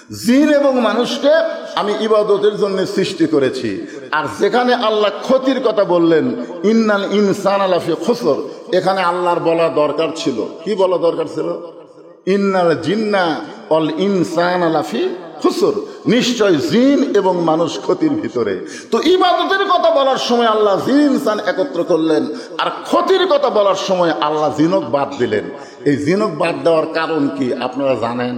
জিন এবং মানুষকে আমি ইবাদতের জন্য সৃষ্টি করেছি। আর যেখানে আল্লাহ ক্ষতির কথা বললেন, ইন্নাল ইনসানা লাফি খুসর, এখানে আল্লাহর বলা দরকার ছিল, কি বলা দরকার ছিল? ইন্নাল জিন্না ওয়াল ইনসানা লাফি খুসর, নিশ্চয় জিন এবং মানুষ ক্ষতির ভিতরে। তো ইবাদতের কথা বলার সময় আল্লাহ জিন ইনসান একত্র করলেন, আর ক্ষতির কথা বলার সময় আল্লাহ জিনক বাদ দিলেন। এই জিনক বাদ দেওয়ার কারণ কি আপনারা জানেন?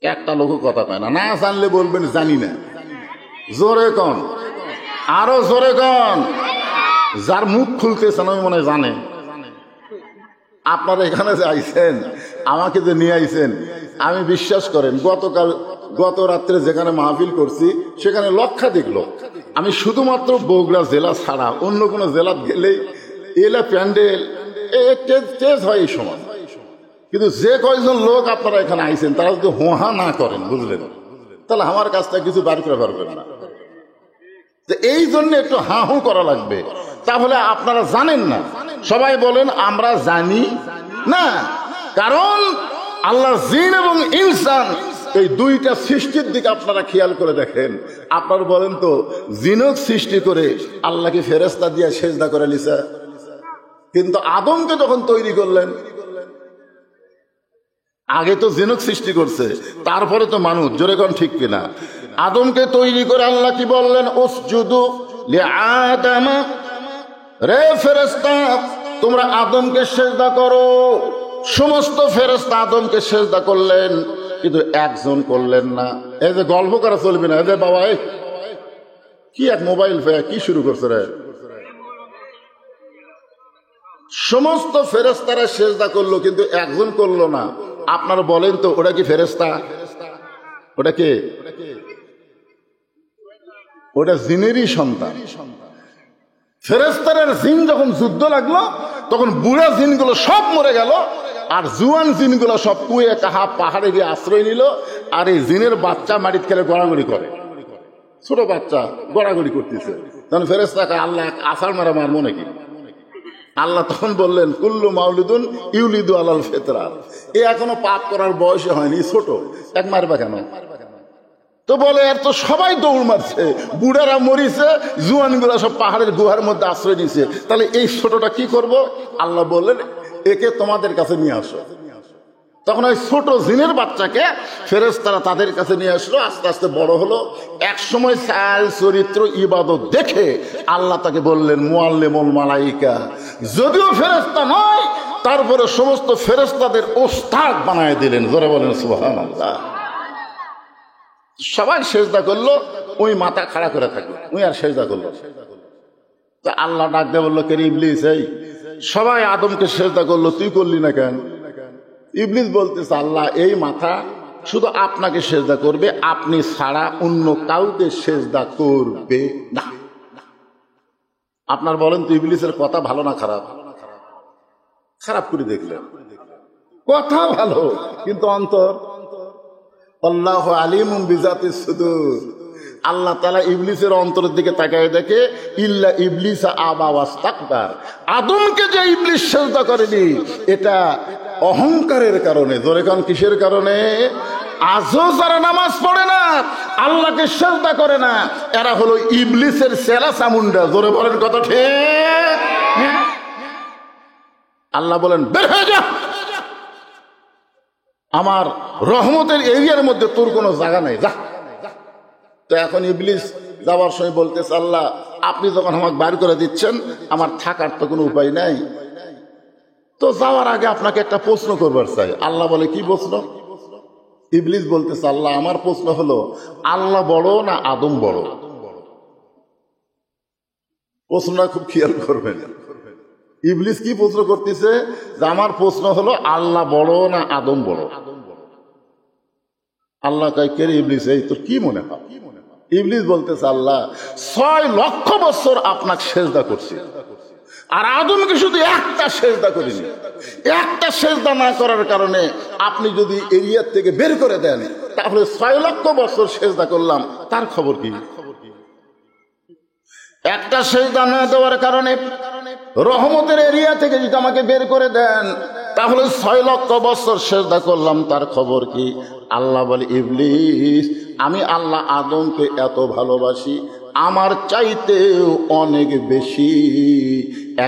একটা লোক কথা কয় না, না জানলে বলবেন জানি না। জোরে কন, আরো জোরে কন। যার মুখ খুলতেছে না ওই মনে জানে। আপনারা এখানে যে আইছেন, আমাকে যে নিয়ে আইছেন, আমি বিশ্বাস করেন গত রাত্রে যেখানে মাহফিল করছি সেখানে লক্ষাধিক লোক। আমি শুধুমাত্র বগুড়া জেলা ছাড়া অন্য কোনো জেলা গেলেই এলা প্যান্ডেল তেজ হয় এই সময়। কিন্তু যে কয়েকজন লোক আপনারা এখানে আইছেন তারা যদি হোহা না করেন, বুঝলেন, তাহলে আমার কাছটা কিছু বার করে পারবেন না। এই জন্য একটু হা হু করা লাগবে। তাহলে আপনারা জানেন না, সবাই বলেন আমরা জানি না। কারণ আল্লাহ জিন এবং ইনসান এই দুইটা সৃষ্টির দিকে আপনারা খেয়াল করে দেখেন। আপনারা বলেন তো, জিনক সৃষ্টি করে আল্লাহকে ফেরেশতা দিয়ে সেজদা করে লিসা, কিন্তু আদমকে যখন তৈরি করলেন, আগে তো জিনক সৃষ্টি করছে, তারপরে তো মানুষ। জোরে কোন ঠিক কিনা? আদমকে তৈরি করে আল্লাহ কি বললেন? উসজুদু লিআদম, রে ফেরেশতা তোমরা আদমকে সেজদা করো। সমস্ত ফেরেশতা আদমকে সেজদা করলেন, কিন্তু একজন করলেন না। এই যে গল্প করা চলবে না, এই যে বাবা কি এক মোবাইল কি শুরু করছে রে। সমস্ত ফেরেশতারা সেজদা করলো, কিন্তু একজন করলো না। আপনারা বলেন তো, ওটা কি ফেরেশতা? ওটা কে? ওটা জিনেরই সন্তান। ফেরেশতার জিন যখন যুদ্ধ লাগলো, তখন বুড়া জিনগুলো সব মরে গেল, আর জুয়ান জিনগুলো সব কুয়ে কাহা পাহাড়ে গিয়ে আশ্রয় নিল। আর এই জিনের বাচ্চা মাটিতে খেলে গড়াগড়ি করে, ছোট বাচ্চা গড়াগড়ি করতেছে। তখন ফেরেশতাকে আল্লাহ আসার মারা মারবো নাকি? আল্লাহ তখন বললেন, কুল্লু মাউলুদুন ইউলিদু আলাল ফিতরা, এ এখনো পাপ করার বয়স হয়নি, ছোট, এক মারবা কেন? তো বলে এর তো সবাই দৌড় মারছে, বুড়ারা মরিছে, জুয়ানগুলা সব পাহাড়ের গুহার মধ্যে আশ্রয় নিছে, তাহলে এই ছোটটা কি করব? আল্লাহ বললেন, একে তোমাদের কাছে নিয়ে আসো। তখন ওই ছোট জিনের বাচ্চাকে ফেরেশতারা তাদের কাছে নিয়ে আসলো। আস্তে আস্তে বড় হলো। এক সময় চাল চরিত্র ইবাদত দেখে আল্লাহ তাকে বললেন মুআল্লিমুল মালাইকা। যদিও ফেরেশতা নয়, তারপরে সমস্ত ফেরেশতাদের ওস্তাদ বানায় দিলেন। জোরে বলেন সুবহানাল্লাহ। সবাই সেজদা করলো, ওই মাথা খাড়া করে থাকলো, ওই আর সেজদা করলো। তা আল্লাহ ডাক দিয়ে বললো, কে ইবলিস, এই সবাই আদমকে সেজদা করলো, তুই করলি না কেন? ইবলিস বলতেছে, আল্লাহ এই মাথা শুধু আপনাকে সেজদা করবে, আপনি ছাড়া অন্য কাউকে সেজদা করবে না। আপনার বলেন তো, ইবলিসের কথা ভালো না খারাপ? খারাপ করে দেখলেন। কথা ভালো, কিন্তু অন্তর। আল্লাহু আলিমুম বিজাতিস সুদূর। আল্লাহ তাআলা ইবলিসের অন্তরের দিকে তাকায় দেখে, ইল্লা ইবলিসা আবা ওয়াস্তাকবার, আদমকে যে ইবলিস সেজদা করেনি, এটা অহংকারের কারণে। জোরে কান, কিসের কারণে? আজও যারা নামাজ পড়ে না, আল্লাহকে সেজদা করে না, এরা হলো ইবলিসের সেরা চামুন্ডা। জোরে বলেন কথা ঠিক? আল্লাহ বলেন, বের হয়ে যা, আমার রহমতের এরিয়ার মধ্যে তোর কোনো জায়গা নাই, যা। তো এখন ইবলিস যাওয়ার সময় বলতেছে, আল্লাহ আপনি যখন আমাকে বাইর করে দিচ্ছেন, আমার থাকার তো কোনো উপায় নাই, তো যাওয়ার আগে আপনাকে একটা প্রশ্ন করবার চাই। আল্লাহ বলে, কি প্রশ্ন? ইবলিস বলতেছে, আল্লাহ আমার প্রশ্ন হলো, আল্লাহ বড় না আদম বড়? প্রশ্নটা খুব খেয়াল করবেন। ইবলিস কি প্রশ্ন করতেছে? যে আমার প্রশ্ন হলো, আল্লাহ বড় না আদম বড়? আল্লাহ কয়, কে রে ইবলিস, এই তোর কি মনে হয়? ইবলিস বলতেছে, আল্লাহ 6 লক্ষ বছর আপনাকে সেজদা করছি, আর আদমকে শুধু একটা সেজদা করিনি। একটা সেজদা না করার কারণে আপনি যদি এরিয়ার থেকে বের করে দেন, তাহলে 6 লক্ষ বছর সেজদা করলাম, তার খবর কি? একটা সেজদা না দেওয়ার কারণে রহমতের এরিয়া থেকে যদি আমাকে বের করে দেন, তাহলে 6 লক্ষ বছর সেজদা করলাম, তার খবর কি? আল্লাহ বলে, ইবলিস, আমি আল্লাহ আদমকে এত ভালোবাসি, আমার চাইতেও অনেক বেশি।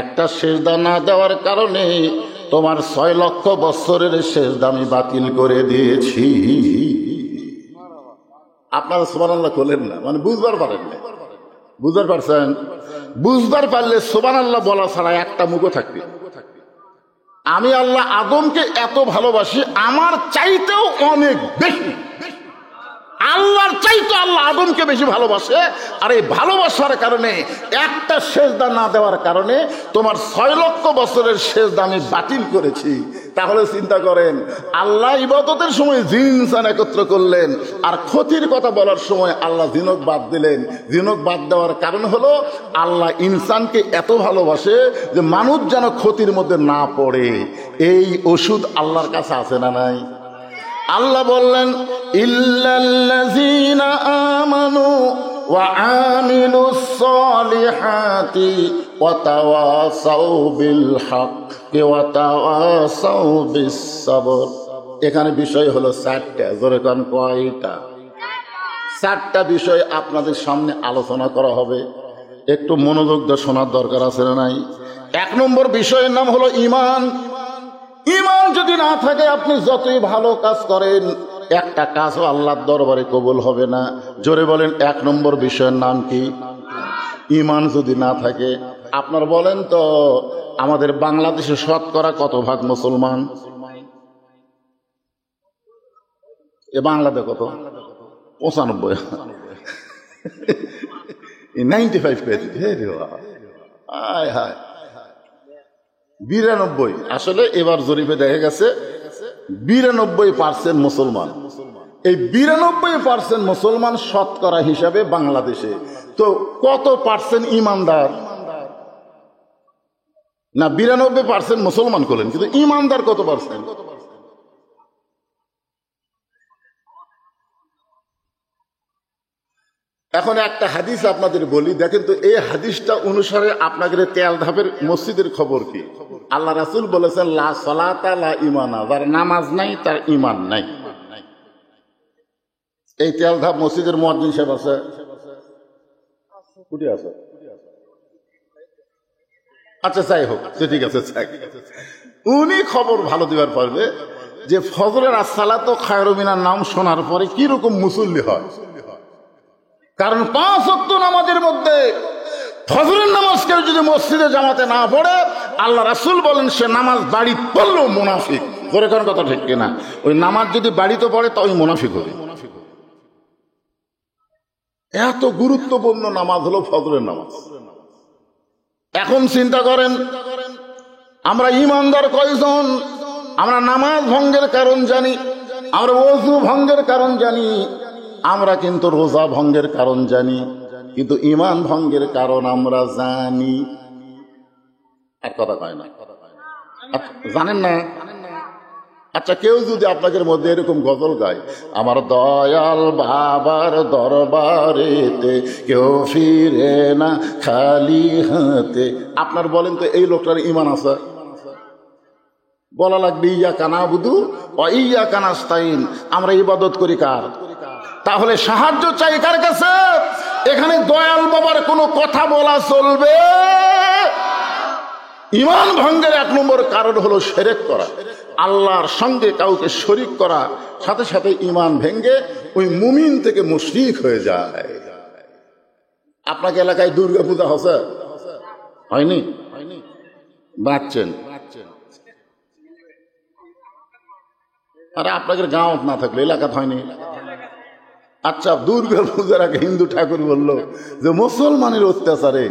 একটা সেজদা না দেওয়ার কারণে তোমার 6 লক্ষ বছরের সেজদা আমি বাতিল করে দিয়েছি। আপনারা সুবহানাল্লাহ বলেন না, মানে বুঝবার পারেন না। বুঝতে পারছেন? বুঝবার পারলে সুবহানাল্লাহ বলা ছাড়া একটা মুখও থাকবে। আমি আল্লাহ আদমকে এত ভালোবাসি, আমার চাইতেও অনেক বেশি। আল্লাহর চাইতে আল্লাহ আদমকে বেশি ভালোবাসে। আর এই ভালোবাসার কারণে একটা সেজদা না দেওয়ার কারণে তোমার 6 লক্ষ বছরের সেজদা আমি বাতিল করেছি। তাহলে চিন্তা করেন, আল্লাহ ইবাদতের সময় জিন ইনসান একত্র করলেন, আর ক্ষতির কথা বলার সময় আল্লাহ জিনক বাদ দিলেন। জিনক বাদ দেওয়ার কারণ হলো আল্লাহ ইনসানকে এত ভালোবাসে যে মানুষ যেন ক্ষতির মধ্যে না পড়ে। এই ওষুধ আল্লাহর কাছে আছে না নাই? আল্লাহ বললেন, ইল্লাল্লাযীনা আমানু ওয়া আমিলুস সালিহাতি ওয়া তাওয়াসাউ বিল হাক্কি ওয়া তাওয়াসাউ বিস সাবর। এখানে বিষয় হলো 4টা। জোরে কোন কয়টা? 4টা বিষয় আপনাদের সামনে আলোচনা করা হবে। একটু মনোযোগ দিয়ে শোনার দরকার আছে না নাই? 1 নম্বর বিষয়ের নাম হলো ঈমান। ঈমান যদি না থাকে, আপনি যতই ভালো কাজ করেন, একটা কাজও আল্লাহর দরবারে কবুল হবে না। জোরে বলেন, 1 নম্বর বিষয়ের নাম কি? ঈমান যদি না থাকে। আপনার বলেন তো, আমাদের বাংলাদেশে শতকরা কত ভাগ মুসলমান? এ বাংলাদেশ কত? 95। 95 পেয়েছি। হায় হায়, 92। আসলে এবার জরিপে দেখা গেছে 92% মুসলমান। এই 92% মুসলমান শতকরা হিসাবে বাংলাদেশে। তো কত পার্সেন্ট ইমানদার? না, 92% মুসলমান করলেন, কিন্তু ইমানদার কত পার্সেন্ট? এখন একটা হাদিস আপনাদের বলি, দেখেন তো এই হাদিসটা অনুসারে আপনাদের তেলধাপের মসজিদের খবর কি? আল্লাহ রাসূল বলেছেন, লা সালাতা লা ঈমানা, যার নামাজ নাই তার ঈমান নাই। এই তেলধাপ মসজিদের মুয়াজ্জিন সাহেব আছে? কুটি আছে? আচ্ছা, যাই হোক, ঠিক আছে। উনি খবর ভালো দিবার পারবে যে ফজরের আসসালাতু খায়রুম মিনান নাম শোনার পরে কি রকম মুসল্লি হয়। কারণ 5 ওয়াক্ত নামাজের মধ্যে ফজরের নামাজ কেউ যদি মসজিদে জামাতে না পড়ে, আল্লাহ রাসূল বলেন সে নামাজ বাড়ি পড়লেও মুনাফিক। ধরে কোন কথা ঠিক কিনা? ওই নামাজ যদি বাড়িতে পড়ে তা ওই মুনাফিক হবে। এত গুরুত্বপূর্ণ নামাজ হলো ফজরের নামাজ। এখন চিন্তা করেন, আমরা ইমানদার কয়জন? আমরা নামাজ ভঙ্গের কারণ জানি, আমরা ওযু ভঙ্গের কারণ জানি, আমরা কিন্তু রোজা ভঙ্গের কারণ জানি, কিন্তু ঈমান ভঙ্গের কারণ আমরা জানি। এক কথা কয় না, জানেন না? আচ্ছা, কেউ যদি আপনাদের মধ্যে এরকম গজল গায়, আমার দয়াল বাবার দরবারেতে কেউ ফিরে না খালি হাতে, আপনার বলেন তো এই লোকটার ঈমান আছে? বলা লাগবে ইয়াকা নাবুদু ওয়া ইয়াকা নাস্তাইন, আমরা ইবাদত করি কার? তাহলে সাহায্য চাই কার কাছে? এখানে দয়াল বাবার কোনো কথা বলা চলবে? ঈমান ভঙ্গের 1 নম্বর কারণ হলো শিরক করা, আল্লাহর সঙ্গে কাউকে শরীক করা। সাথে সাথে ঈমান ভেঙ্গে ওই মুমিন থেকে মুশরিক হয়ে যায়। আপনাকে এলাকায় দুর্গা পূজা হচ্ছে? হয়নি? বাঁচছেন? আরে আপনাদের গাঁও না থাকলে এলাকাত হয়নি? আচ্ছা, দুর্গা পূজার আগে হিন্দু ঠাকুর বলল যে মুসলমানের অত্যাচারে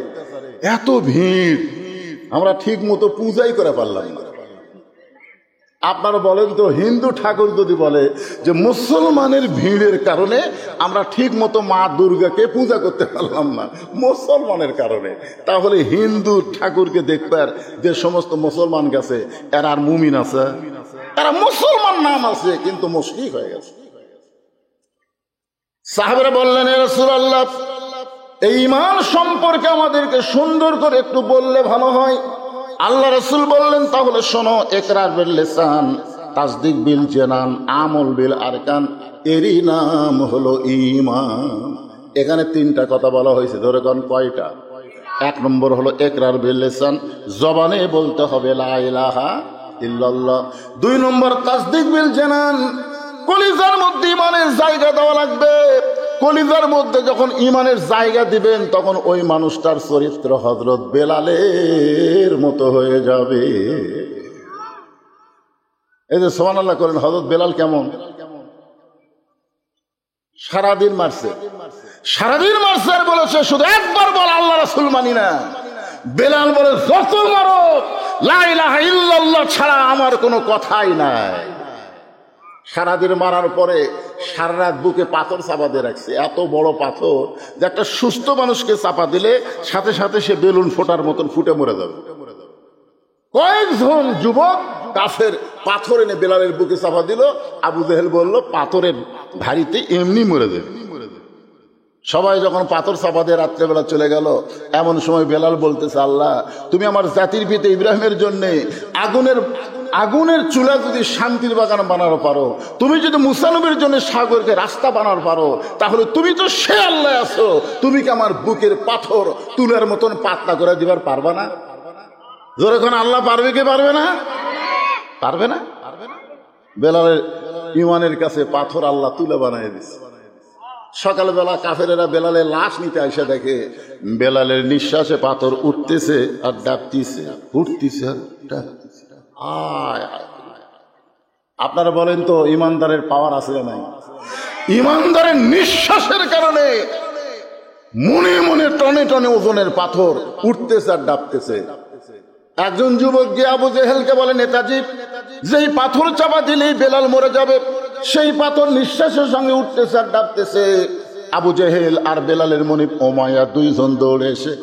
এত ভিড়, আমরা ঠিক মতো পূজাই করে পারলাম না। আপনারা বলেন তো, হিন্দু ঠাকুর যদি বলে যে মুসলমানের ভিড়ের কারণে আমরা ঠিক মতো মা দুর্গাকে পূজা করতে পারলাম না মুসলমানের কারণে, তাহলে হিন্দু ঠাকুরকে দেখবার যে সমস্ত মুসলমান গেছে এরা আর মুমিন আছে? এরা মুসলমান নাম আছে কিন্তু মুশরিক হয়ে গেছে। সাহাবারা বললেন, হে রাসূলুল্লাহ, এই ঈমান সম্পর্কে আমাদেরকে সুন্দর করে একটু বললে ভালো হয়। আল্লাহ রাসূল বললেন, তাহলে শোনো, ইকরার বিল লিসান, তাসদিক বিল জানান, আমল বিল আরকান, এরই নাম হলো ঈমান। এখানে তিনটা কথা বলা হয়েছে, ধরে কোন কয়টা? এক নম্বর হলো ইকরার বিল লিসান, জবানে বলতে হবে লা ইলাহা ইল্লাল্লাহ। দুই নম্বর তাসদিক বিল জানান, কলিজার মধ্যে ঈমানের জায়গা দেওয়া লাগবে। কলিজার মধ্যে যখন ঈমানের জায়গা দিবেন, তখন ওই মানুষটার চরিত্র হযরত বেলালের মতো হয়ে যাবে। এই যে সুবহানাল্লাহ করেন, হযরত বেলাল কেমন? সারাদিন মারছে, সারাদিন মারছে, আর বলেছে শুধু একবার বল আল্লাহ রাসূল মানি না। বেলাল বলে, যত মারো, লা ইলাহা ইল্লাল্লাহ ছাড়া আমার কোনো কথাই নাই। সারাদিন মারার পরে সারা রাত বুকে পাথর চাপা দিয়ে রাখছে, এত বড় পাথর যে একটা সুস্থ মানুষকে চাপা দিলে সাথে সাথে সে বেলুন ফোটার মতন ফুটে মরে যাবে। কয়েকজন যুবক কাফের পাথর এনে বেলালের বুকে চাপা দিল। আবু জেহেল বলল, পাথরের ভারীতে এমনি মরে যাবে। সবাই যখন পাথর চাপা দিয়ে রাত্রেবেলা চলে গেল, এমন সময় বেলাল বলতেছে, আল্লাহ তুমি আমার জাতির পিতা ইব্রাহিমের জন্য আগুনের চুলা যদি শান্তির বাগান বানানো পারো, তুমি যদি মুসা নবীর জন্য সাগরকে রাস্তা বানানো পারো, তাহলে তুমি তো সে আল্লাহ আছো, তুমি কি আমার বুকের পাথর তুলার মতন পাতলা করে দিবার পারবা না? যখন আল্লাহ পারবে কি পারবে না? পারবে না। বেলালের ঈমানের কাছে পাথর আল্লাহ তুলে বানিয়ে দিচ্ছে। সকালবেলা কাফেরেরা বেলালের লাশ নিতে এসে দেখে বেলালের নিঃশ্বাসে পাথর উঠতেছে আর ডাকতেছে, উঠতেছে আর ডাকতেছে। আপনারা বলেন তো, ইমানদারের পাওয়ার আছে না নাই? ইমানদারের নিঃশ্বাসের কারণে মনে মনে টনে টনে ওজনের পাথর উঠতেছে আর ডাকতেছে। একজন যুবক গিয়ে আবু জেহেলকে বলে, নেতাজি, যেই পাথর চাপা দিলেই বেলাল মরে যাবে, সেই পাথর নিঃশ্বাসের সঙ্গে উঠতেছে আর ডাকতেছে। আবু জেহেল আর বেলালের মনিব উমাইয়া দুইজন দৌড়ে এসে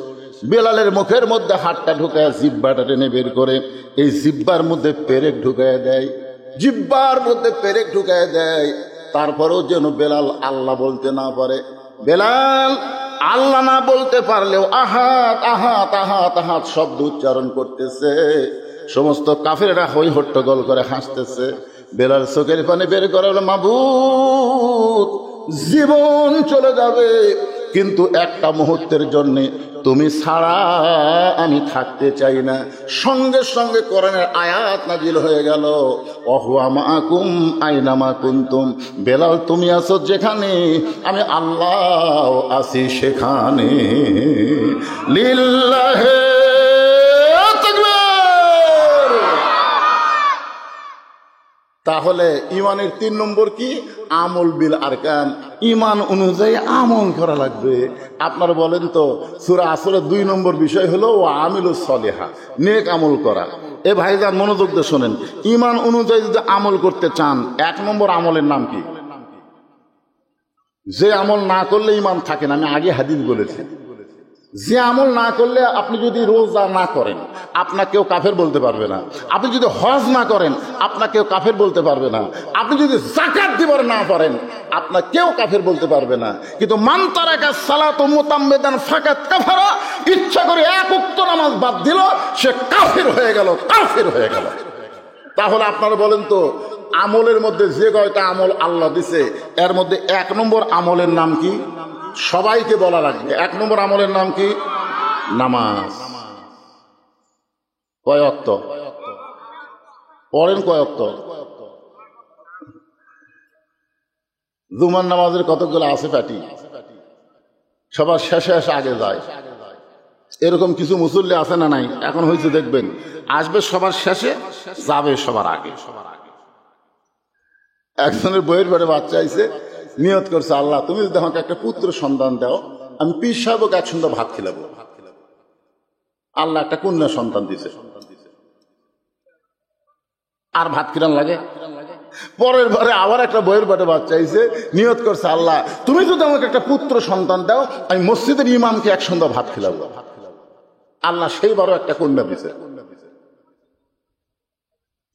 বেলালের মুখের মধ্যে হাতটা ঢুকায় জিব্বাটা টেনে বের করে এই জিব্বার মধ্যে পেরেক ঢুকায় দেয়, জিব্বার মধ্যে পেরেক ঢুকায় দেয়। তারপরেও যেন বেলাল আল্লাহ বলতে না পারে। বেলাল আল্লাহ না বলতে পারলেও আহাত আহাত আহাত আহাত শব্দ উচ্চারণ করতেছে। সমস্ত কাফেররা হই হট্টগোল করে হাসতেছে। বেলাল চোখের পানি বের করে, মাবুদ, জীবন চলে যাবে, কিন্তু একটা মুহূর্তের জন্য তুমি ছাড়া আমি থাকতে চাই না। সঙ্গে সঙ্গে কোরআনের আয়াত নাজিল হয়ে গেল, ওয়াহুয়া মাআকুম আইনামা কুনতুম। বেলাল, তুমি আছো যেখানে, আমি আল্লাহ আছি সেখানে। লিল্লাহে তাকবীর। তাহলে ইমানের 3 নম্বর কি? আমল বিল আরকান। ইমান অনুযায়ী আমল করা লাগবে। আপনারা বলেন তো, সূরা আসরের 2 নম্বর বিষয় হলো ও আমিলুস সলিহা, নেক আমল করা। এ ভাইজান মনোযোগ দিয়ে শোনেন, ইমান অনুযায়ী যদি আমল করতে চান, 1 নম্বর আমলের নাম কি? যে আমল না করলে ইমান থাকে না। আমি আগে হাদিস বলেছি, যে আমল না করলে, আপনি যদি রোজা না করেন আপনাকেও কাফের বলতে পারবে না। আপনি যদি হজ না করেন আপনাকেও কাফের বলতে পারবে না। আপনি যদি যাকাত দিবার না পারেন আপনাকেও কাফের বলতে পারবে না। কিন্তু মান তারাকা সালাত মুতাম্মিদান ফাকাত কাফারা, ইচ্ছা করে 1 ওয়াক্ত নামাজ বাদ দিল, সে কাফের হয়ে গেল, কাফের হয়ে গেল। তাহলে আপনারা বলেন তো, আমলের মধ্যে যে কয়টা আমল আল্লাহ দিছে, এর মধ্যে 1 নম্বর আমলের নাম কি? সবাইকে বলা লাগবে। 1 নম্বর আমলের নাম কি? নামাজ। কয় ওয়াক্ত পড়েন? কয় ওয়াক্ত? জুমার নামাজের কতগুলো আছে পাটি, সবার শেষে এসে আগে যায়। এরকম কিছু মুসল্লি আছে না নাই? এখন হয়েছে, দেখবেন আসবে সবার শেষে, যাবে সবার আগে। একজনের বইয়ের পেটে বাচ্চা আইছে, নিয়ত করছে, আল্লাহ তুমি যদি আমাকে একটা পুত্র সন্তান দাও, আমি পীর সাহেবকে 1 সন্ধ্যা ভাত খিলাবো। আল্লাহ একটা কন্যা সন্তান দিছে, আর ভাত কিরান লাগে? পরের বারে আবার একটা বইয়ের পেটে বাচ্চা আইছে, নিয়ত করছে, আল্লাহ তুমি যদি আমাকে একটা পুত্র সন্তান দাও, আমি মসজিদের ইমামকে 1 সন্ধ্যা ভাত খিলাবো। আল্লাহ সেইবারও একটা কন্যা দিছে।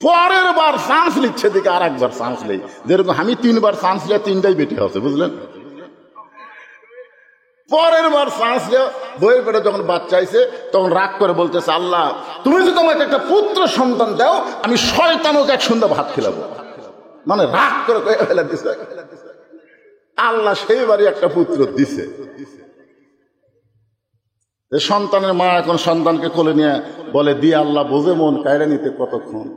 পরের বার চান্স লিখছে, দিকে আর একবার চান্স নেই। যেরকম আমি 3 বার চান্স লিয়ে 3টাই বেটি হচ্ছে, বুঝলেন? পরের বার চাষলে বইয়ের পেটে যখন বাচ্চা আইছে তখন রাগ করে বলতেছে, আল্লাহ তুমি যদি তোমাকে একটা পুত্র সন্তান দাও আমি শয়তানকে এক সুন্দর ভাত খেলাবো। মানে রাগ করে ফেলে দিছে। আল্লাহ সেইবারই একটা পুত্র দিছে। সন্তানের মা এখন সন্তানকে কোলে নিয়ে বলে, দিয়ে আল্লাহ বোঝে মন কায়রা নিতে কতক্ষণ,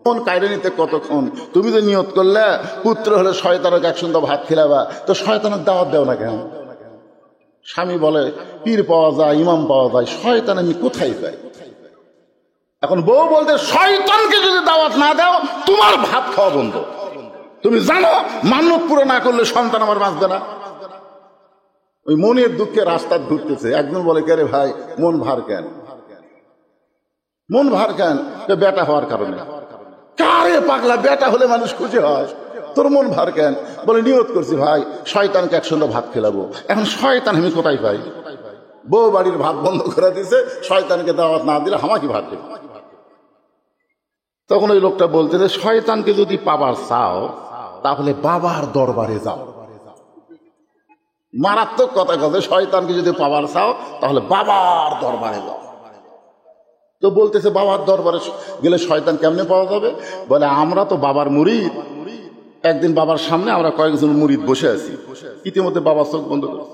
মন কায়রা নিতে কতক্ষণ। তুমি যে নিয়ত করলে পুত্র হলে শয়তানকে এক সুন্দর ভাত খেলাবা, তো শয়তানের দাওয়াত দেও না কেন? স্বামী বলে, পীর পাওয়া যায়, ইমাম পাওয়া যায়, শয়তান আমি কোথায় পাই? এখন বউ বলতে, শয়তানকে যদি দাওয়াত না দাও তোমার ভাত খাওয়া বন্ধ। তুমি জানো মান্যত পুরো না করলে সন্তান আমার বাঁচবে না। ওই মনের দুঃখে রাস্তা ঘুরতেছে। একজন বলে, কে রে ভাই মন ভার কেন? মন ভার কেন? বেটা হওয়ার কারণে। কারে পাগলা, বেটা হলে মানুষ খুশি হয়, তোর মন ভার কেন? বলে, নিয়ত করছি ভাই শয়তানকে একসঙ্গে ভাত খেলাবো। এখন শয়তান আমি কোথায় পাই? বউ বাড়ির ভাত বন্ধ করে দিছে, শয়তানকে দাওয়াত না দিলে আমাকে ভাত দেবে। তখন ওই লোকটা বলতে, শয়তানকে যদি পাবার চাও তাহলে বাবার দরবারে যাও। মারাত্মক কথা কথা, শয়তানকে যদি পাবার চাও তাহলে বাবার দরবারে যাও। তো বলতেছে, বাবার দরবারে গেলে শয়তান কেমনে পাওয়া যাবে? বলে, আমরা তো বাবার মুরিদ। একদিন বাবার সামনে আমরা কয়েকজন মুরিদ বসে আছি, ইতিমধ্যে বাবা চোখ বন্ধ করে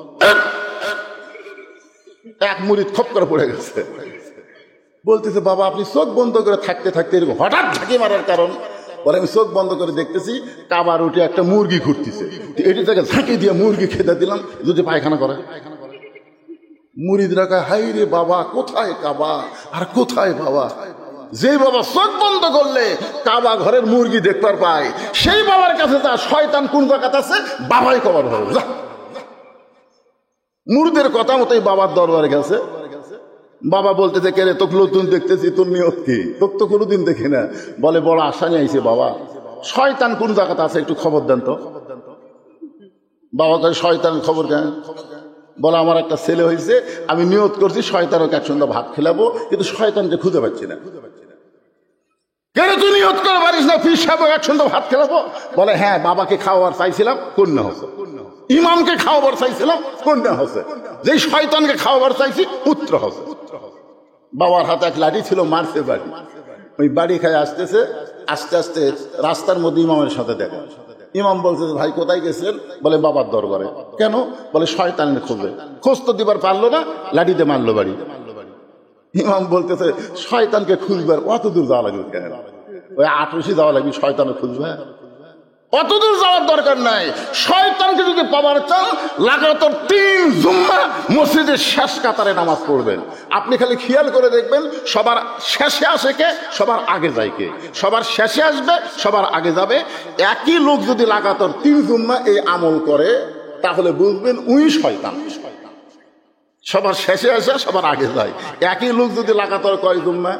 এক মুরিদ খপ করে পড়ে গেছে। বলতেছে, বাবা আপনি চোখ বন্ধ করে থাকতে থাকতে এরকম হঠাৎ ঝাঁকি মারার কারণ? বলে, আমি চোখ বন্ধ করে দেখতেছি কাবার উঠে একটা মুরগি ঘুরতেছে, এটি থেকে ঝাঁকি দিয়ে মুরগি খেতে দিলাম, যদি পায়খানা করে। মুরিদরা কয়, হাই রে বাবা, কোথায় কাবা আর কোথায় বাবা? যে বাবা চোখ বন্ধ করলে কাবা ঘরের মুরগি দেখবার পায়, সেই বাবার কাছে যা, শয়তান কোন জায়গাতে আছে বাবাই কবার ধরে যা। মুরিদের কথা মতোই বাবার দরবারে গেছে। বাবা বলতেছে, কে রে তোকে নতুন দেখতেছি, তোর নিয়ত কি? তোকে তো কোনোদিন দেখি না। বলে, বড় আশা নিয়ে আইছে বাবা, শয়তান কোন জায়গাতে আছে একটু খবর দেন তো। বাবা কয়, শয়তান খবর কেন? বলে, আমার একটা ছেলে হয়েছে, আমি নিয়ত করছি শয়তানকে একসঙ্গে ভাত খেলাবো, কিন্তু শয়তানকে খুঁজে পাচ্ছি না। কেন তুই নিয়ত করে পারিস না পীর সাহেব একসঙ্গে ভাত খেলাবো? বলে, হ্যাঁ বাবাকে খাওয়াবার চাইছিলাম, কন্যা হচ্ছে। ইমামকে খাওয়াবার চাইছিলাম, কন্যা হচ্ছে। যেই শয়তানকে খাওয়াবার চাইছি পুত্র হচ্ছে। বাবার হাতে এক লাঠি ছিল, মারছে বাড়ি। ওই বাড়ি খায় আসতেছে, আস্তে আস্তে রাস্তার মধ্যে ইমামের সাথে দেখা। ইমাম বলছে, ভাই কোথায় গেছেন? বলে, বাবার দরবারে। কেন? বলে, শয়তানের খোঁজে। খোঁজ তো দিবার পারলো না, লাঠিতে মারলো বাড়ি। ইমাম বলতেছে, শয়তানকে খুঁজবার অত দূর যাওয়া লাগবে কেন? ওই ৮ যাওয়া লাগবে, শয়তানে খুঁজবে? অত দূর যাওয়ার দরকার নাই। শয়তানকে যদি পাবার চান, লাগাতার ৩ জুম্মা মসজিদের শেষ কাতারে নামাজ পড়বেন। আপনি খালি খেয়াল করে দেখবেন, সবার শেষে আসে কে, সবার আগে যায় কে? সবার শেষে আসবে, সবার আগে যাবে। একই লোক যদি লাগাতার ৩ জুম্মা এই আমল করে, তাহলে বুঝবেন উই শয়তান। সবার শেষে আসে, সবার আগে যায়। একই লোক যদি লাগাতার কয় জুম্মা,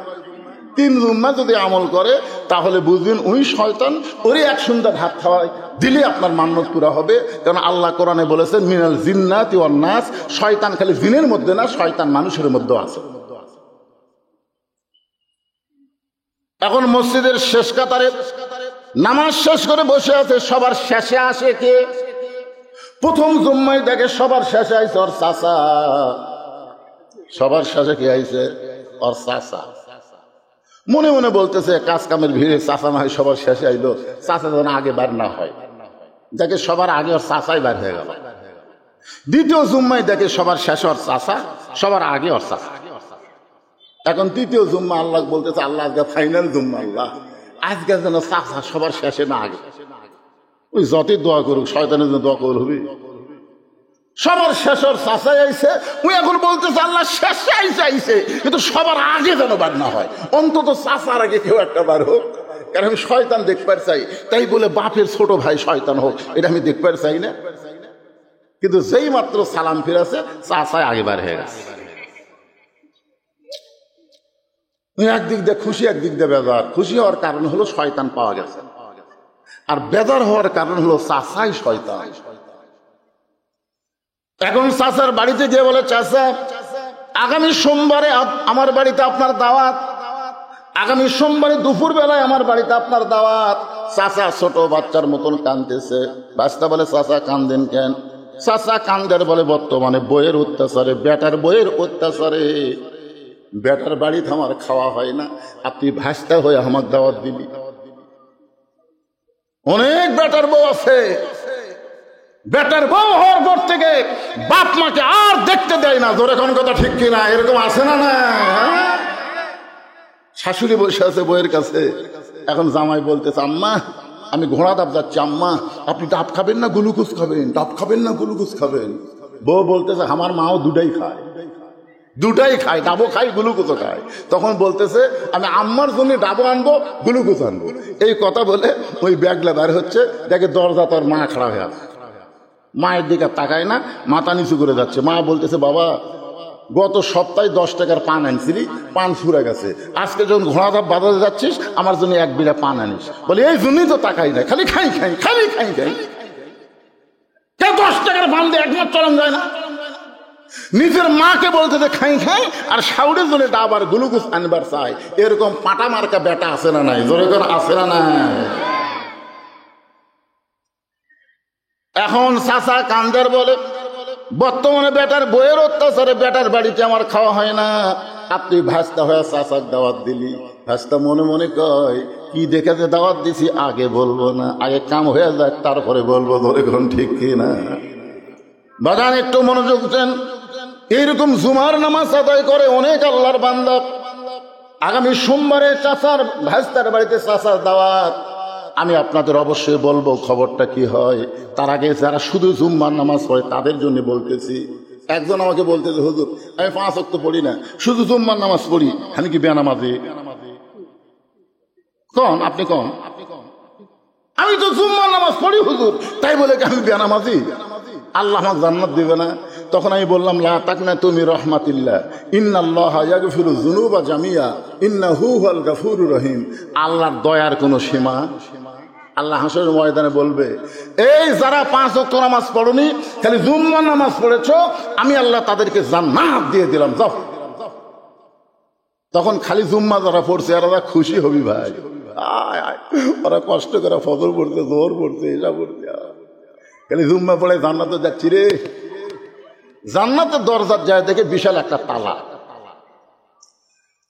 ৩ জুম্মা যদি আমল করে, তাহলে বুঝবেন ওই শয়তান। ওরে এক সুন্দর ভাত খাওয়ায় দিলে আপনার মান্যত পুরা হবে। কারণ আল্লাহ কোরআনে বলেছেন, মিনাল জিন্নাতি ওয়ান নাস। শয়তান খালি জিনের মধ্যে না, শয়তান মানুষের মধ্যে আছে। এখন মসজিদের শেষ কাতারে নামাজ শেষ করে বসে আছে, সবার শেষে আসে কে? প্রথম জুম্মায় দেখে সবার শেষে আইছে ওর চাচা। সবার শেষে কে আইছে? ওর চাচা। মনে মনে বলতেছে, কাজ কামের ভিড়ে চাচা না হয় সবার শেষে আইলো, চাচা যেন আগে বার না হয়। দেখে সবার আগে ওর চাচাই বার হয়ে গেল। দ্বিতীয় জুম্মায় দেখে সবার শেষে ওর চাচা, সবার আগে ওর চাচা। এখন তৃতীয় জুম্মা আল্লাহ বলতেছে, আল্লাহ আজকে ফাইনাল জুম্মা, আল্লাহ আজকে যেন চাচা সবার শেষে না আগে। ওই যতই দোয়া করুক, শয়তানের জন্য দোয়া করল হবি। সবার শেষের চাচাই আইছে, ওই এখন বলতেছে আল্লাহ শেষে আইছে, কিন্তু সবার আগে যেন বার না হয়। অন্তত চাচার আগে কেউ একটা বার হোক, কারণ আমি শয়তান দেখবার চাই। তাই বলে বাপের ছোট ভাই শয়তান হোক, এটা আমি দেখবার চাই না। কিন্তু যেই মাত্র সালাম ফিরেছে, চাচাই আগে বার হয়ে গেছে। একদিক দিয়ে খুশি, একদিক দিয়ে বেজার। খুশি হওয়ার কারণ হলো শয়তান পাওয়া গেছে, আর বেজার হওয়ার কারণ হলো চাচাই শয়তান। এখন চাচার বাড়িতে গিয়ে বলে, চাচা আগামী সোমবারে আমার বাড়িতে আপনার দাওয়াত। আগামী সোমবারে দুপুর বেলায় আমার বাড়িতে আপনার দাওয়াত। চাচা ছোট বাচ্চার মতন কাঁদতেছে। বাচ্চা বলে, চাচা কান্দেন কেন? চাচা কান্দার বলে বর্তমানে বইয়ের অত্যাচারে, বেটার বইয়ের অত্যাচারে বেটার বাড়িতে আমার খাওয়া হয় না, আপনি ভাস্তা হয়ে আমার দাওয়াত দিলি। অনেক বেটার বউ আছে, বেটার বউ হওয়ার পর থেকে বাপ মাকে আর দেখতে দেয় না। ধরে কোন কথা ঠিক কিনা? এরকম আছে না? না, শাশুড়ি বসে আছে বইয়ের কাছে, এখন জামাই বলতেছে আম্মা আমি ঘোড়া ডাব যাচ্ছি, আম্মা আপনি ডাব খাবেন না গ্লুকোজ খাবেন, ডাব খাবেন না গ্লুকোজ খাবেন। বউ বলতেছে আমার মাও দুটাই খায়, দুটাই খায়, ডাবও খায় গ্লুকোজও খায়। তখন বলতেছে আমি আম্মার জন্য ডাবও আনবো গ্লুকোজ আনবো। এই কথা বলে ওই ব্যাগলা বের হচ্ছে, দেখে দরজা তোর মা খাড়া হয়ে আছে, মায়ের দিকে তাকায় না, মাথা নিচু করে যাচ্ছে। মা বলতেছে বাবা গত সপ্তাহে 10 টাকার পান আনছিলি, পান ফুরে গেছে, আজকে যখন ঘোড়া ধাপ বাজারে যাচ্ছিস আমার জন্য এক বিড়া পান আনিস। বলে এই জন্যই তো তাকাই না, খালি খাই খাই খালি খাই খাই। 10 টাকার পান দিয়ে একমাস চলন যায় না। নিজের মাকে বলতেছে খাই খাই, আর শাউরের জন্য ডাব আর গ্লুকোজ আনবার চাই। এরকম পাটা মার্কা বেটা আছে না নাই? জোরে করে আছে না নাই? এখন চাচা কান্দার বলে বর্তমানে বেটার বইয়ের অত্যাচারে বেটার বাড়িতে আমার খাওয়া হয় না, আপনি ভাস্তা হয়ে চাচার দাওয়াত দিলি। ভাস্তা মনে মনে কয় কি দেখেছে দাওয়াত দিছি, আগে বলবো না, আগে কাম হয়ে যাক তারপরে বলবো। ধরে কোন ঠিক কিনা? বাগান একটু মনোযোগ দেন। এইরকম জুমার নামাজ আদায় করে অনেক আল্লাহর বান্দা। আগামী সোমবারে চাচার ভাস্তার বাড়িতে চাচার দাওয়াত, আমি আপনাদের অবশ্যই বলবো খবরটা কি হয়। তার আগে যারা শুধু জুম্মার নামাজ পড়ে তাদের জন্য বলতেছি। একজন আমাকে বলতেছে হুজুর আমি 5 ওয়াক্ত পড়ি না, শুধু জুম্মার নামাজ পড়ি, আমি কি বেনামাজি? কন আপনি কন, আমি তো জুম্মার নামাজ পড়ি হুজুর, তাই বলে কি আমি বেনামাজি? আল্লাহ আমাকে জান্নাত দিবে না? তখন আমি বললাম লা তাকনাতু মির রাহমাতিল্লাহ ইন্নাল্লাহা ইয়াগফিরু যুনুবা জামিয়া ইন্নাহু হুয়াল গাফুরুর রহিম। আল্লাহর দয়ার কোনো সীমা? আল্লাহ হাসরের ময়দানে বলবে এই যারা 5 ওয়াক্ত নামাজ পড়নি, খালি জুম্মার নামাজ পড়েছো, আমি আল্লাহ তাদেরকে জান্নাত দিয়ে দিলাম, যাও। তখন খালি জুম্মা যারা পড়ছে এরা খুশি হবি ভাই, ওরা কষ্ট করে ফজর পড়ছে, জোহর পড়ছে, এসা পড়ছে, খালি জুম্মা পড়ে জান্নাতে যাচ্ছি রে। জান্নাতের দরজার যায় দেখে বিশাল একটা তালা।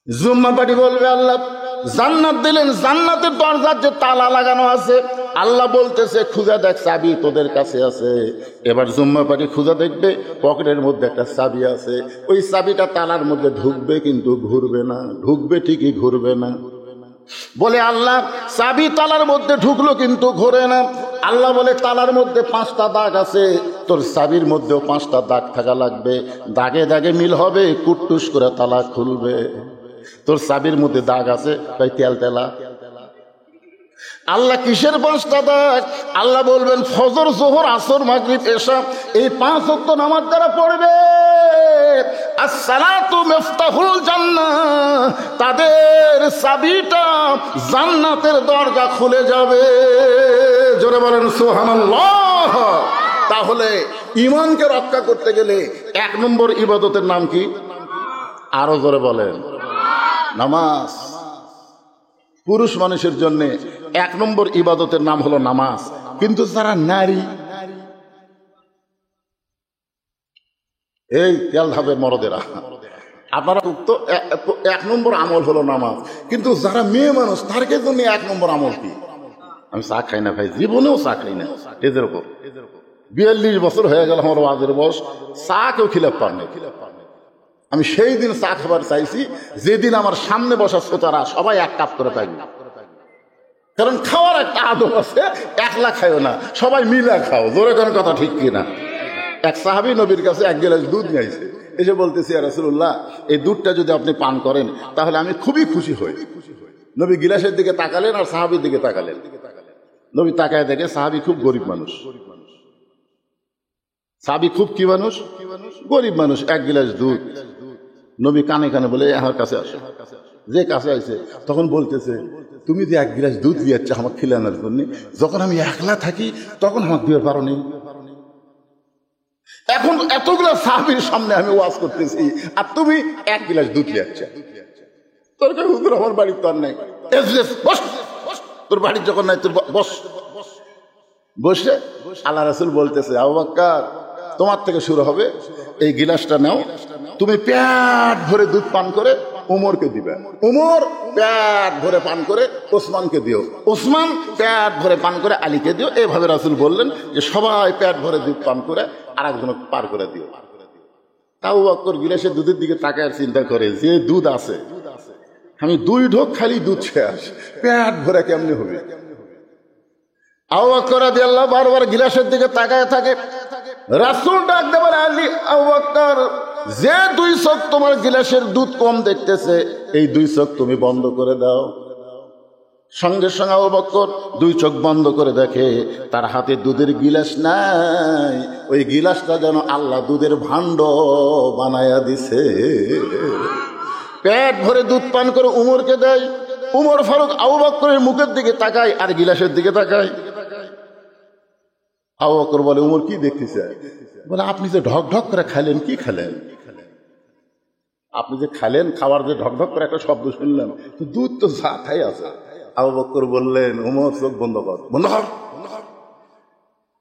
জুম্মা পাটি বলবে আল্লাহ জান্নাত দিলেন, জান্নাতের দরজার যে তালা লাগানো আছে, আল্লাহ বলতেছে খুঁজা দেখ চাবি তোদের কাছে আছে। এবার জুম্মা পাটি খুঁজা দেখবে, পকেটের মধ্যে একটা চাবি আছে, ওই চাবিটা তালার মধ্যে ঢুকবে কিন্তু ঘুরবে না, ঢুকবে ঠিকই ঘুরবে না। বলে আল্লাহ চাবি তালার মধ্যে ঢুকলো কিন্তু ঘোরে না। আল্লাহ বলে তালার মধ্যে 5টা দাগ আছে, তোর চাবির মধ্যেও 5টা দাগ থাকা লাগবে, দাগে দাগে মিল হবে, কুটটুস করে তালা খুলবে। তোর চাবির মধ্যে দাগ আছে, তাই তেল তেলা। আল্লাহ কিসের 5টা দাগ? আল্লাহ বলবেন ফজর জোহর আসর মাগরিব এশা, এই 5 ওয়াক্ত নামাজ যারা পড়বে আসসালাতু মিফতাহুল জান্নাহ, তাদের চাবিটা জান্নাতের দরজা খুলে যাবে। জোরে বলেন সুবহানাল্লাহ। তাহলে ঈমানকে রক্ষা করতে গেলে 1 নম্বর ইবাদতের নাম কি? আরো জোরে বলেন নামাজ। পুরুষ মানুষের জন্য 1 নম্বর ইবাদতের নাম হলো নামাজ। কিন্তু যারা নারী, এই তেল ধাপের মরদেরা, আপনারা তো 1 নম্বর আমল হলো নামাজ, কিন্তু যারা মেয়ে মানুষ তার জন্য 1 নম্বর আমল কি? আমি চা খাই না ভাই, জীবনেও চা খাই না। এদের উপর 42 বছর হয়ে গেল আমার ওয়াজের বয়স, চা কেউ খিলাফ পার নেই। আমি সেই দিন চা খাবার চাইছি যেদিন আমার সামনে বসা শ্রোতারা সবাই 1 কাপ করে থাকবে। কারণ খাওয়ার একটা আদব আছে, একলা খাইও না, সবাই মিলা খাও। জোরে কোনো কথা ঠিক কিনা? এক সাহাবী নবীর কাছে 1 গ্লাস দুধ নিয়েছে, এসে বলতেছি ইয়া রাসূলুল্লাহ এই দুধটা যদি আপনি পান করেন তাহলে আমি খুবই খুশি হই। নবী গিলাসের দিকে তাকালেন আর সাহাবীর দিকে তাকালেন। নবী তাকায় দেখে সাহাবী খুব গরিব মানুষ। সাহাবী খুব কি মানুষ? গরিব মানুষ। 1 গ্লাস দুধ। নবী কানে কানে বলে আমার কাছে আসো। যে কাছে আসে তখন বলতেছে তুমি যে 1 গ্লাস দুধ দিয়েছ আমার খিলানোর জন্য, যখন আমি একলা থাকি তখন আমার দিতে পারো নি। এখন এতগুলো সাহাবীর সামনে আমি ওয়াজ করতেছি আর তুমি 1 গ্লাস দুধ দিয়েছ। তোর কাছে হুজুর আমার বাড়ির তো আর নাই, তোর বাড়ির যখন নাই তোর বস। বসে আল্লাহ রাসূল বলতেছে আবু বকর তোমার থেকে শুরু হবে, এই গিলাসটা নাও, তুমি পেট ভরে দুধ পান করে উমরকে দিবে, উমর পেট ভরে পান করে ওসমানকে দিও, ওসমান পেট ভরে পান করে আলীকে দিও। এইভাবে রাসূল বললেন যে সবাই পেট ভরে দুধ পান করে আর একজনকে পার করে দিও। তাও আবু বকর গিলাসের দুধের দিকে তাকায় চিন্তা করে, যে দুধ আছে, আমি 2 ঢোক খালি দুধ শেষ, পেট ভরে কেমনি হবে? আবু বকর রাদিয়াল্লাহু বারবার গিলাসের দিকে তাকায় থাকে। রাসূল ডাক দিয়ে বলে, আলী, আবু বকর, যে 2 চোখ তোমার গিলাসের দুধ কম দেখতেছে, এই 2 চোখ তুমি বন্ধ করে দাও। সঙ্গে সঙ্গে আবু বকর 2 চোখ বন্ধ করে দেখে তার হাতে দুধের গিলাস নাই, ওই গিলাসটা যেন আল্লাহ দুধের ভাণ্ড বানায়া দিছে। পেট ভরে দুধ পান করে উমরকে দেয়। উমর ফারুক আবু বকরের মুখের দিকে তাকায় আর গিলাসের দিকে তাকায়। আবু বকর বলে, উমর কি দেখতেছে? বলে, আপনি যে ঢক ঢক করে খাইলেন, কি খেলেন? আপনি যে খাইলেন, খাবার যে ঢক ঢক করে একটা শব্দ শুনলাম, দুধ তো সাথাই আছে। আবু বকর বললেন, উমর চোখ বন্ধ কর, বন্ধ কর।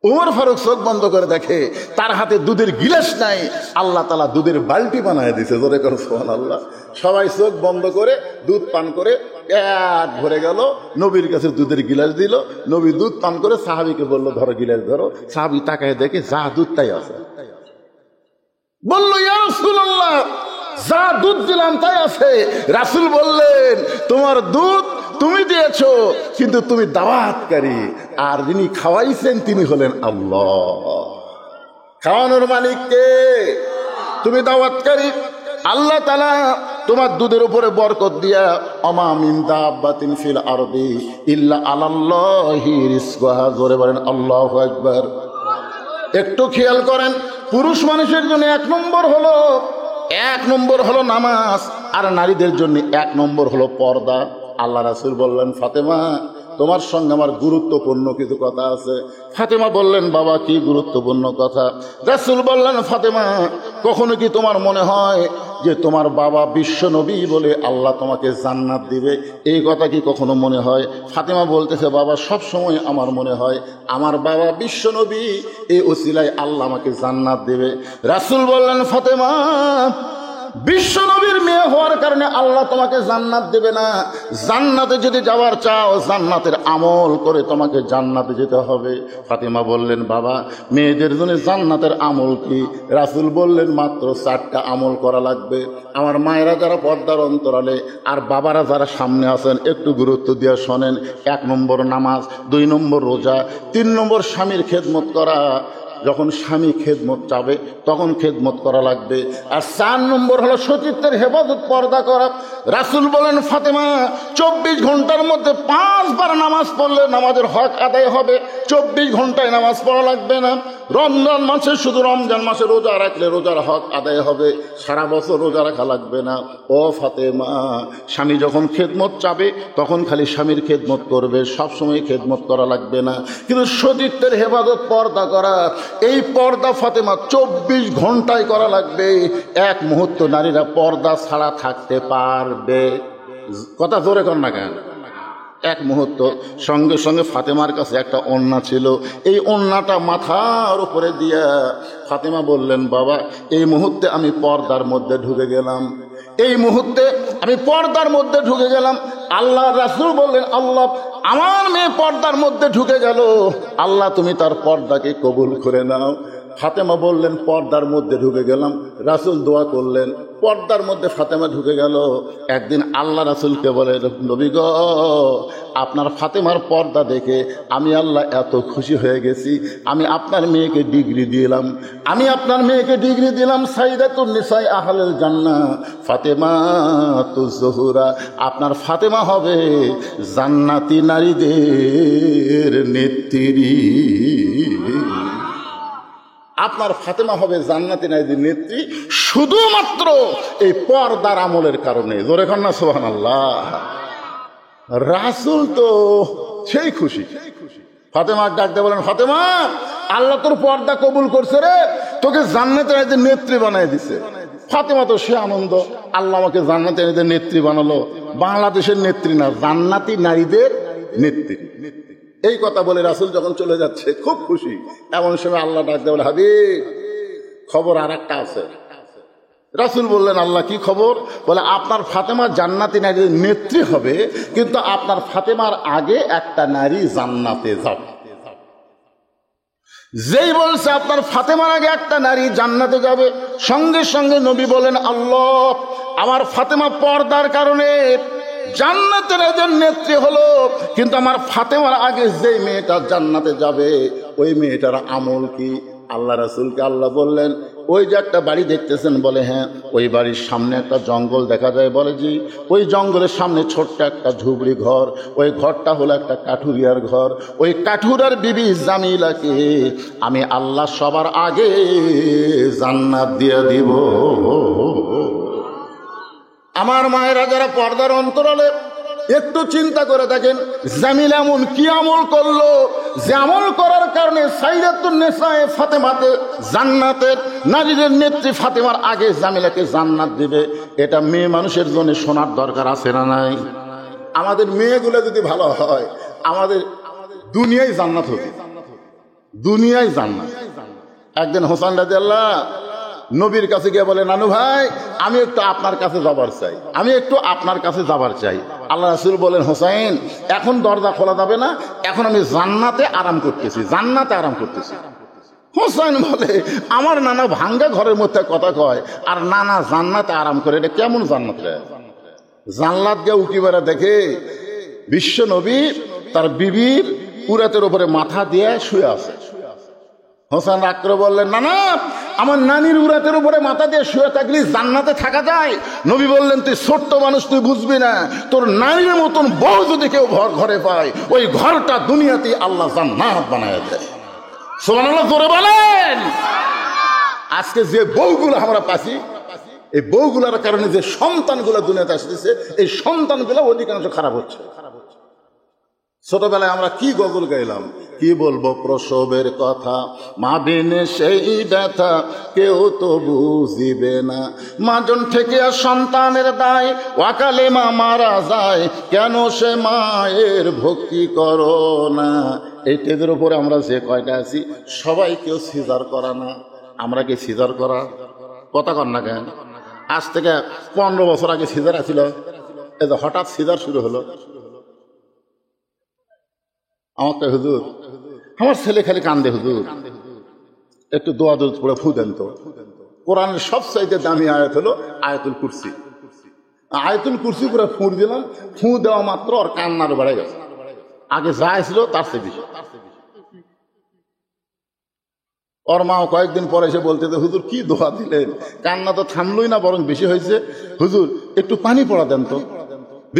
উমর ফারুক চোখ বন্ধ করে দেখে তার হাতে দুধের গিলাস নাই, আল্লাহ তাআলা দুধের বালতি বানায় দিছে। জোরে করে সুবহানাল্লাহ। সবাই চোখ বন্ধ করে দুধ পান করে পেট ভরে গেল। নবীর কাছে দুধের গিলাস দিল, নবী দুধ পান করে সাহাবীকে বলল, ধরো গিলাস ধরো। সাহাবী তাকায় দেখে যা দুধ তাই আছে। বলল, ইয়া রাসূলুল্লাহ, যা দুধ দিলাম তাই আছে। রাসূল বললেন, তোমার দুধ তুমি দিয়েছো, কিন্তু তুমি দাওয়াতকারী, আর যিনি খাওয়াইছেন তিনি হলেন আল্লাহ। খাওয়ানোর মালিক কে? তুমি দাওয়াতকারী। আল্লাহ তাআলা তোমার দুধের উপরে বরকত দিয়া, আমা মিন দাব্বাতিন ফিল আরদি ইল্লা আলাল্লাহি রিজকুহা। জোরে বলেন আল্লাহু আকবার। একটু খেয়াল করেন, পুরুষ মানুষের জন্য 1 নম্বর হলো নামাজ, আর নারীদের জন্য 1 নম্বর হলো পর্দা। আল্লাহ রাসূল বললেন, ফাতেমা, তোমার সঙ্গে আমার গুরুত্বপূর্ণ কিছু কথা আছে। ফাতেমা বললেন, বাবা, কি গুরুত্বপূর্ণ কথা? রাসূল বললেন, ফাতেমা, কখনো কি তোমার মনে হয় যে তোমার বাবা বিশ্ব নবী বলে আল্লাহ তোমাকে জান্নাত দিবে? এই কথা কি কখনো মনে হয়? ফাতেমা বলতেছে, বাবা, সব সময় আমার মনে হয় আমার বাবা বিশ্ব নবী, এই ওসিলায় আল্লাহ আমাকে জান্নাত দেবে। রাসূল বললেন, ফাতেমা, বিশ্ব নবীর মেয়ে হওয়ার কারণে আল্লাহ তোমাকে জান্নাত দেবে না। জান্নাতে যদি যাওয়ার চাও, জান্নাতের আমল করে তোমাকে জান্নাতে যেতে হবে। ফাতেমা বললেন, বাবা, মেয়েদের জন্য জান্নাতের আমল কি? রাসূল বললেন, মাত্র 4টা আমল করা লাগবে। আমার মায়েরা যারা পর্দার অন্তরালে আর বাবারা যারা সামনে আছেন, একটু গুরুত্ব দিয়ে শোনেন। 1 নম্বর নামাজ, 2 নম্বর রোজা, 3 নম্বর স্বামীর খেদমত করা। যখন স্বামী খেদমত চাবে তখন খেদমত করা লাগবে। আর 4 নম্বর হলো সতীত্বের হেফাজত, পর্দা করা। রাসূল বলেন, ফাতেমা, 24 ঘন্টার মধ্যে 5 বার নামাজ পড়লে নামাজের হক আদায় হবে। 24 ঘন্টায় নামাজ পড়া লাগবে না। রমজান মাসে শুধু রমজান মাসে রোজা রাখলে রোজার হক আদায় হবে, সারা বছর রোজা রাখা লাগবে না। ও ফাতেমা, স্বামী যখন খেদমত চাবে তখন খালি স্বামীর খেদমত করবে, সবসময় খেদমত করা লাগবে না। কিন্তু সতীত্বের হেফাজত, পর্দা করা, এই পর্দা ফাতেমা 24 ঘন্টায় করা লাগবে। 1 মুহূর্ত নারীরা পর্দা ছাড়া থাকতে পারবে? কথা জোরে কর না কেন? 1 মুহূর্ত। সঙ্গে সঙ্গে ফাতেমার কাছে একটা ওড়না ছিল, এই ওড়নাটা মাথার উপরে দিয়া ফাতেমা বললেন, বাবা, এই মুহূর্তে আমি পর্দার মধ্যে ঢুকে গেলাম, এই মুহূর্তে আমি পর্দার মধ্যে ঢুকে গেলাম। আল্লাহ রাসূল বললেন, আল্লাহ, আমার মেয়ে পর্দার মধ্যে ঢুকে গেল, আল্লাহ তুমি তার পর্দাকে কবুল করে নাও। ফাতেমা বললেন, পর্দার মধ্যে ঢুকে গেলাম। রাসূল দোয়া করলেন, পর্দার মধ্যে ফাতেমা ঢুকে গেল। একদিন আল্লাহ রাসূলকে বলে, নবী গো, আপনার ফাতেমার পর্দা দেখে আমি আল্লাহ এত খুশি হয়ে গেছি, আমি আপনার মেয়েকে ডিগ্রি দিলাম, আমি আপনার মেয়েকে ডিগ্রি দিলাম সাইয়্যিদাতুন নিসাই আহলিল জান্নাহ, ফাতেমাতুজ জোহরা। আপনার ফাতেমা হবে জান্নাতি নারীদের নেত্রী। আপনার ফাতেমা হবে জান্নাতি নারীদের নেত্রী শুধুমাত্র এই পর্দার আমলের কারণে। জোরে কর না সুবহানাল্লাহ। রাসূল তো সেই খুশি। ফাতেমা ডাক দিয়ে বলেন, ফাতেমা, আল্লাহ তোর পর্দা কবুল করছে রে, তোকে জান্নাতি নারীদের নেত্রী বানায় দিছে। ফাতেমা তো সে আনন্দ, আল্লাহ আমাকে জান্নাতি নারীদের নেত্রী বানালো। বাংলাদেশের নেত্রী না, জান্নাতি নারীদের নেত্রী। এই কথা বলে রাসূল যখন চলে যাচ্ছে খুব খুশি। এমন সময় আল্লাহ ডাক দিয়ে বলে, হাবিব, খবর আর একটা আছে। রাসূল বললেন, আল্লাহ কি খবর? বলে, আপনার ফাতেমা জান্নাতি নারীর নেত্রী হবে, কিন্তু আপনার ফাতেমার আগে একটা নারী জান্নাতে যাবে। যেই বলছে আপনার ফাতেমার আগে একটা নারী জান্নাতে যাবে, সঙ্গে সঙ্গে নবী বলেন, আল্লাহ, আমার ফাতেমা পর্দার কারণে জান্নাতের একজন নেত্রী হলো, কিন্তু আমার ফাতেমার আগে যেই মেয়েটা জান্নাতে যাবে ওই মেয়েটার আমল কি? আল্লাহ রাসূলকে আল্লাহ বললেন, ওই যে একটা বাড়ি দেখতেছেন? বলে, হ্যাঁ। ওই বাড়ির সামনে একটা জঙ্গল দেখা যায়? বলে, জি। ওই জঙ্গলের সামনে ছোট্ট একটা ঝুপড়ি ঘর, ওই ঘরটা হলো একটা কাঠুরিয়ার ঘর। ওই কাঠুরার বিবি জামিলাকে আমি আল্লাহ সবার আগে জান্নাত দিয়ে দিব। আমার মায়েরা যারা পর্দার অন্তরালে, একটু চিন্তা করে দেখেন, জামিল এমন কি আমল করলো যে আমল করার কারণে সাইয়্যিদাতুন নিসায়ে ফাতেমাতে জান্নাতের নারীদের নেত্রী ফাতেমার আগে জামিলাকে জান্নাত দিবে। এটা মেয়ে মানুষের জন্য শোনার দরকার আছে না নাই? আমাদের মেয়েগুলো যদি ভালো হয়, আমাদের দুনিয়ায় জান্নাত হবে, দুনিয়ায় জান্নাত। একদিন হোসেন রাদিয়াল্লাহু নবীর কাছে গিয়ে বলে, নানু ভাই, আমি একটু আপনার কাছে যাবার চাই, আমি একটু আপনার কাছে যাবার চাই। আল্লাহ রাসূল বলেন, হোসেন, এখন দরজা খোলা যাবে না, এখন আমি জান্নাতে আরাম করতেছি, জান্নাতে আরাম করতেছি। হোসেন বলে, আমার নানা ভাঙ্গা ঘরের মধ্যে কথা কয়, আর নানা জান্নাতে আরাম করে, এটা কেমন জান্নাত রে? জান্নাত গিয়ে উকি বেড়া দেখে বিশ্ব নবী তার বিবির উরাতের উপরে মাথা দিয়ে শুয়ে আছে। হোসেন রাগ করে বললেন, না না, আমার নানির উরাতের উপরে মাথা দিয়ে শুয়ে থাকলে জান্নাতে থাকা যায়? নবী বললেন, তুই ছোট্ট মানুষ, তুই বুঝবি না। তোর নানির মতন বউ যদি কেউ ঘরে পায়, ওই ঘরটা দুনিয়াতে আল্লাহ জান্নাত বানায় দেয়। সুবহানাল্লাহ, জোরে বলেন। আজকে যে বউগুলো আমরা পাচ্ছি, এই বউগুলোর কারণে যে সন্তানগুলো দুনিয়াতে আসতেছে, এই সন্তানগুলো অধিকাংশ খারাপ হচ্ছে। ছোটবেলায় আমরা কি গজল গাইলাম, কি বলবো প্রসবের কথা, মা বিনে সেই ব্যথা কেউ তো বুঝিবে না, মাজন থেকে সন্তানের দায়, ওয়াকালে মা মারা যায়, কেন সে মায়ের ভক্তি করো না। এই টেজের উপরে আমরা যে কয়টা আছি সবাই কেউ সিজার করা না, আমরা কি সিজার করা? কথা কর না কেন? আজ থেকে 15 বছর আগে সিজার আছিল, এই যে হঠাৎ সিজার শুরু হলো। আমাকে, হুজুর, আমার ছেলে খালি কান্দে, হুজুর একটু দোয়া দরুদ পড়ে ফু দেন তো। কোরআনের সবচাইতে দামি আয়াত হলো আয়াতুল কুরসি। আয়াতুল কুরসি করে ফু দিলাম, ফু দেওয়া মাত্র ওর কান্নার বেড়ে গেছে, আগে যা ছিল তার চেয়ে বেশি। ওর মাও কয়েকদিন পরে এসে বলতে, হুজুর কি দোয়া দিলেন, কান্না তো থামলই না, বরং বেশি হয়েছে। হুজুর একটু পানি পড়া দেন তো।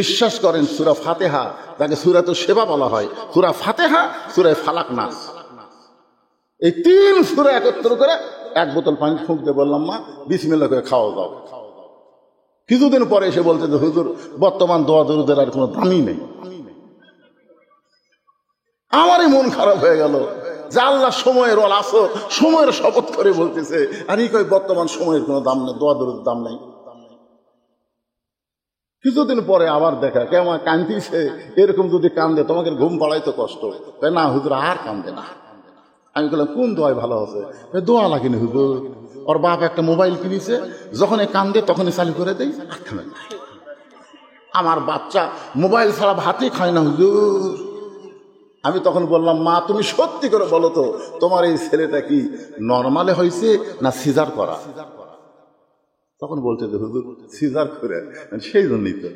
বিশ্বাস করেন, সূরা ফাতিহা, তাকে সূরাতুশ শিফা বলা হয়, সূরা ফাতিহা, সূরা ফালাক, নাস, এই 3 সূরা একত্র করে 1 বোতল পানি ফুঁক দিয়ে বললাম, মা বিসমিল্লাহ করে খাওয়া দাও। কিছুদিন পরে এসে বলতে, হুজুর বর্তমান দোয়া দরুদের আর কোনো দামই নেই। আমারই মন খারাপ হয়ে গেল যে আল্লাহ সময়ের ওয়াল আসর, সময়ের শপথ করে বলতেছে, আর এই কয় বর্তমান সময়ের কোনো দাম নেই, দোয়া দরুদের দাম নেই। কিছুদিন পরে আবার দেখা, কেমন কান্দিছে, এরকম যদি কান্দে তোমাকে ঘুম পাড়াইতে কষ্ট। না হুজুর আর কান্দে না। আমি বললাম, কোন দোয়াই ভালো আছে? দোয়া লাগেনি হুজুর, ওর বাপ একটা মোবাইল কিনেছে, যখন কান্দে তখনই চালু করে দেয়, আর থামে না। আমার বাচ্চা মোবাইল ছাড়া ভাতই খায় না হুজুর। আমি তখন বললাম, মা তুমি সত্যি করে বলো তো, তোমার এই ছেলেটা কি নর্মালে হয়েছে না সিজার করা? তখন বলছে, হুজুর সিজার করে। সেই জন্যই তো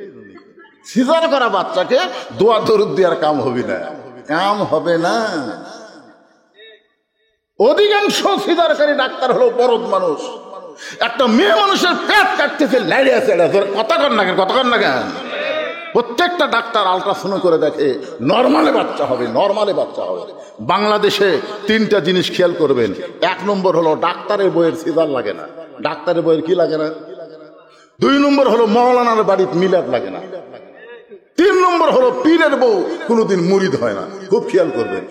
সিজার করা বাচ্চাকে দোয়া দরুদ দেওয়ার কাম হবে না, কাম হবে না। অধিকাংশ সিজারকারী ডাক্তার হলো বড়দ মানুষ। একটা মেয়ে মানুষের পেট কাটতেছে, লাইড়ে আছে, কথা কর না কেন, কথা কর না কেন? প্রত্যেকটা ডাক্তার আলট্রাসাউন্ড করে দেখে নরমালে বাচ্চা হবে, নরমালে বাচ্চা হবে। বাংলাদেশে 3টা জিনিস খেয়াল করবেন। 1 নম্বর হলো ডাক্তারের বইয়ের সিজার লাগে না, ডাক্তারের বইয়ের কি লাগে না। 2 নম্বর হলো মৌলানার বাড়িতে মিলাদ লাগে না। 3 নম্বর হলো পীরের বউ কোনোদিন মুরিদ হয় না। খুব খেয়াল করবেন,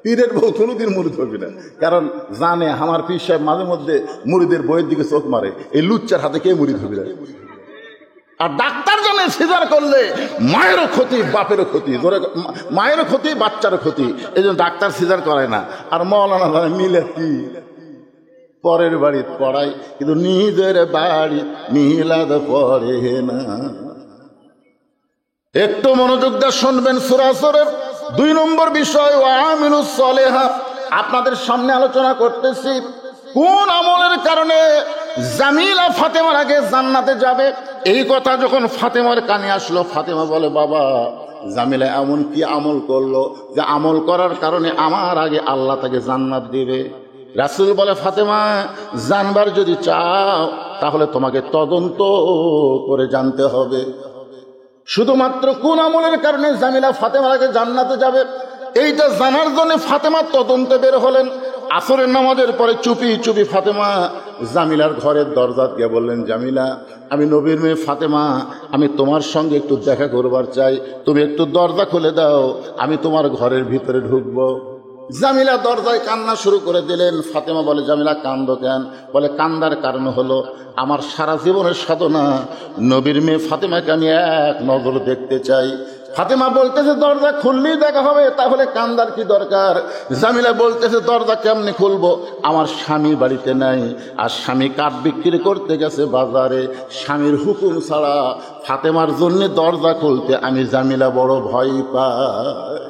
পীরের বউ কোনোদিন মুরিদ হবে না, কারণ জানে আমার পীর সাহেব মাঝে মধ্যে মুরিদের বইয়ের দিকে চোখ মারে, এই লুচ্চার হাতে কে মুরিদ হবে না। আর ডাক্তার জানে সিজার করলে মায়েরও ক্ষতি, বাপেরও ক্ষতি, মায়েরও ক্ষতি, বাচ্চারও ক্ষতি, এই জন্য ডাক্তার সিজার করে না। আর মৌলানা মিলে কি পরের বাড়িতে পড়ায়, কিন্তু নিজের বাড়ি মিলাদ পড়ে না। একটু মনোযোগ দিয়ে শুনবেন। সূরা আসরের 2 নম্বর বিষয় ওয়া আমিলুস সালিহাত। আপনাদের সামনে আলোচনা করতেছি কোন আমলের কারণে জামিলা ফাতেমার আগে জান্নাতে যাবে। এই কথা যখন ফাতেমার কানে আসলো, ফাতেমা বলে, বাবা জামিলা এমন কি আমল করলো যে আমল করার কারণে আমার আগে আল্লাহ তাকে জান্নাত দিবে। রাসূল বলে, ফাতেমা জানবার যদি চাও তাহলে তোমাকে তদন্ত করে জানতে হবে। শুধুমাত্র কোন আমলের কারণে জামিলা ফাতেমার আগে জান্নাতে যাবে এইটা জানার জন্য ফাতেমা তদন্তে বের হলেন। আসরের নামাজের পরে চুপি চুপি ফাতেমা জামিলার ঘরের দরজা গিয়ে বললেন, জামিলা, আমি নবীর মেয়ে ফাতেমা, আমি তোমার সঙ্গে একটু দেখা করবার চাই, তুমি একটু দরজা খুলে দাও, আমি তোমার ঘরের ভিতরে ঢুকবো। জামিলা দরজায় কান্না শুরু করে দিলেন। ফাতেমা বলে, জামিলা কান্দো কেন? বলে, কান্দার কারণ হলো আমার সারা জীবনের সাধনা নবীর মেয়ে ফাতেমাকে আমি এক নজর দেখতে চাই। ফাতেমা বলতেছে, দরজা খুললেই দেখা হবে, তাহলে কান্দার কি দরকার? জামিলা বলতেছে, দরজা কেমনি খুলবো, আমার স্বামী বাড়িতে নাই, আর স্বামী কাঠ বিক্রি করতে গেছে বাজারে, স্বামীর হুকুম ছাড়া ফাতেমার জন্য দরজা খুলতে আমি জামিলা বড় ভয় পাই।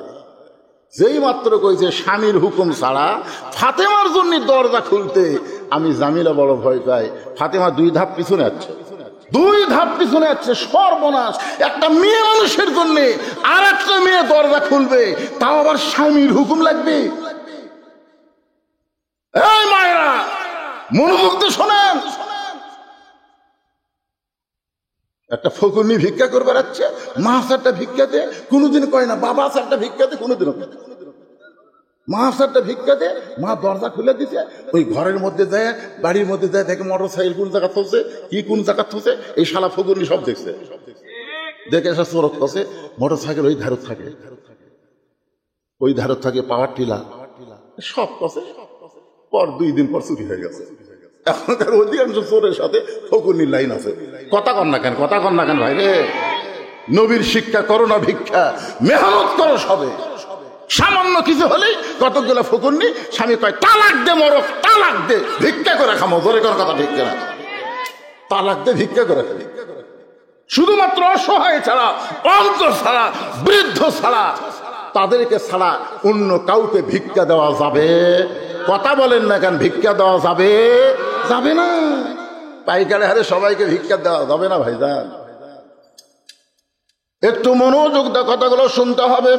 যেই মাত্র কইছে স্বামীর হুকুম ছাড়া ফাতেমার জন্য দরজা খুলতে আমি জামিলা বড় ভয় পাই, ফাতেমা 2 ধাপ পিছনে আছে, 2 ধাপ পিছনে আছে। সর্বনাশ! একটা মেয়ে মানুষের জন্য আর একটা মেয়ে দরজা খুলবে, তাও আবার স্বামীর হুকুম লাগবে। এই মায়েরা মনোযোগ দিয়ে শোনেন। একটা ফকুনি ভিক্ষা করে বেড়াচ্ছে, মা একটা ভিক্ষা দে, কোনোদিন কয় না বাবা একটা ভিক্ষা দে, কোনোদিনও মা একটা ভিক্ষা দে। মা দরজা খুলে দিছে, ওই ঘরের মধ্যে যায়, বাড়ির মধ্যে যায়, দেখে মোটর সাইকেল কোন জায়গা থসে, কি কোন জায়গা থসে, এই শালা ফকুনি সব দেখছে। দেখে এসে চোরক কষে, মোটর সাইকেল ওই ধারত থাকে, ওই ধারত থাকে, পাওয়ার টিলা সব কষে। পর 2 দিন পর চুরি হয়ে গেছে। এখনকার অধিকাংশ চোরের সাথে ফকুনির লাইন আছে। কথা কন না কেন, কথা কন না কেন ভাই রে? নবীর শিক্ষা করো না ভিক্ষা, মেহনত করো সবে। সামান্য কিছু হলেই কতগুলো ফকুনি, স্বামী কয় তালাক দে মরক, তালাক দে, ভিক্ষা করে খামো। ধরে কোন কথা ঠিক না, তালাক দে ভিক্ষা করে খাবি। শুধুমাত্র অসহায় ছাড়া, অন্ত ছাড়া, বৃদ্ধ ছাড়া, তাদেরকে ছাড়া অন্য কাউকে ভিক্ষা দেওয়া যাবে? কথা বলেন না কেন? ভিক্ষা দেওয়া যাবে? যাবে না। পাইকারি হারে সবাইকে ভিক্ষা দেওয়া যাবে না ভাইজান। একটু মনোযোগ দিয়ে কথাগুলো শুনতে হবে।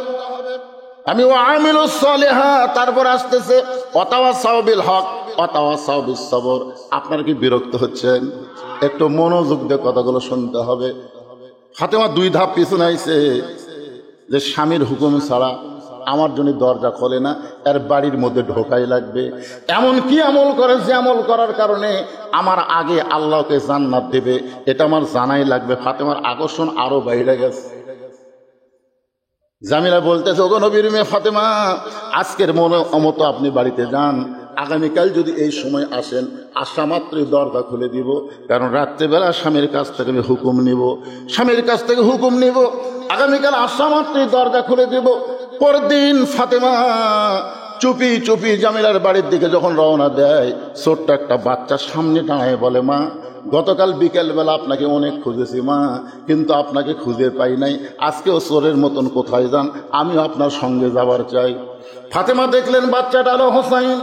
আমি ওয়ামিলুস সালিহাত, তারপর আসতেছে ওয়াতাওয়াসাউ বিল হক ওয়াতাওয়াসাউ বিস সবর। আপনারা কি বিরক্ত হচ্ছেন? একটু মনোযোগ দিয়ে কথাগুলো শুনতে হবে। ফাতেমা 2 ধাপ পিছনে আইছে যে স্বামীর হুকুম ছাড়া আমার জন্য দরজা খোলে না, এর বাড়ির মধ্যে ঢোকাই লাগবে। এমন কি আমল করে যে আমল করার কারণে আমার আগে আল্লাহকে জান্নাত দেবে, এটা আমার জানাই লাগবে। ফাতেমার আকর্ষণ আরো বাইরে গেছে। জামিলা বলতেছে, ওগো নবীর মেয়ে ফাতেমা, আজকের মতো আপনি বাড়িতে যান, আগামীকাল যদি এই সময় আসেন, আসা মাত্রই দরজা খুলে দিব, কারণ রাত্রেবেলা স্বামীর কাছ থেকে আমি হুকুম নিব, স্বামীর কাছ থেকে হুকুম নিব, আগামীকাল আসা মাত্রই দরজা খুলে দিব। পরদিন ফাতেমা চুপি চুপি জামিলার বাড়ির দিকে যখন রওনা দেয়, ছোট্ট একটা বাচ্চা সামনে দাঁড়ায় বলে, মা গতকাল বিকেলবেলা আপনাকে অনেক খুঁজেছি মা, কিন্তু আপনাকে খুঁজে পাই নাই, আজকেও চোরের মতন কোথায় যান, আমিও আপনার সঙ্গে যাবার চাই। ফাতেমা দেখলেন বাচ্চাটা হলো হোসাইন।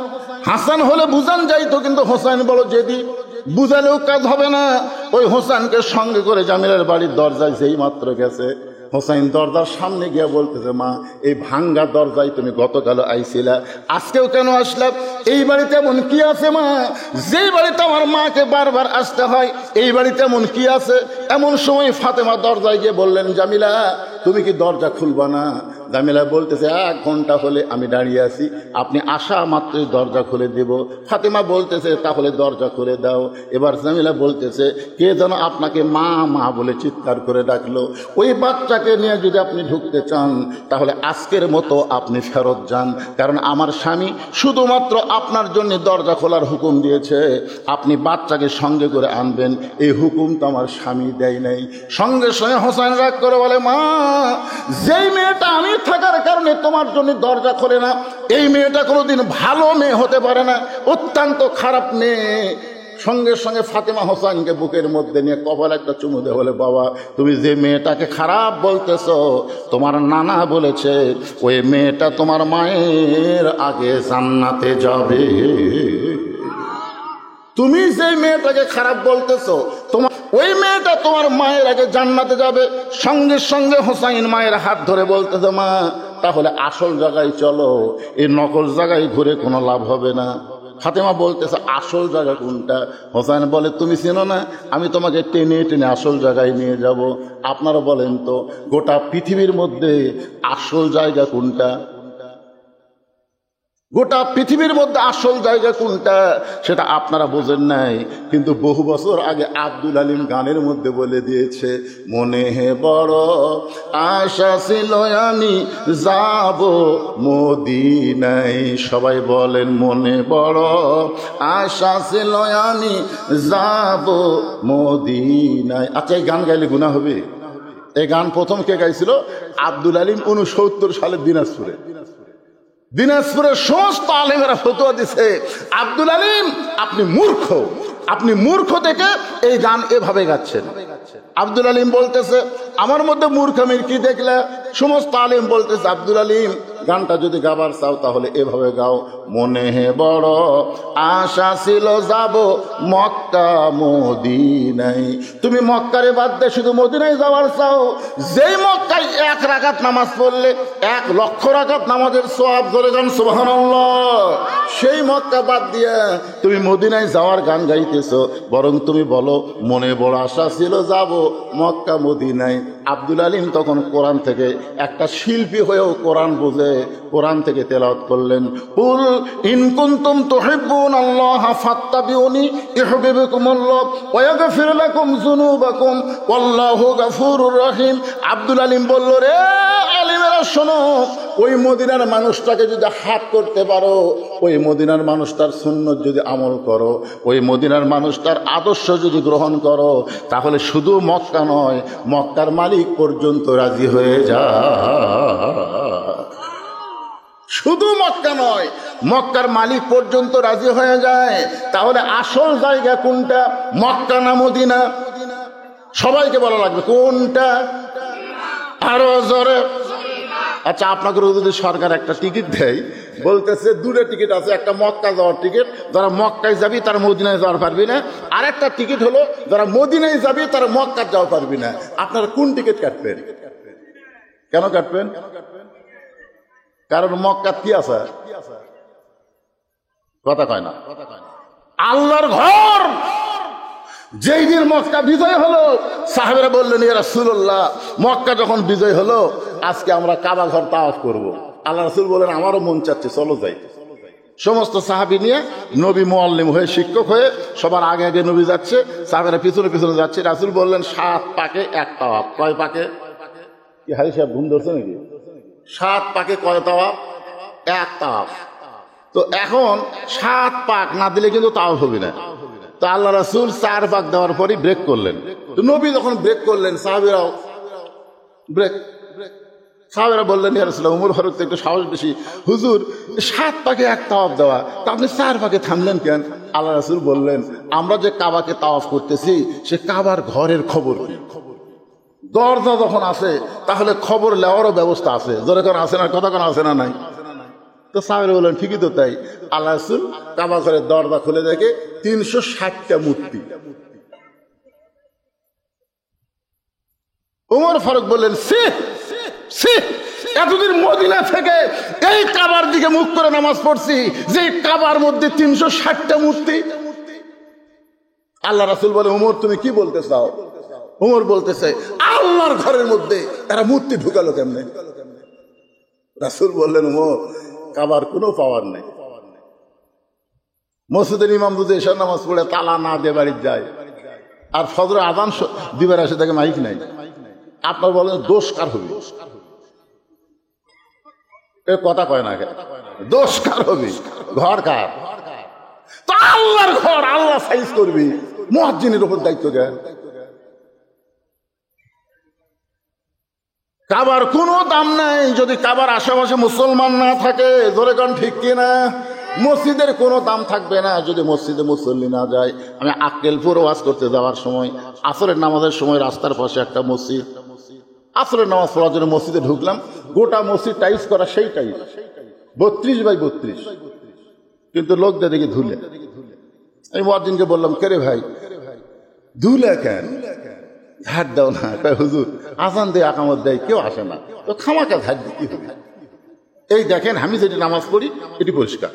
হাসান হলে বুঝান যাইতো, কিন্তু হোসাইন বলো যেদি, বুঝালেও কাজ হবে না। ওই হোসাইনকে সঙ্গে করে জামিলার বাড়ির দরজায় যেই মাত্র গেছে, হোসাইন দরজার সামনে গিয়ে বলতেছে, মা এই ভাঙ্গা দরজায় তুমি গতকাল আইছিলা, আজকেও কেন আসলা? এই বাড়িতে এমন কি আছে মা, যেই বাড়িতে আমার মাকে বারবার আসতে হয়, এই বাড়িতে এমন কি আছে? এমন সময় ফাতেমা দরজায় গিয়ে বললেন, জামিলা তুমি কি দরজা খুলবা না? জামিলা বলতেছে, 1 ঘন্টা হলে আমি দাঁড়িয়ে আছি, আপনি আসা মাত্রই দরজা খুলে দেব। ফাতেমা বলতেছে, তাহলে দরজা খুলে দাও। এবার জামিলা বলতেছে, কে যেন আপনাকে মা মা বলে চিৎকার করে ডাকলো, ওই বাচ্চাকে নিয়ে যদি আপনি ঢুকতে চান তাহলে আজকের মতো আপনি ফেরত যান, কারণ আমার স্বামী শুধুমাত্র আপনার জন্য দরজা খোলার হুকুম দিয়েছে, আপনি বাচ্চাকে সঙ্গে করে আনবেন, এই হুকুম তো আমার স্বামী দেয় নাই। সঙ্গে সঙ্গে হোসেন রাগ করে বলে, মা যেই মেয়েটা আমি থাকার কারণে তোমার জন্য দরজা খোলে না। এই মেয়েটা কোনোদিন ভালো মেয়ে হতে পারে না, অত্যন্ত খারাপ মেয়ে। সঙ্গে সঙ্গে ফাতেমা হোসেনকে বুকের মধ্যে নিয়ে কপালে একটা চুমু দিয়ে বলে, বাবা তুমি যে মেয়েটাকে খারাপ বলতেছ, তোমার নানা বলেছে ওই মেয়েটা তোমার মায়ের আগে জান্নাতে যাবে। তুমি যে মেয়েটাকে খারাপ বলতেছো, তোমার ওই মেয়েটা তোমার মায়ের আগে জান্নাতে যাবে। সঙ্গে সঙ্গে হোসাইন মায়ের হাত ধরে বলতেছে, মা তাহলে আসল জায়গায় চলো, এই নকল জায়গায় ঘুরে কোনো লাভ হবে না। ফাতেমা বলতেছে, আসল জায়গা কোনটা? হোসাইন বলে, তুমি চেনো না, আমি তোমাকে টেনে টেনে আসল জায়গায় নিয়ে যাব। আপনারা বলেন তো, গোটা পৃথিবীর মধ্যে আসল জায়গা কোনটা? গোটা পৃথিবীর মধ্যে আসল জায়গা কোনটা সেটা আপনারা বোঝেন নাই, কিন্তু বহু বছর আগে আব্দুল আলিম গানের মধ্যে বলে দিয়েছে, মনে হে বড় আশা ছিল আমি যাব মদিনায়। সবাই বলেন, মনে বড় আশা ছিল আমি যাব মদিনায়। আচ্ছা, এই গান গাইলে গুনাহ হবে? এই গান প্রথম কে গাইছিল? আব্দুল আলিম 69 সালে দিনাজপুরে। দিনাজপুরের সমস্ত আলেমেরা ফতোয়া দিছে, আব্দুল আলিম আপনি মূর্খ, আপনি মূর্খ থেকে এই গান এভাবে গাচ্ছেন। আব্দুল আলিম বলতেছে, আমার মধ্যে মূর্খামির কি দেখলে? সমস্ত আলিম বলতেছে, আব্দুল আলিম গানটা যদি গাবার চাও তাহলে এভাবে গাও, মনে হে বড় আশা ছিল যাব মক্কা মদিনায়। তুমি মক্কারে বাদ দিয়ে শুধু মদিনায় যাওয়ার চাও, যেই মক্কায় 1 রাকাত নামাজ পড়লে 1 লক্ষ রাকাত নামাজের সওয়াব, ধরে গান সুবহানাল্লাহ, সেই মক্কা বাদ দিয়ে তুমি মদিনায় যাওয়ার গান গাইতেছো। বরং তুমি বলো, মনে বড় আশা ছিল যাব মক্কা মদিনায়। আব্দুল আলিম তখন কোরআন থেকে একটা শিল্পী হয়েও কোরআন বোঝে, কোরআন থেকে তেলাওয়াত করলেন, কুল ইন কুনতুম তুহিব্বুনাল্লাহ ফাত্তাবিউনি ইউহিব্বুকুমুল্লাহ ওয়া ইয়াগফির লাকুম যুনুবাকুম ওয়াল্লাহু গফুরুর রহিম। আব্দুল আলিম বলল, রে আলিমেরা শোনো, ওই মদিনার মানুষটাকে যদি হাত করতে পারো, ওই মদিনার মানুষটার সুন্নত যদি আমল করো, ওই মদিনার মানুষটার আদর্শ যদি গ্রহণ করো, তাহলে শুধু মক্কা নয়, মক্কার মালিক পর্যন্ত রাজি হয়ে যায়। শুধু মক্কা নয়, মক্কার মালিক পর্যন্ত রাজি হয়ে যায়। তাহলে আসল জায়গা কোনটা, মক্কা না মদিনা? সবাইকে বলা লাগবে কোনটা, আরো জোরে। আচ্ছা, আপনাকে যদি সরকার একটা টিকিট দেয়, বলতেছে 2টা টিকিট আছে, একটা মক্কা যাওয়ার টিকিট, যারা মক্কায় যাবি তারা মদিনায় যাওয়ার পারবি না, আর একটা টিকিট হলো যারা মদিনায় যাবি তারা মক্কা যাওয়া পারবি না। আপনারা কোন টিকিট কাটবেন? কেন কাটবেন? কারণ মক্কা কি আছে? কথা কয় না, আল্লাহর ঘর। যেই দিন মক্কা বিজয় হলো, সাহাবেরা বললেন, ইয়া রাসূলুল্লাহ, মক্কা যখন বিজয় হলো, আজকে আমরা কাবা ঘর তাওয়াফ করব। আল্লাহ রাসূল বলেন, আমারও মন চাচ্ছে, চলো যাই। সমস্ত সাহাবী নিয়ে নবী মুআল্লিম হয়ে, শিক্ষক হয়ে সবার আগে আগে নবী যাচ্ছে, সাহাবেরা পিছনে পিছনে যাচ্ছে। রাসূল বললেন, 7 পাকে 1 তাওয়াফ। কয় পাকে? কি হাজি সাহেব ঘুম ধরছে নাকি? 7 পাকে কয় তাওয়াফ? 1 তাওয়াফ। তো এখন 7 পাক না দিলে কিন্তু তাওয়াফ হবে না। তো আল্লাহ রাসূল 4 পাক দেওয়ার পরই ব্রেক করলেন। তো নবী যখন ব্রেক করলেন, সাহাবীরাও ব্রেক। সাহাবীরা বললেন, ইয়া রাসূলুল্লাহ, ওমর ফারুক তো একটু সাহস বেশি, হুজুর 7 পাকে 1 তাওয়াফ দেওয়া, তা আপনি 4 পাকে থামলেন কেন? আল্লাহ রাসূল বললেন, আমরা যে কাবাকে তাওয়াফ করতেছি, সে কাবার ঘরের খবর কি? দরজা যখন আছে তাহলে খবর নেওয়ারও ব্যবস্থা আছে, জোরে কোন আছে না, কথা কোন আছে না নাই? তো সাহাবীরা বললেন, ঠিকই তো তাই। আল্লাহ রাসূল কাবা ঘরের দরজা খুলে দেখে 360টা মূর্তি। ওমর ফারুক বললেন, এতদিন মদিনা থেকে এই কাবার দিকে মুখ করে নামাজ পড়ছি, যে কাবার মধ্যে 360টা মূর্তি। আল্লাহ রাসূল বলে, ওমর তুমি কি বলতে চাও? ওমর বলতেছে, আল্লাহর ঘরের মধ্যে এরা মূর্তি ঢুকালো কেমনে? রাসূল বললেন, ওমর কাবার কোনো পাওয়ার নেই। মসজিদের ইমাম যদি এশার নামাজ পড়ে তালা না দিয়ে বাড়ি যায়, আর ফজরের আযান দিবার আসে তাকে মাইক নাই, আপনার বলেন দোষ কার হবে? এ কথা কয় না, দোষ কার হবে? ঘর কার? তো আল্লাহর ঘর, আল্লাহ সাইজ করবি, মুয়াজ্জিনের উপর দায়িত্ব দেয়। কাবার কোনো দাম নাই যদি কাবার আশেপাশে মুসলমান না থাকে, জোরে কোন ঠিক কিনা? মসজিদের কোনো দাম থাকবে না যদি মসজিদে মুসল্লি না যায়। আমি আক্কেলপুর ওয়াজ করতে যাওয়ার সময় আসরের নামাজের সময় রাস্তার পাশে একটা মসজিদ, আসরের নামাজ পড়ার জন্য মসজিদে ঢুকলাম, গোটা মসজিদ টাইলস করা, সেই টাইলস 32x32, কিন্তু লোকদের দেখি ধুলে। আমি মুয়াজ্জিনকে বললাম, কে রে ভাই ধুলে কেন? ঝাড় দাও না। হুজুর আজান দেয় আকামত দেয় কেউ আসে না, তো খামাকা ঝাড় দিতে হবে। এই দেখেন আমি যেটি নামাজ পড়ি এটি পরিষ্কার,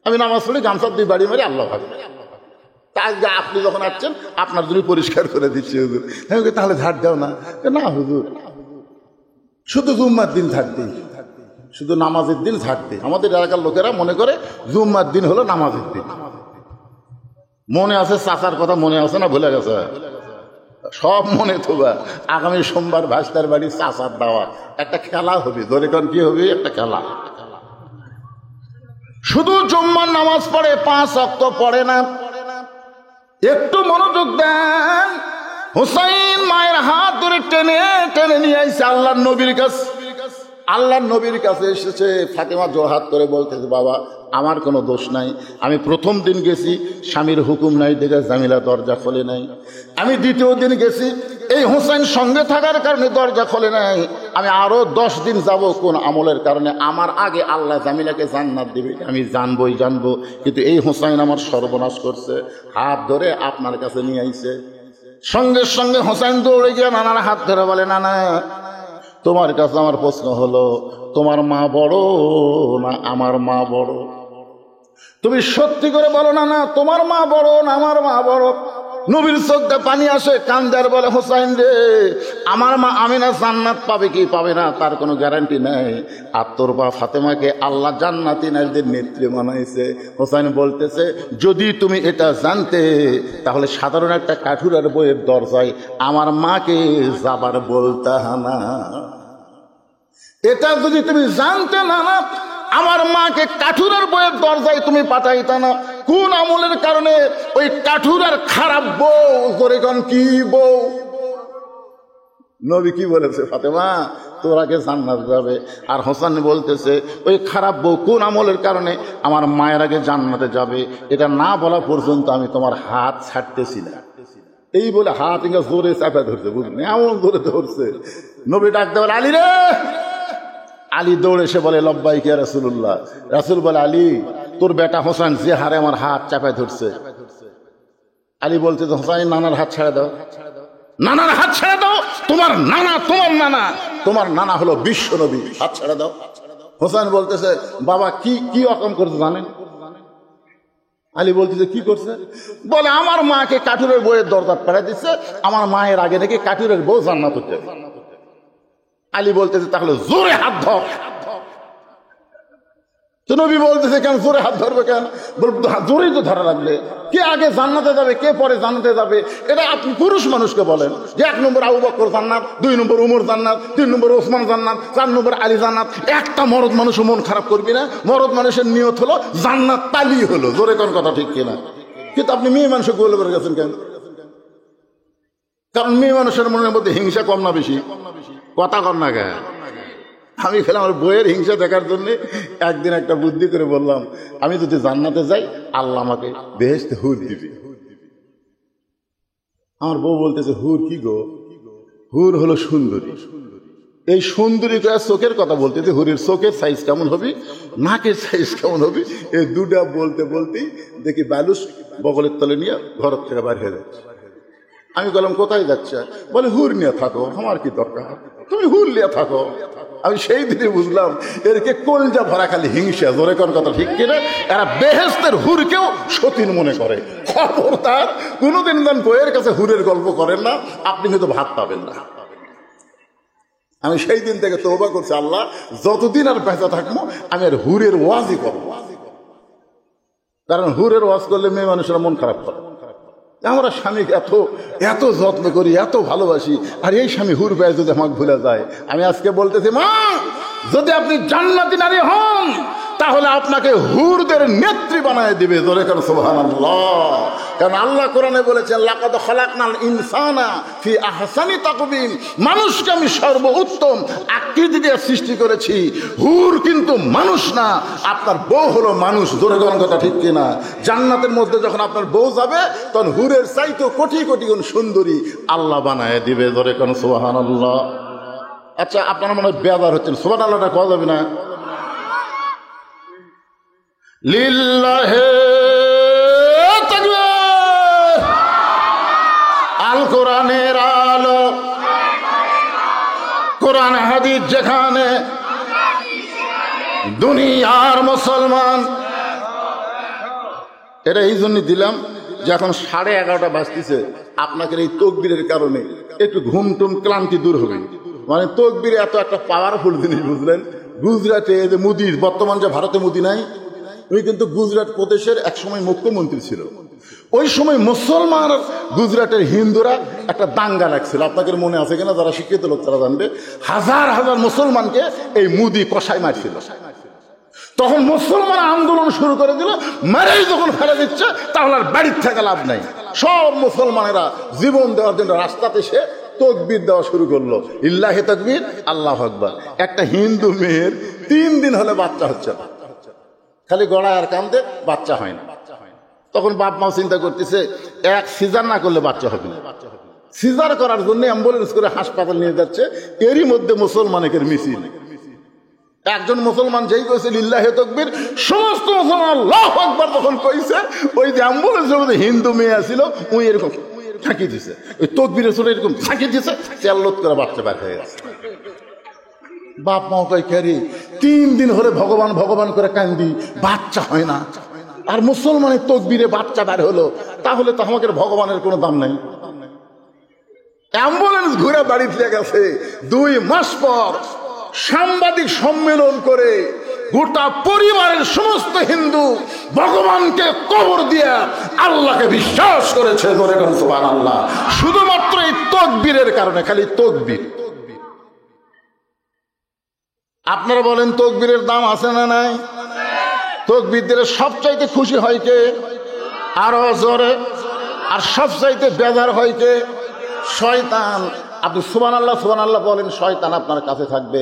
আমি নামাজ পড়ি গামছা দিয়ে বাড়ি মারি আল্লাহ ভাবে, তাই আপনি যখন আসছেন আপনার জন্য পরিষ্কার করে দিচ্ছি হুজুর। তাহলে ঝাড় দাও না। না হুজুর শুধু জুম্মার দিন ঝাড় দিই, শুধু নামাজের দিন ঝাড় দিই। আমাদের এলাকার লোকেরা মনে করে জুম্মার দিন হলো নামাজের দিন। মনে আছে চাচার কথা, মনে আছে না ভুলে গেছে? সব মনে থোবা। আগামী সোমবার ভাস্তার বাড়ি চাচার দাওয়া, একটা খেলা হবে। ধরে কোন কি হবে? একটা খেলা। শুধু জুম্মার নামাজ পড়ে, 5 ওয়াক্ত পড়ে না। একটু মনোযোগ দেন। হুসাইন মায়ের হাত ধরে টেনে টেনে নিয়ে আইছে আল্লাহর নবীর কাছে। আল্লাহর নবীর কাছে এসেছে। ফাতেমা জোহাত করে বলতেছে, বাবা আমার কোনো দোষ নাই, আমি প্রথম দিন গেছি স্বামীর হুকুম নাই দেখে জামিলা দরজা খোলে নাই। আমি দ্বিতীয় দিন গেছি, এই হুসাইন সঙ্গে থাকার কারণে দরজা খোলে নাই। আমি আরো 10 দিন যাব কোন আমলের কারণে, আমার আগে আল্লাহ জামিলাকে জান্নাত দিবে, আমি জানবই জানবো। কিন্তু এই হুসাইন আমার সর্বনাশ করছে। হাত ধরে আপনার কাছে নিয়ে আইছে। সঙ্গে সঙ্গে হুসাইন দৌড়ে গিয়ে নানার হাত ধরে বলে, নানা তোমার কাছে আমার প্রশ্ন হলো, তোমার মা বড় না আমার মা বড়? তুমি সত্যি করে বলো না, না তোমার মা বড় না আমার মা বড়? নবীর চোখে পানি আসে, কান্দার বলে, হোসাইন রে আমার মা আমিনা জান্নাত পাবে কি পাবে না তার কোনো গ্যারান্টি নাই। আর তোর বা ফাতেমাকে আল্লাহ জান্নাতি নারীদের নেত্রী বানাইছে। হোসাইন বলতেছে, যদি তুমি এটা জানতে তাহলে সাধারণ একটা কাঠুরার বইয়ের দরজায় আমার মাকে যাবার বলতা না। এটা যদি তুমি জানতে না, না আমার মাকে কাঠুরার বইয়ের দরজায় তুমি পাঠাইতা না। কোন আমলের কারণে? ওই কাঠুরার খারাপ বউ। করে কোন কি বউ? নবী কি বলেছে? ফাতেমা তোর আগে জান্নাত যাবে। আর হোসেন বলতেছে, ওই খারাপ বউ কোন আমলের কারণে আমার মায়ের আগে জান্নাতে যাবে, এটা না বলা পর্যন্ত আমি তোমার হাত ছাড়তেছি না। এই বলে হাত ইঙ্গা জোরে চাপা ধরছে, বুঝলেন? এমন জোরে ধরছে। নবী ডাক দেওয়ার, আলী রে। আলী দৌড়ে এসে বলে, লব্বাইক ইয়া রাসূলুল্লাহ। রাসূল বলে, আলী তোর বেটা হোসেন যে হারে আমার হাত চাপায় ধরছে। আলী বলতে, হোসেন নানার হাত ছেড়ে দাও, নানার হাত ছেড়ে দাও। তোমার নানা, তোমার নানা, তোমার নানা হলো বিশ্ব নবী, হাত ছেড়ে দাও। হোসেন বলতেছে, বাবা কি কি রকম করতে জানেন? আলী বলতেছে, কি করছে? বলে, আমার মাকে কাঠুরের বইয়ের দরজা পেড়ে দিচ্ছে, আমার মায়ের আগে নাকি কাঠুরের বউ জান্নাত হচ্ছে। আলী বলতেছে, তাহলে জোরে হাত ধর। তো নবী বলতেছে, কেন জোরে হাত ধরবে কেন? জোরেই তো ধরা লাগবে। কে আগে জান্নাতে যাবে, কে পরে জান্নাতে যাবে, এটা আপনি পুরুষ মানুষকে বলেন যে 1 নম্বর আবু বকর জান্নাত, 2 নম্বর উমর জান্নাত, 3 নম্বর ওসমান জান্নাত, 4 নম্বর আলী জান্নাত। একটা মরদ মানুষ মন খারাপ করবি না। মরদ মানুষের নিয়ত হলো জান্নাত তালি হলো। জোরে কোন কথা ঠিক কিনা? কিন্তু আপনি মেয়ে মানুষকে গোল করে গেছেন কেন? কারণ মেয়ে মানুষের মনের মধ্যে হিংসা কম না বেশি? কথা কম না কেন? আমি খেলে আমার বইয়ের হিংসা দেখার জন্য একদিন একটা বুদ্ধি করে বললাম, আমি যদি জান্নাতে যাই আল্লাহ আমাকে বেহেশতে হুর দিবি। আমার বউ বলতেছে, হুর কি গো? হুর হলো সুন্দরী। এই সুন্দরী চোখের কথা বলতেছে, হুরের চোখের সাইজ কেমন হবে, নাকের সাইজ কেমন হবে, এই দুটা বলতে বলতেই দেখি বালুস বগলের তলে নিয়ে ঘর থেকে বাইরে হয়ে যাচ্ছে। আমি বললাম, কোথায় যাচ্ছে? বলে, হুর নিয়ে থাকো, আমার কি দরকার, তুমি হুর নিয়ে থাকো। আমি সেই দিনে বুঝলাম এরকে কলজা ভরা খালি হিংসা। জোরে কোন কথা ঠিক কিনা? এরা বেহেশতের হুরকেও সতীন মনে করে। খবরদার কোনোদিন যেন বইয়ের কাছে হুরের গল্প করেন না, আপনি কিন্তু ভাত পাবেন না। আমি সেই দিন থেকে তওবা করছি, আল্লাহ যতদিন আর বেঁচে থাকবো আমি আর হুরের ওয়াজই করবো। কারণ হুরের ওয়াজ করলে মেয়ে মানুষেরা মন খারাপ করে। আমরা স্বামীকে এত এত যত্ন করি, এত ভালোবাসি, আর এই স্বামী হুর পেয়ে যদি আমাকে ভুলে যায়। আমি আজকে বলতেছি, মা যদি আপনি জান্নাতি নারী হন তাহলে আপনাকে হুরদের নেত্রী বানায় দিবে। জোরে কর সুবহানাল্লাহ। কারণ আল্লাহ কোরআনে বলেছেন লাকাদ খালাকনাল ইনসানা ফি আহসানি তাকবীম, মানুষকে আমি সর্বোত্তম আকৃতি দিয়ে সৃষ্টি করেছি। হুর কিন্তু মানুষ না, আপনার বউ হলো মানুষ। জোরে বলেন কথা ঠিক কিনা? জান্নাতের মধ্যে যখন আপনার বউ যাবে তখন হুরের চাইতে কোটি কোটি গুণ সুন্দরী আল্লাহ বানায় দিবে। জোরে কোন সুবহানাল্লাহ। আচ্ছা, আপনারা মনে হয় বেজার হচ্ছেন, সুবহানাল্লাহটা কওয়া যাবে না? লিল্লাহে তাকবীর। আল কোরআনের আলো, কোরআন হাদিস যেখানে, দুনিয়ার মুসলমান। এটা এই জন্য দিলাম যে এখন 11:30 বাজতেছে, আপনাকে এই তকবীরের কারণে একটু ঘুমটুম ক্লান্তি দূর হবে। মানে তকবীর এত একটা পাওয়ারফুল জিনিস, বুঝলেন? গুজরাটে যে মোদি, বর্তমান যে ভারতে মোদি নাই, উনি কিন্তু গুজরাট প্রদেশের একসময় মুখ্যমন্ত্রী ছিল। ওই সময় মুসলমান গুজরাটের হিন্দুরা একটা দাঙ্গা লাগছিল, আপনাদের মনে আছে কিনা? যারা শিক্ষিত লোক তারা জানবে। হাজার হাজার মুসলমানকে এই মোদি কষায় মারছিল। তখন মুসলমান আন্দোলন শুরু করে দিল, মারেই যখন ফেলে দিচ্ছে তাহলে আর বাড়ির থেকে লাভ নাই। সব মুসলমানেরা জীবন দেওয়ার জন্য রাস্তাতে সে তকবীর দেওয়া শুরু করলো, ইল্লাহি তাকবীর, আল্লাহু আকবার। একটা হিন্দু মেয়ের 3 দিন হলে বাচ্চা হচ্ছে না, খালি গড়ায় আর কান্দে, বাচ্চা হয় না। তখন বাপ মাও চিন্তা করতেছে, এক সিজার না করলে বাচ্চা হবে না। সিজার করার জন্য অ্যাম্বুলেন্স করে হাসপাতাল নিয়ে যাচ্ছে। এরই মধ্যে মুসলমানের মিছিল। একজন মুসলমান যেই কইছে লিল্লাহি তাকবীর, সমস্ত মুসলমান আল্লাহু আকবার যখন কইছে, ওই যে অ্যাম্বুলেন্সের মধ্যে হিন্দু মেয়ে আসছিল, ওই এরকম থাকি দিছে, ওই তকবীরের চলে এরকম থাকি দিছে, চেল্লত করে বাচ্চা বের হয়ে গেছে। বাপ মাও কই ক্যারি 3 দিন হলে ভগবান ভগবান করে কান্দি, বাচ্চা হয় না। আর মুসলমানের তকবীরে বাচ্চা বের হলো, তাহলে তো আমাদের ভগবানের কোনো দাম নাই। অ্যাম্বুলেন্স ঘুরে বাড়ি ফিরে গেছে। 2 মাস পর সাংবাদিক সম্মেলন করে গোটা পরিবারের সমস্ত হিন্দু ভগবানকে কবর দিয়ে আল্লাহকে বিশ্বাস করেছে। ধরে গেল সুবহানাল্লাহ, শুধুমাত্র এই তকবীরের কারণে, খালি তকবীর। আপনারা বলেন তকবীরের দাম আছে না নাই? তকবীর দিলে সবচাইতে খুশি হয় কে? আরো জোরে। আর সবচাইতে বেজার হয় কে? শয়তান। আপনি সুবহানাল্লাহ সুবহানাল্লাহ বলেন, শয়তান আপনার কাছে থাকবে।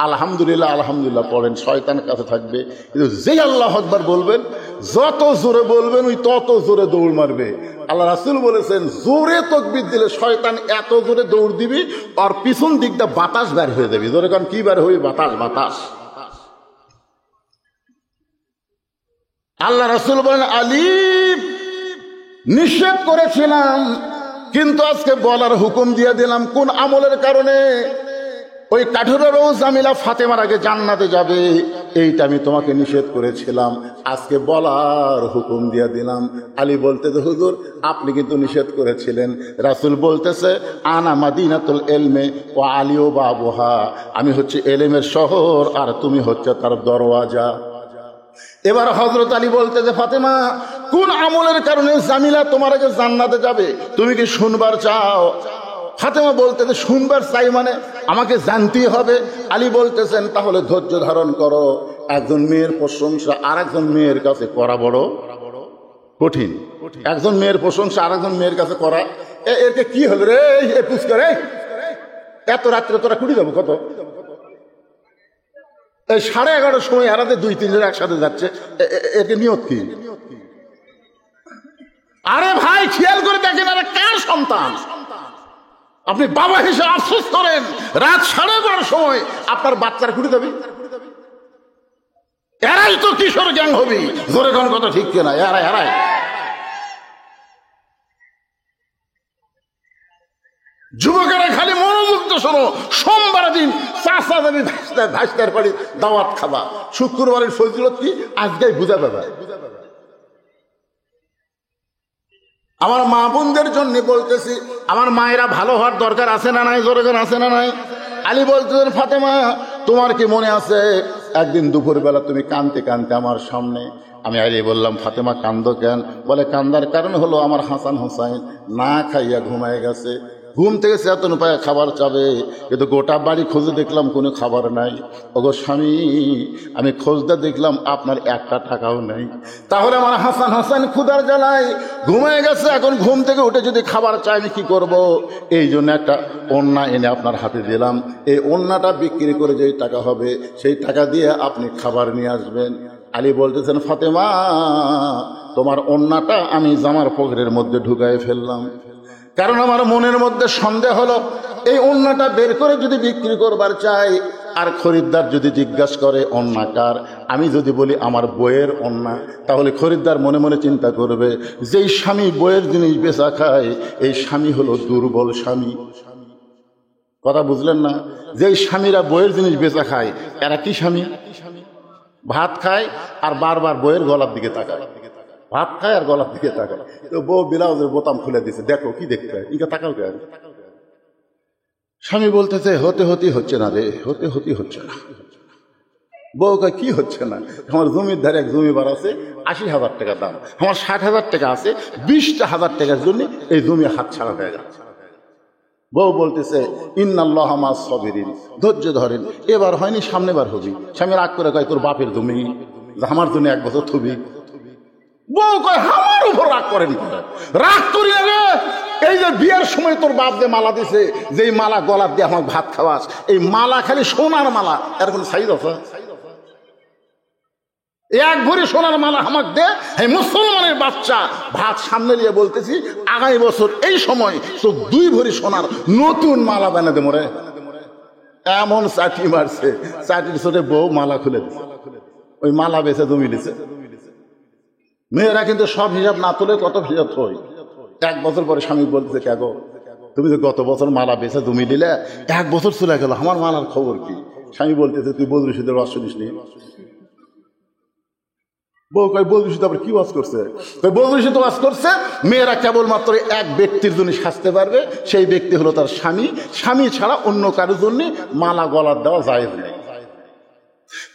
আলহামদুলিল্লাহ আলহামদুলিল্লাহ পড়েন, শয়তান কাছে থাকবে। কিন্তু যেই আল্লাহু আকবার বলবেন, যত জোরে বলবেন ওই তত জোরে দৌড় মারবে। আল্লাহ রাসূল বলেছেন, জোরে তাকবীর দিলে শয়তান এত জোরে দৌড় দিবি, আর পিছন দিকটা বাতাস বের হয়ে যাবে। জোরে কারণ কি বের হয়ে? বাতাস, বাতাস। আল্লাহ রাসূল বলেন, আলী নিষেধ করেছিলাম, কিন্তু আজকে বলার হুকুম দিয়ে দিলাম। কোন আমলের কারণে? ওই কাঠুরেরও জামিলা ফাতেমার আগে জান্নাতে যাবে, এইটা আমি তোমাকে নিষেধ করেছিলাম, আজকে বলার হুকুম দিয়ে দিলাম। আলী বলতেছে, হুজুর আপনি কিন্তু নিষেধ করেছিলেন। রাসূল বলতেছে, আনা মাদিনাতুল ইলমে ওয়া আলিও বাবুহা, আমি হচ্ছে এলেমের শহর আর তুমি হচ্ছে তার দরওয়াজা। এবার হযরত আলী বলতেছে, ফাতেমা কোন আমলের কারণে জামিলা তোমার আগে জান্নাতে যাবে, তুমি কি শুনবার চাও? ফাতেমা বলতেছে, শুনবার চাই মানে আমাকে জানতেই হবে। আলী বলতেছেন, তাহলে ধৈর্য ধারণ করো। একজন মেয়ের প্রশংসা আর একজন মেয়ের কাছে করা বড় কঠিন। একজন মেয়ের প্রশংসা আর একজন মেয়ের কাছে করা, এরকে কি হলো রে? এ পুষ্কার, এত রাত্রে তোরা কুড়ি যাবো কত? এই 11:30 সময় এরাতে 2-3 জন একসাথে যাচ্ছে, একে নিয়ত কি? আরে ভাই খেয়াল করে দেখেন, আরে কার সন্তান? আপনি বাবা হিসেবে আফসোস করেন, রাত 11:30 সময় আপনার বাচ্চার কুড়ি যাবে। এরাই তো কিশোর গ্যাং হবে। জোরে কোন কথা ঠিক কিনা? এরাই যুবকেরা খালি মনোযোগ তো শোনো। সোমবার দিন চাচা যাবি ভাইস্তার বাড়ি দাওয়াত খাবা, শুক্রবারের ফজিলত কি আজকেই বুঝা পাবা। আমার মা বোনদের জন্য বলতেছি, আমার মায়েরা ভালো হওয়ার দরকার আছে না নাই? জোরে কোন আছে না নাই? আলী বলতেছেন, ফাতেমা তোমার কি মনে আছে একদিন দুপুরবেলা তুমি কাঁদতে কাঁদতে আমার সামনে? আমি আলী বললাম, ফাতেমা কান্দো কেন? বলে, কান্দার কারণ হলো আমার হাসান হোসাইন না খাইয়া ঘুমায় গেছে। ঘুম থেকে চেতন পায়ে খাবার চাবে, কিন্তু গোটা বাড়ি খুঁজে দেখলাম কোনো খাবার নাই। ওগো স্বামী, আমি খোঁজতে দেখলাম আপনার একটা টাকাও নেই। তাহলে আমার হাসান ক্ষুধার জ্বালায় ঘুমিয়ে গেছে, এখন ঘুম থেকে উঠে যদি খাবার চাই আমি কি করব? এই জন্য একটা ওড়না এনে আপনার হাতে দিলাম, এই ওড়নাটা বিক্রি করে যেই টাকা হবে সেই টাকা দিয়ে আপনি খাবার নিয়ে আসবেন। আলী বলতেছেন, ফাতেমা, তোমার ওড়নাটা আমি জামার পকেটের মধ্যে ঢুকাই ফেললাম, কারণ আমার মনের মধ্যে সন্দেহ হলো এই ওড়নাটা বের করে যদি বিক্রি করবার চাই, আর খরিদ্দার যদি জিজ্ঞাসা করে ওড়না কার, আমি যদি বলি আমার বইয়ের ওড়না, তাহলে খরিদ্দার মনে মনে চিন্তা করবে যেই স্বামী বইয়ের জিনিস বেচা খায় এই স্বামী হলো দুর্বল স্বামী। কথা বুঝলেন না? যেই স্বামীরা বইয়ের জিনিস বেচা খায় এরা কি স্বামী? ভাত খায় আর বারবার বইয়ের গলার দিকে তাকায়, ভাত খায় আর গলার দিকে তাকায়। তো বউ ব্লাউজের বোতাম খুলে দিছে, দেখো কি দেখতে হয়, ইনকা তাকাও কেন? স্বামী বলতেছে হতে হচ্ছে না রে, হতে হচ্ছে না। বউ কয় কি হচ্ছে না? আমার জমির ধারে এক জমিবার আছে, ৮০,০০০ টাকা দাম, আমার ৬০,০০০ টাকা আছে, ২০,০০০ টাকার জন্য এই জমি হাত ছাড়া হয়ে যাচ্ছে। বউ বলতেছে ইন্নাল্লাহ মা'আস সাবিরিন, ধৈর্য ধরেন, এবার হয়নি সামনেবার হবি। স্বামী রাগ করে কয় তোর বাপের জমি, আমার জন্য ১ বছর থবি। বউ কয় আমার উপর রাগ করেন, রাগ করি রে, এই যে বিয়ের সময় তোর বাপ যে মালা দিছে, যেই মালা গলার দিয়ে আমার ভাত খাওয়াস, এই মালা খালি সোনার মালা, এর কোন সাইজ আছে? 1 ভরি সোনার মালা আমাকে দে। এই মুসলমানের বাচ্চা ভাত সামনে নিয়ে বলতেছি আগামী বছর এই সময় তো 2 ভরি সোনার নতুন মালা বানা দে মরে। এমন চাটি মারছে, চাটির ছোটে বউ মালা খুলে দিছে, ওই মালা বেচে জমি দিছে। মেয়েরা কিন্তু সব হিসাব না তুলে কত হিসাব থই। 1 বছর পরে স্বামী বলতেছে, কে গো তুমি যে গত বছর মালা বেচে জমি দিলে, 1 বছর চলে গেল, আমার মালার খবর কি? স্বামী বলতেছে তুই বদরুল রশিদের ওয়াজ শুনিস নি? বউ কয় বদরুল রশিদ আবার কি ওয়াজ করছে? বদরুল রশিদ ওয়াজ করছে মেয়েরা কেবলমাত্র এক ব্যক্তির জন্য সাজতে পারবে, সেই ব্যক্তি হলো তার স্বামী, স্বামী ছাড়া অন্য কারোর জন্য মালা গলার দেওয়া জায়েজ নেই।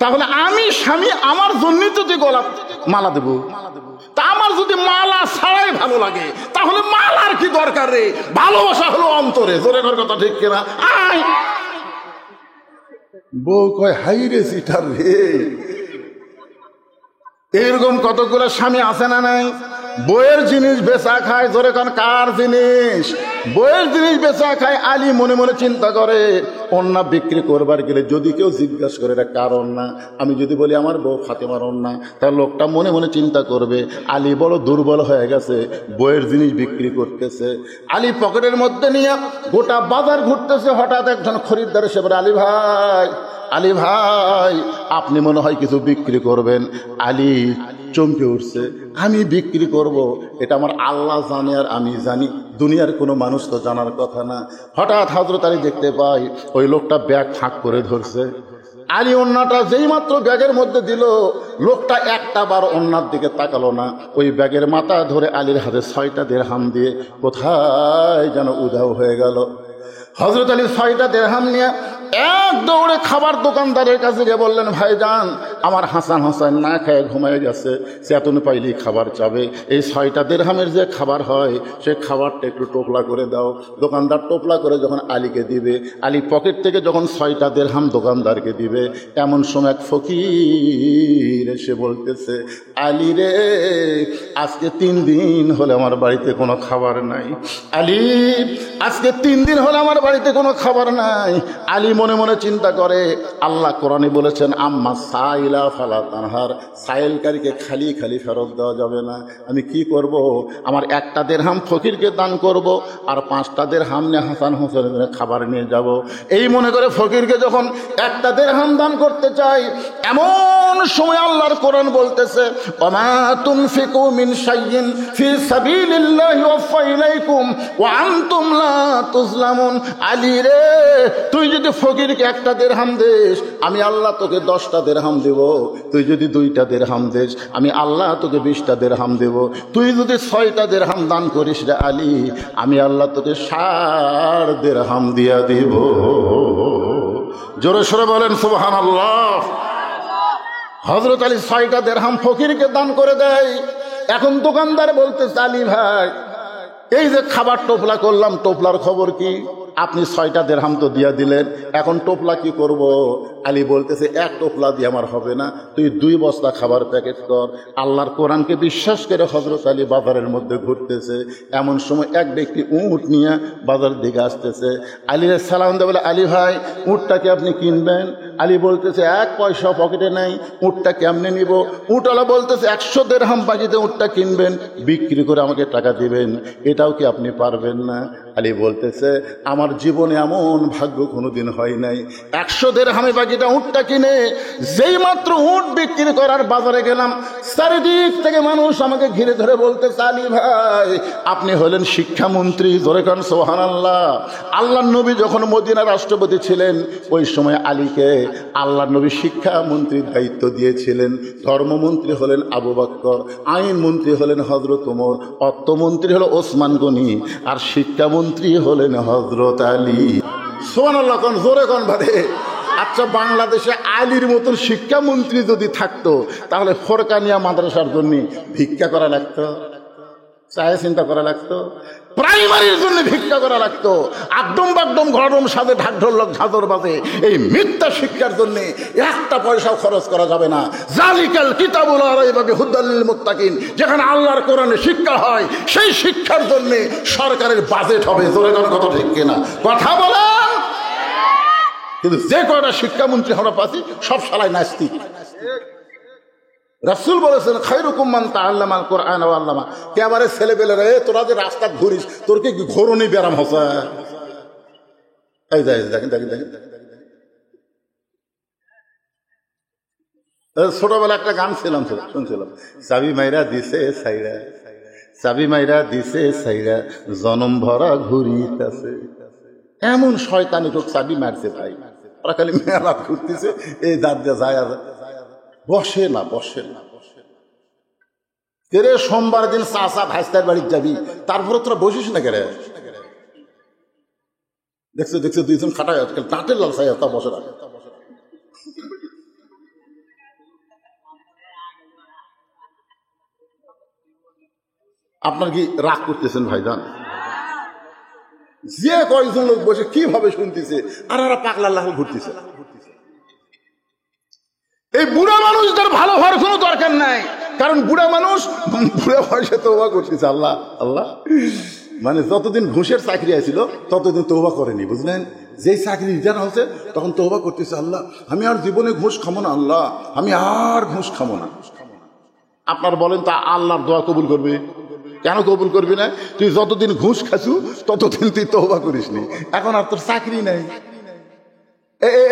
তাহলে আমি স্বামী আমার জন্য যদি গলা মালা দেব, তা আমার যদি মালা ছাড়াই ভালো লাগে তাহলে মালার কি দরকার রে? ভালোবাসা হলো অন্তরে, জোরে ঘর কথা ঠিক কিনা? আয় বউ কয় হাই রে সিটার রে। এরকম কতগুলো স্বামী আছে না নাই? বইয়ের জিনিস বেচা খায়, জোরে কোন কার জিনিস? বইয়ের জিনিস বেচা খায়। আলী মনে মনে চিন্তা করে ওড়না বিক্রি করবার গেলে যদি কেউ জিজ্ঞাসা করে এটা কার ওড়না, আমি যদি বলি আমার বউ ফাতেমার ওড়না, তাহলে লোকটা মনে মনে চিন্তা করবে আলী বড় দুর্বল হয়ে গেছে, বইয়ের জিনিস বিক্রি করতেছে। আলী পকেটের মধ্যে নিয়ে গোটা বাজার ঘুরতেছে, হঠাৎ একজন খরিদ্দার এসে বলে, আলী ভাই আপনি মনে হয় কিছু বিক্রি করবেন। আলী চমকে উঠছে, আমি বিক্রি করব এটা আমার আল্লাহ জানে আর আমি জানি, দুনিয়ার কোনো মানুষ তো জানার কথা না। হঠাৎ হযরত আলী দেখতে পাই ওই লোকটা ব্যাগ ফাঁক করে ধরছে। আলী ওড়নাটা যেই মাত্র ব্যাগের মধ্যে দিল, লোকটা একটা বার ওড়নার দিকে তাকালো না, ওই ব্যাগের মাথা ধরে আলীর হাতে 6টা দিরহাম দিয়ে কোথায় যেন উধাও হয়ে গেল। হযরত আলী 6টা দিরহাম নিয়ে এক দৌড়ে খাবার দোকানদারের কাছে গিয়ে বললেন, ভাইজান আমার হাসান না খেয়ে ঘুমিয়ে গেছে, চেতন পাইলেই খাবার চাবে, এই 6টা দিরহামের যে খাবার হয় সে খাবারটা একটু টোপলা করে দাও। দোকানদার টোপলা করে যখন আলীকে দিবে, আলী পকেট থেকে যখন 6টা দিরহাম দোকানদারকে দিবে, এমন সময় এক ফকির এসে বলতেছে, আলী রে আজকে 3 দিন হলে আমার বাড়িতে কোনো খাবার নাই। আলী আজকে 3 দিন হলে আমার বাড়িতে কোনো খাবার নাই। আলী মনে মনে চিন্তা করে আল্লাহ কোরআনে বলেছেন আম্মা সাইলা ফালা তানহার, সাইলকারীকে খালি খালি ফেরত দেওয়া যাবে না। আমি কি করব? আমার 1টা দিরহাম ফকিরকে দান করব আর 5টা দিরহাম নিয়ে হাসান হোসেনের খাবার নিয়ে যাব। এই মনে করে ফকিরকে যখন 1টা দিরহাম দান করতে চাই, এমন সময় আল্লাহর কোরআন বলতেছে ওমা তুনফিকু মিন শাইইন ফি সাবিলিল্লাহি ওয়াফা ইলাইকুম ওয়া আনতুম লা তুজলামুন। আলী রে তুই যদি ফকিরকে 1টা দিরহাম দেস, আমি আল্লাহ তোকে 10টা দিরহাম দেব। তুই যদি 2টা দিরহাম দেস, আমি আল্লাহ তোকে 20টা দিরহাম দেব। তুই যদি 6টা দিরহাম দান করিস রে আলী, আমি আল্লাহ তোকে 60 দিরহাম দিয়া দিব। জোরে সরে বলেন সুবহানাল্লাহ। হযরত আলী 6টা দিরহাম ফকিরকে দান করে দেয়। এখন দোকানদার বলতে, আলী ভাই এই যে খাবার টোপলা করলাম, টোপলার খবর কি? আপনি 6টা দিরহাম তো দিয়া দিলেন, এখন টোপলা কি করব? আলী বলতেছে, এক টোপলা দিয়ে আমার হবে না, তুই 2 বস্তা খাবার প্যাকেট কর। আল্লাহর কোরআনকে বিশ্বাস করে হযরত আলী বাজারের মধ্যে ঘুরতেছে। এমন সময় এক ব্যক্তি উট নিয়ে বাজার দিকে আসতেছে। আলীর সালাম দিয়ে বলে, আলী ভাই, উটটাকে আপনি কিনবেন? আলী বলতেছে, 1 পয়সা পকেটে নাই, উটটা কেমনে নিব? উটওয়ালা বলতেছে, 100 দিরহাম বাকিতে উটটা কিনবেন, বিক্রি করে আমাকে টাকা দিবেন, এটাও কি আপনি পারবেন না? আলী বলতেছে, আমার জীবনে এমন ভাগ্য কোনোদিন হয় নাই। 100 দিরহামে বাকিটা উটটা কিনে যেই মাত্র উট বিক্রি করার বাজারে গেলাম, চারিদিক থেকে মানুষ আমাকে ঘিরে ধরে বলতেছে, আলী ভাই, আপনি হলেন শিক্ষামন্ত্রী। জোরে কান সুবহানাল্লাহ। আল্লাহর নবী যখন মদিনার রাষ্ট্রপতি ছিলেন, ওই সময় আলীকে আল্লাহর নবী শিক্ষামন্ত্রীর দায়িত্ব দিয়েছিলেন। ধর্মমন্ত্রী হলেন আবু বকর, আইন মন্ত্রী হলেন হযরত ওমর, অর্থমন্ত্রী হলো ওসমান গনি, আর শিক্ষামন্ত্রী হলেন হযরত আলী। সুবহানাল্লাহ কোন, জোরে কোন ভাবে। আচ্ছা, বাংলাদেশে আলীর মতন শিক্ষামন্ত্রী যদি থাকতো, তাহলে ফরকানিয়া মাদ্রাসার জন্য ভিক্ষা করা লাগতো, চায়ে চিন্তা করা লাগতো, প্রাইমারির জন্য ভিক্ষা করা লাগতো, আকদম বাকদম গরম সাথে ঢাকঢোল লোক ঝাঁঝর বাজে এই মিথ্যা শিক্ষার জন্য 1টা পয়সাও খরচ করা যাবে না। জালিকাল কিতাবুল লা রাইবা ফিহি হুদাল লিল মুত্তাকিন, যেখানে আল্লাহর কোরআনে শিক্ষা হয়, সেই শিক্ষার জন্য সরকারের বাজেট হবে। জোরে কোনো কথা ঠিক কিনা? কথা বলেন। কিন্তু যে কয়টা শিক্ষামন্ত্রী আমরা পাচ্ছি, সব শালায় নাস্তিক। রাসূল বলেছেন, খায়রুকুম মান তাআল্লামাল কুরআন ওয়া আল্লামা। একেবারে ছেলেপেলেরা, তোরা যে রাস্তা ঘুরিস, তোর কি ঘোরনি ব্যারাম হচ্ছে? এই দেখেন দেখেন দেখেন, ছোটবেলা একটা গান শুনছিলাম, চাবি মাইরা দিছে সাইরা, চাবি মাইরা দিছে সাইরা, জনম ভরা ঘুরিতাছে। এমন শয়তানি লোক চাবি মারছে ভাই, ওরা খালি মেলা ঘুরতেছে, এই দাঁত দিয়ে যায়, বসে না। কেরে সোমবার দিন চাচা ভাইস্তার বাড়ি যাবি, তারপরে তোরা বসিস না কেরে? দেখছো 2জন খাটায় দাঁতের লাল চাই, তা বসে না। আপনার কি রাগ করতেছেন ভাইজান? যে কয়েকজন লোক বসে কিভাবে শুনতেছে, আর ওরা পাগলা লাল ঘুরতেছে। এই বুড়া মানুষদের ভালো হওয়ার কোনো দরকার নাই, কারণ বুড়া মানুষ বুড়া বয়সে তওবা করতেছে। আল্লাহ আল্লাহ, মানে যতদিন ঘুষের চাকরি আছিল ততদিন তওবা করেনি, বুঝলেন? যেই চাকরি রিটার্ন হচ্ছে তখন তওবা করতেছে, আল্লাহ আমি আর জীবনে ঘুষ খাবো না, আল্লাহ আমি আর ঘুষ খাবো না। আপনার বলেন, তা আল্লাহর দোয়া কবুল করবে? কেন কবুল করবি না? তুই যতদিন ঘুষ খাসু ততদিন তুই তওবা করিসনি, এখন আর তোর চাকরি নাই।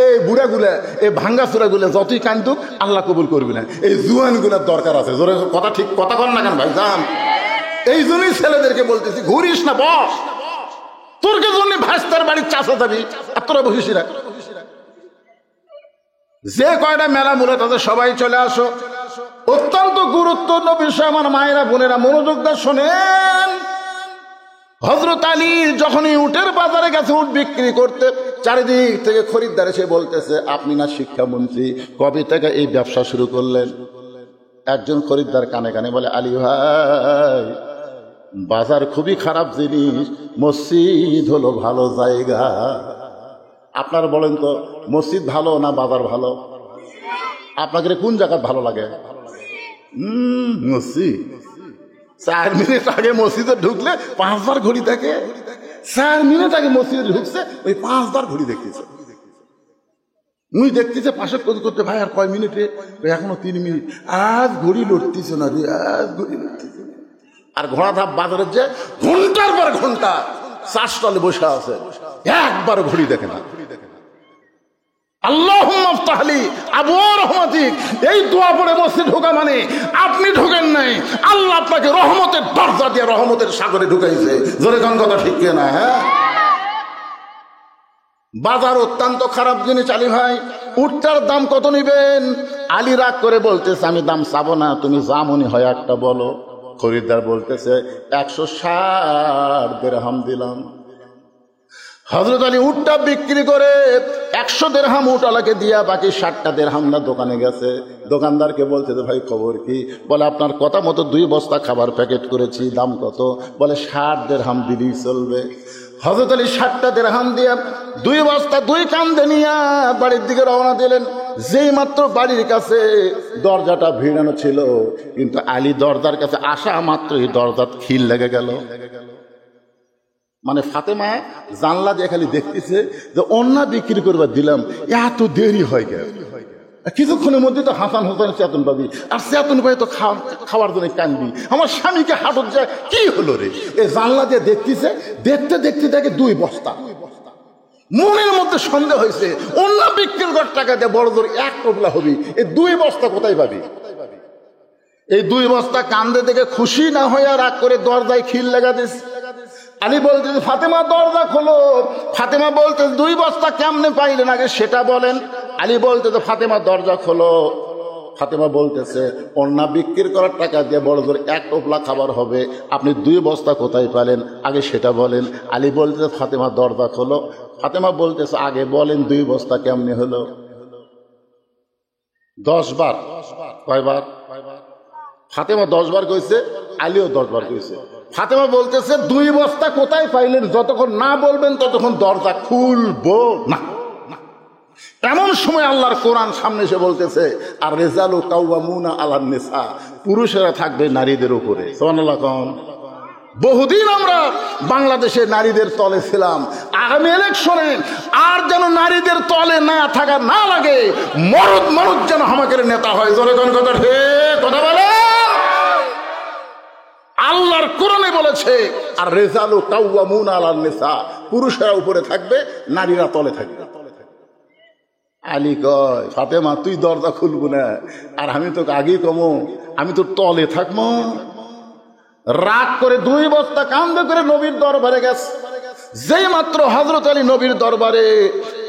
এই বুড়াগুলা, এই ভাঙ্গা চূড়াগুলা যতই কান্দুক, আল্লাহ কবুল করবি না। এই জুয়ানগুলার দরকার আছে। জোরে কথা, ঠিক কথা কর না কেন ভাইজান? এই জন্যই ছেলেদেরকে বলতেছি, ঘুরিস না, বস। তোরকে জন্য ভাইস্তার বাড়ির চাষা যাবি, আর তোরা বসিস না। যে কয়টা মেলা মূলে তাদের সবাই চলে আসো। অত্যন্ত গুরুত্বপূর্ণ বিষয় আমার মায়েরা বোনেরা, মনোযোগ দিয়ে শোনেন। হযরত আলী যখনই উটের বাজারে গেছে উট বিক্রি করতে, চারিদিক থেকে খরিদ্দার এসে বলতেছে, আপনি না শিক্ষামন্ত্রী, কবে থেকে এই ব্যবসা শুরু করলেন? একজন খরিদ্দার কানে কানে বলে, আলী ভাই, বাজার খুবই খারাপ জিনিস, মসজিদ হলো ভালো জায়গা। আপনার বলেন তো, মসজিদ ভালো না বাজার ভালো? আপনাদের কোন জায়গা ভালো লাগে? মসজিদ। 4 মিনিট আগে মসজিদে ঢুকলে 5 বার ঘড়ি থাকে, 4 মিনিট আগে মসজিদে ঢুকছে, ওই 5 বার ঘড়ি দেখতেছে। মুই দেখতেছে পাশে করতে, ভাই আর কয় মিনিটে? এখনো 3 মিনিট। আজ ঘড়ি লড়তেছে না রে, আজ ঘড়ি লড়তেছে। আর ঘোড়া ধাপ বাজারের যে ঘন্টার পর ঘন্টা চা স্টলে বসে আছে, একবার ঘড়ি দেখে না। আল্লাহুম্মা আফতাহলি আবওয়া রাহমাতিক, এই দোয়া পড়ে মসজিদ ঢোকা মানে আপনি ঢোকেন নাই, আল্লাহ আপনাকে রহমতের দরজা দিয়ে রহমতের সাগরে ঢুকাইছে। জোরে কোন কথা ঠিক কিনা? হ্যাঁ, বাজার অত্যন্ত খারাপ জিনিস। আলী ভাই, উটটার দাম কত নিবেন? আলী রাগ করে বলতেছে, আমি দাম চাবো না, তুমি যা মনে হয় একটা বলো। খরিদ্দার বলতেছে, 160 দিরহাম দিলাম। হযরত আলী উটটা বিক্রি করে 100 দিরহাম উটওয়ালাকে দিয়া বাকি 60টা দিরহামটা দোকানে গেছে। দোকানদারকে বলছে যে ভাই খবর কি? বলে আপনার কথা মতো 2 বস্তা খাবার প্যাকেট করেছি, দাম কত? বলে 60 দিরহাম দিলেই চলবে। হযরত আলী 60টা দিরহাম দিয়া 2 বস্তা 2 কান্দে নিয়া বাড়ির দিকে রওনা দিলেন। যেই মাত্র বাড়ির কাছে দরজাটা ভিড়ানো ছিল, কিন্তু আলী দরজার কাছে আসা মাত্রই দরজার খিল লেগে গেল। মানে ফাতেমা জানলা দিয়ে খালি দেখতেছে যে অন্যা বিক্রি করবার দিলাম, এত দেরি হয় গেল। কিছুক্ষণের মধ্যে তো হাসান হোসেন চেতন পাবি, আর চেতন পাই তো খাওয়ার জন্য কানবি। আমার স্বামীকে হাটত যায়, কি হলো রে? এই জানলা দিয়ে দেখতেছে, দেখতে দেখতে দেখে 2 বস্তা। মনের মধ্যে সন্দেহ হয়েছে, অন্য বিক্রির করার টাকা দিয়ে বড় জোর 1 টোপলা হবি, এই 2 বস্তা কোথায় পাবি? এই 2 বস্তা কান্দে দেখে খুশি না হয়ে রাগ করে দরজায় খিল লাগা দিস। আলী বলতে ফাতেমা দরজা খোলো। ফাতেমা বলতে 2 বস্তা কেমনে পাইলেন আগে সেটা বলেন। আলী বলতে তো ফাতেমা দরজা খোলো। ফাতেমা বলতেছে অন্না বিক্রি করার টাকা দিয়ে বড় জোর 1 টোপলা খাবার হবে, আপনি 2 বস্তা কোথায় পেলেন আগে সেটা বলেন। আলী বলতেছে ফাতেমা দরজা খোলো। ফাতেমা বলতেছে আগে বলেন 2 বস্তা কেমনে হলো? 10 বার। কয়বার? ফাতেমা 10 বার কইছে, আলীও 10 বার কইছে। ফাতেমা বলতেছে 2 বস্তা কোথায় পাইলেন যতক্ষণ না বলবেন ততক্ষণ দরজা খুলবো না। এমন সময় আল্লাহর কোরআন সামনে এসে বলতেছে আর রিজালু কাওয়ামুনা আলান নিসা, পুরুষেরা থাকবে নারীদের উপরে। সুবহানাল্লাহ। কোন বহুদিন আমরা বাংলাদেশে নারীদের তলে ছিলাম, আগামী ইলেকশনে আর যেন নারীদের তলে না থাকা না লাগে, মরদ মানুষ যেন আমাকে নেতা হয়। জোরে কোন কথা হে কথা বলে। আল্লাহর কোরআনে বলেছে আর রিজালু কাওয়ামুনা আলান নিসা, পুরুষেরা উপরে থাকবে, নারীরা তলে থাকবে। আলী কয় ফাতেমা তুই দরজা খুলবো না, আর আমি তোকে আগেই কমো আমি তো তলে থাকবো। রাগ করে 2 বস্তা কান্দে করে নবীর দরবারে গেছে। যেই মাত্র হযরত আলী নবীর দরবারে,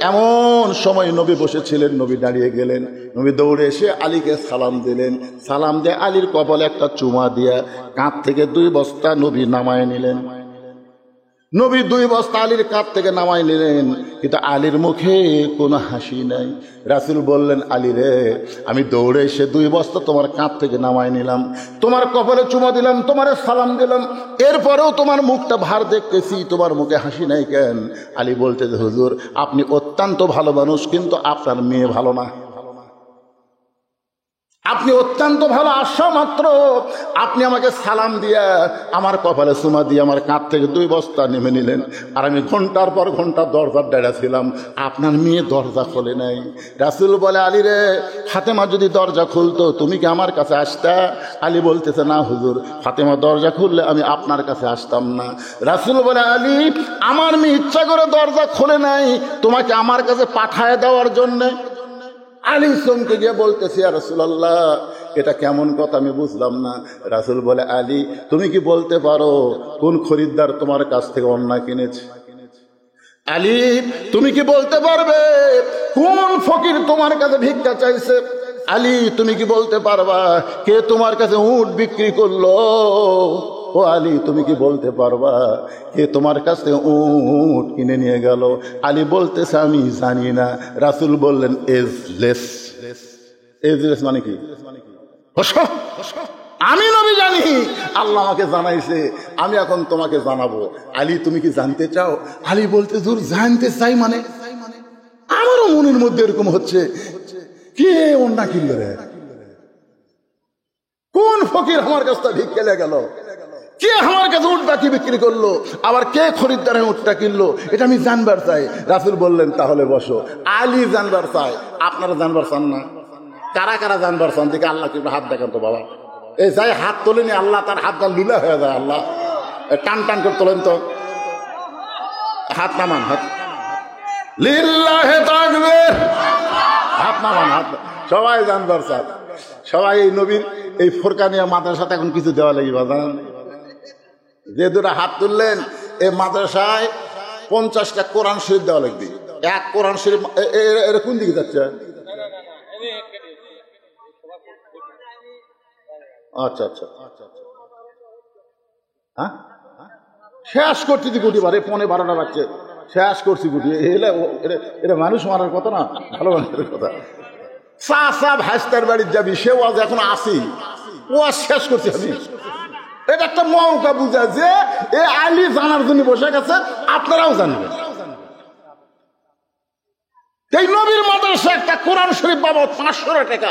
এমন সময় নবী বসেছিলেন, নবী দাঁড়িয়ে গেলেন। নবী দৌড়ে এসে আলীকে সালাম দিলেন। সালাম দিয়ে আলীর কপালে একটা চুমা দিয়া কাঁধ থেকে 2 বস্তা নবী নামায় নিলেন। নবী 2 বস্তা আলীর কাঁধ থেকে নামাই নিলেন, কিন্তু আলীর মুখে কোনো হাসি নাই। রাসূল বললেন আলী রে, আমি দৌড়ে এসে 2 বস্তা তোমার কাঁধ থেকে নামাই নিলাম, তোমার কপালে চুমা দিলাম, তোমার সালাম দিলাম, এরপরেও তোমার মুখটা ভার দেখতেছি, তোমার মুখে হাসি নাই কেন? আলী বলতে হুজুর আপনি অত্যন্ত ভালো মানুষ, কিন্তু আপনার মেয়ে ভালো না। আপনি অত্যন্ত ভালো, আসা মাত্র আপনি আমাকে সালাম দিয়া আমার কপালে চুমা দিয়ে আমার কাঁধ থেকে 2 বস্তা নেমে নিলেন, আর আমি ঘন্টার পর ঘন্টা দরজার ডেড়া ছিলাম, আপনার মেয়ে দরজা খোলে নাই। রাসূল বলে আলী রে, ফাতেমা যদি দরজা খুলতো তুমি কি আমার কাছে আসতা? আলী বলতেছে না হুজুর, ফাতেমা দরজা খুললে আমি আপনার কাছে আসতাম না। রাসূল বলে আলী আমার মেয়ে ইচ্ছা করে দরজা খোলে নাই তোমাকে আমার কাছে পাঠায় দেওয়ার জন্যে। আলী চমকে গিয়ে বলতেছে ইয়া রাসূলুল্লাহ, এটা কেমন কথা আমি বুঝলাম না। রাসূল বলে আলী তুমি কি বলতে পারো কোন খরিদ্দার তোমার কাছ থেকে অন্যায় কিনেছে? আলী তুমি কি বলতে পারবে কোন ফকির তোমার কাছে ভিক্ষা চাইছে? আলী তুমি কি বলতে পারবা কে তোমার কাছে উট বিক্রি করলো? ও আলী তুমি কি বলতে পারবা কে তোমার কাছ থেকে উট কিনে নিয়ে গেল? আলী বলতেছে আমি জানি না। রাসূল বললেন এজলেস। এজলেস মানে কি? আমি নবী জানি, আল্লাহ আমাকে জানাইছে, আমি এখন তোমাকে জানাবো। আলী তুমি কি জানতে চাও? আলী বলতে দূর জানতে চাই মানে আমারও মনের মধ্যে এরকম হচ্ছে, কে অন্যা কিনল রে? কোন ফকির আমার কাছটা ভিক্ষা লেগে গেল? কে আমার কাছে উটটা কি বিক্রি করলো? আবার কে খরিদ্দারে উটটা কিনলো? এটা আমি জানবার চাই। রাসূল বললেন তাহলে বসো। আলী জানবার চাই, আপনারা জানবার চান না? কারা কারা জানবার চান দেখে আল্লাহ কি হাত দেখান তো বাবা। এই যাই হাত তোলেনি আল্লাহ তার হাতটা লুলা হয়ে যায়। আল্লাহ টান টান করে তোলেন তো, হাত নামান, হাত লিল্লাহি তাকবীর, হাত নামান, হাত। সবাই জানবার চান, সবাই এই নবীর এই ফোরকানিয়া মাদ্রাসাতে এখন কিছু দেওয়া লাগবে জানেন? যে 2টা হাত তুললেন এই মাদ্রাসায় 50টা কোরআন শরীফ দেওয়া লাগবে। এক কোরআন শরীফ এর কোন দিকে যাচ্ছে? আচ্ছা আচ্ছা, হ্যাঁ শেষ করতে দি কোটি বারে 11:15 বাজছে। শেষ করছি গুটি, এটা মানুষ মারার কথা না, ভালো মানুষের কথা। চা চা ভাইস্তার বাড়ির যাবি, সেও আজ এখন আসি, ও আজ শেষ করছি আমি। এটা একটা মৌকা বুঝা যে এ আইলি জানার জন্য বসে গেছে, আপনারাও জানবেন। এই নবীর মাদ্রাসা একটা কোরআন শরীফ বাবদ 500 টাকা,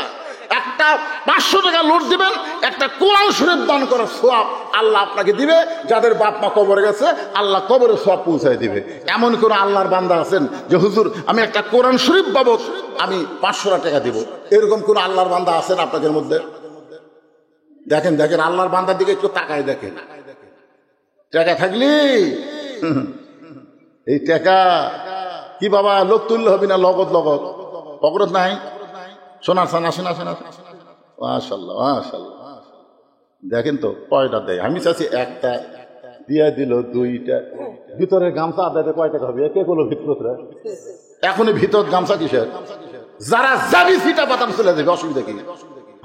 একটা 500 টাকা লোড দিবেন, একটা কোরআন শরীফ দান করার সওয়াব আল্লাহ আপনাকে দিবে। যাদের বাপ মা কবরে গেছে আল্লাহ কবরে সওয়াব পৌঁছায় দিবে। এমন কোন আল্লাহর বান্দা আছেন যে হুজুর আমি একটা কোরআন শরীফ বাবদ আমি 500 টাকা দিব, এরকম কোন আল্লাহর বান্দা আছেন আপনাদের মধ্যে? দেখেন দেখেন আল্লাহর বান্দার দিকে একটু তাকায় দেখেন। টাকা থাকলি এই টাকা কি বাবা লোক তুললে হবি না, লগত লগত পকরত নাই, সোনার সানা শোনা শোনা। মাশাআল্লাহ মাশাআল্লাহ, দেখেন তো কয়টা দেয়। আমি চাচ্ছি একটা দিয়ে দিল, দুইটা ভিতরের গামছা আদায় কয় টাকা হবে? কে করলো ভিতরে? এখনই ভিতর গামছা কিসের? যারা যাবি সিটা পাতান চলে যাবে, অসুবিধা কি?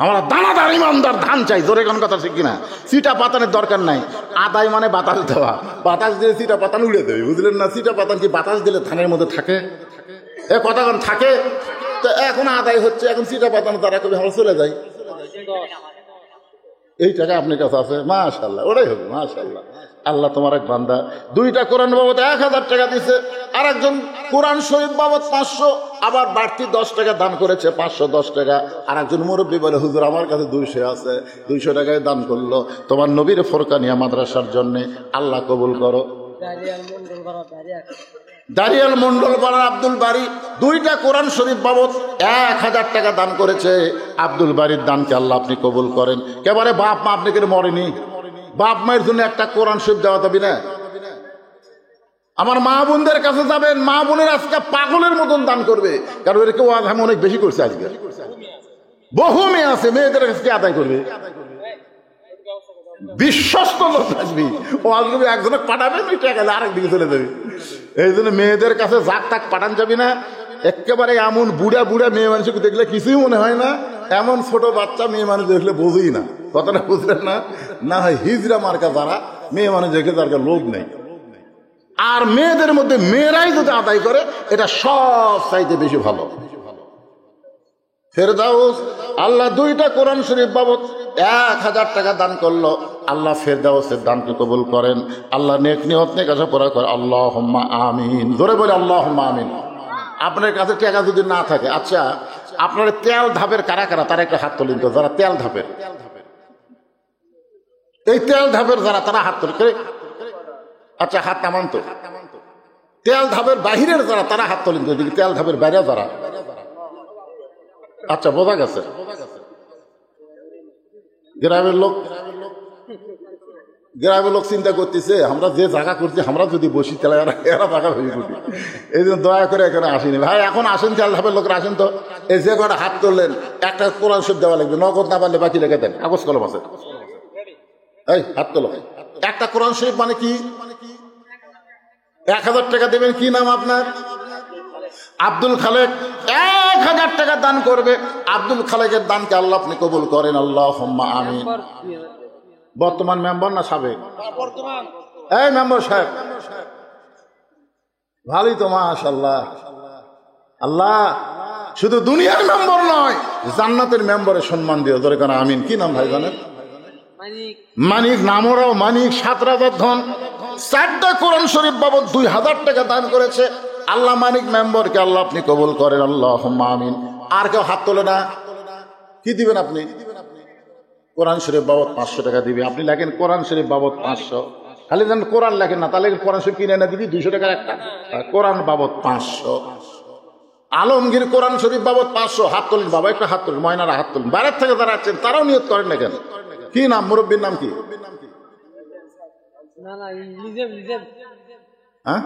আমরা দানাদার ইমানদার ধান চাই, জোরে কোন কথা ঠিক কিনা? সিটা পাতানের দরকার নাই, আদায় মানে বাতাস দেওয়া। বাতাস দিলে সিটা পাতান উড়ে দেবে, বুঝলেন না? সিটা পাতান কি বাতাস দিলে ধানের মধ্যে থাকে? এ কথা কোন থাকে? তো এখন আদায় হচ্ছে, এখন সিটা পাতানো তারা কবি আমরা চলে যাই। এই টাকা আপনার কাছে আছে, মাশাআল্লাহ, ওটাই হবে। মাশাআল্লাহ, আল্লাহ তোমার এক বান্দা দুইটা কোরআন বাবদ 1000 টাকা দিছে, আর একজন কোরআন শরীফ বাবদ 500, আবার বাড়তি 10 টাকা দান করেছে, 510 টাকা। আর একজন মুরব্বী বলে হুজুর আমার কাছে 200 আছে, 200 টাকায় দান করলো তোমার নবীর ফোরকানিয়া মাদ্রাসার জন্য, আল্লাহ কবুল করো। দারিয়াল মন্ডল পাড়ার আব্দুল বাড়ি দুইটা কোরআন শরীফ বাবদ 1000 টাকা দান করেছে। আব্দুল বাড়ির দানকে আল্লাহ আপনি কবুল করেন। একেবারে বাপ মা আপনাকে মরেনি, বাপ মায়ের জন্য একটা কোরআন শরীফ দেওয়া যাবে না? আমার মা বোনদের কাছে যাবেন, মা বোনের আজকে পাগলের মতন দান করবে, কারণ এরকম আমি অনেক বেশি করছে। আজকে বহু মেয়ে আছে, মেয়েদের কাছে আদায় করবে, বিশ্বস্ত লোক আসবি, ও আসবে একজনে পাঠাবেন, ওই টাকা আরেক দিকে চলে যাবে। এই জন্য মেয়েদের কাছে যাক তাক পাঠান যাবি না। একেবারে এমন বুড়া বুড়া মেয়ে মানুষকে দেখলে কিছুই মনে হয় না, এমন ছোট বাচ্চা মেয়ে মানুষ দেখলে বোঝই না। কথাটা বুঝলেন না? না হয় হিজড়া মার্কা যারা মেয়ে মানুষ দেখলে তার লোভ নেই। আর মেয়েদের মধ্যে মেয়েরাই যদি আদায় করে, এটা সব চাইতে বেশি ভালো। ফেরদাউস আল্লাহ দুইটা কোরআন শরীফ বাবদ 1000 টাকা দান করলো, আল্লাহ ফেরদাউসের দানকে কবুল করেন। আল্লাহ নেক নিয়ত নেক আশা পড়া করে, আল্লাহুম্মা আমিন। ধরে বলে আল্লাহুম্মা আমিন। আপনার কাছে টাকা যদি না থাকে, আচ্ছা আপনার তেল ধাপের কারা কারা, তারা একটা হাত তোলেন তো। যারা তেল ধাপের, এই তেল ধাপের যারা, তারা হাত তোলে। আচ্ছা হাত নামান তো। তেল ধাপের বাহিরের যারা, তারা হাত তোলেন তো। তেল ধাপের বাইরে যারা, আচ্ছা বোঝা গেছে। গ্রামের লোক চিন্তা করতেছে, আমরা যে জায়গা করছি, আমরা যদি বসি তাহলে এরা জায়গা হয়ে উঠি। এই জন্য দয়া করে এখানে আসেনি ভাই, এখন আসেন, তেল ধাপের লোকরা আসেন তো। এই যে কটা হাত তুললেন, একটা কোরআন শরীফ দেওয়া লাগবে, নগদ না পারলে বাকি লেগে দেন, কাগজ কলম আছে। এই হাত তোলো, একটা কোরআন শরীফ মানে কি? 1000 টাকা দেবেন। কি নাম আপনার? আব্দুল খালেক। 1000 টাকা দান করবে। আব্দুল খালেকের দানকে আল্লাহ আপনি কবুল করেন, আল্লাহুম্মা আমিন। বর্তমান মেম্বার না সাবেক? এই মেম্বার সাহেব, ভালোই তো, মাশাআল্লাহ। আল্লাহ শুধু দুনিয়ার মেম্বার নয়, জান্নাতের মেম্বারের সম্মান দিও, ধরে কেন আমিন। কি নাম ভাই জানেন? মানিক। নামরাও মানিক। 7 রাজার ধন। 4টা কোরআন শরীফ বাবদ 2000 টাকা দান করেছে। আল্লাহ মানিক মেম্বারকে আল্লাহ আপনি কবুল করেন, আল্লাহুম্মা আমিন। আর কেউ হাত তোলে না? কি দিবেন আপনি? কোরআন শরীফ বাবদ 500 টাকা দিবে। আপনি লেখেন কোরআন শরীফ বাবদ 500, খালি যেন কোরআন লেখেন না, তাহলে কোরআন শরীফ কিনে না দিবি 200 টাকার একটা। কোরআন বাবদ 500। আলমগীর কোরআন শরীফ বাবদ 500। হাত তোলেন বাবা, একটা হাত তোলেন। ময়নারা হাত তোলেন। বাইরের থেকে যারা আছেন তারাও নিয়ত করেন না কেন? কি নাম? মুরব্বীর নাম কি? হ্যাঁ,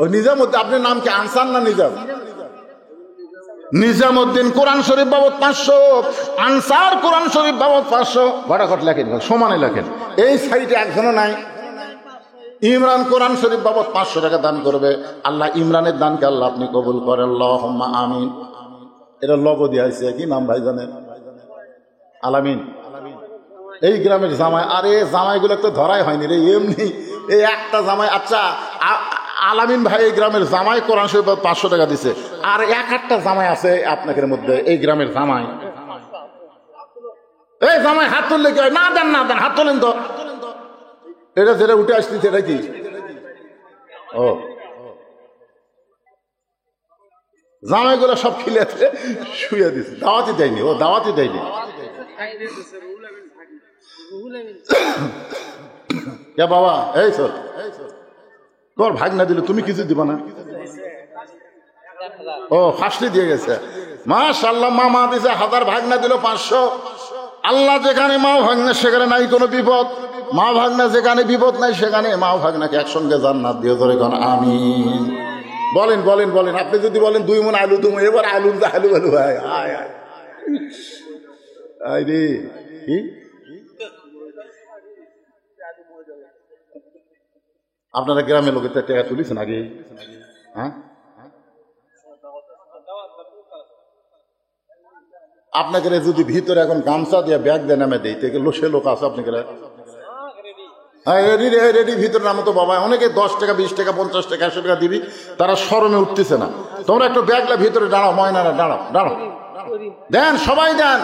ও নিজামুদ্দিন। আপনার নাম কি আনসার না নিজাম? নিজামুদ্দিন কোরআন শরীফ বাবদ 500। আনসার কোরআন শরীফ বাবদ 500। ঘটাঘট লেখেন, সমানে লেখেন। এই সাইডে একজনও নাই। ইমরান কোরআন শরীফ বাবদ 500 টাকা দান করবে। আল্লাহ ইমরানের দানকে আল্লাহ আপনি কবুল করেন, আল্লাহুম্মা আমিন। এটা লগো দিয়ে আছে। কি নাম ভাই জানেন? আলামিন। এই গ্রামের জামাই। আরে জামাইগুলো তো ধরাই হয়নি রে, এমনি এই একটা জামাই। আচ্ছা আলামিন ভাই এই গ্রামের জামাই কোরআন শরীফ 500 টাকা দিছে, আর একটা জামাই আছে আপনাদের মধ্যে এই গ্রামের জামাই, এই জামাই হাত তুললে কি হয়? না দেন না দেন, হাত তোলেন তো। এটা যেটা উঠে আসতেছে এটা কি? ও জামাইগুলো সব খিলেছে শুয়ে দিছে, দাওয়াতি দেয়নি, ও দাওয়াতি দেয়নি। কে বাবা? এই সর তোর ভাগ না দিলে তুমি কিছু দিবা না? ও ফাঁসলি দিয়ে গেছে, মাশাআল্লাহ। মা দিছে 1000, ভাগ না দিল 500। আল্লাহ যেখানে মা ভাগনা সেখানে নাই কোনো বিপদ, মা ভাগনা যেখানে বিপদ নাই সেখানে মা ভাগনাকে একসঙ্গে জান্নাত দিয়ে ধরে কোন আমিন বলেন বলেন বলেন। আপনি যদি বলেন 2 মণ আলু তুমি, এবার আলু আলু আলু ভাই আয় আয় আয় রে। কি আপনারা গ্রামের লোকের টাকা তুলিছেন আগে? হ্যাঁ, আপনাকে যদি ভিতরে এখন গামছা দিয়ে ব্যাগ দিয়ে নামে দেয় সে লোক আছে আপনাকে? হ্যাঁ রেডি ভিতরে নামো তো বাবা। অনেকে 10 টাকা 20 টাকা 50 টাকা 100 টাকা দিবি, তারা শরমে উঠতেছে না। তোমরা একটু ব্যাগলা ভিতরে দাঁড়াও, ময়নারা দাঁড়াও দাঁড়াও, দেন সবাই দেন,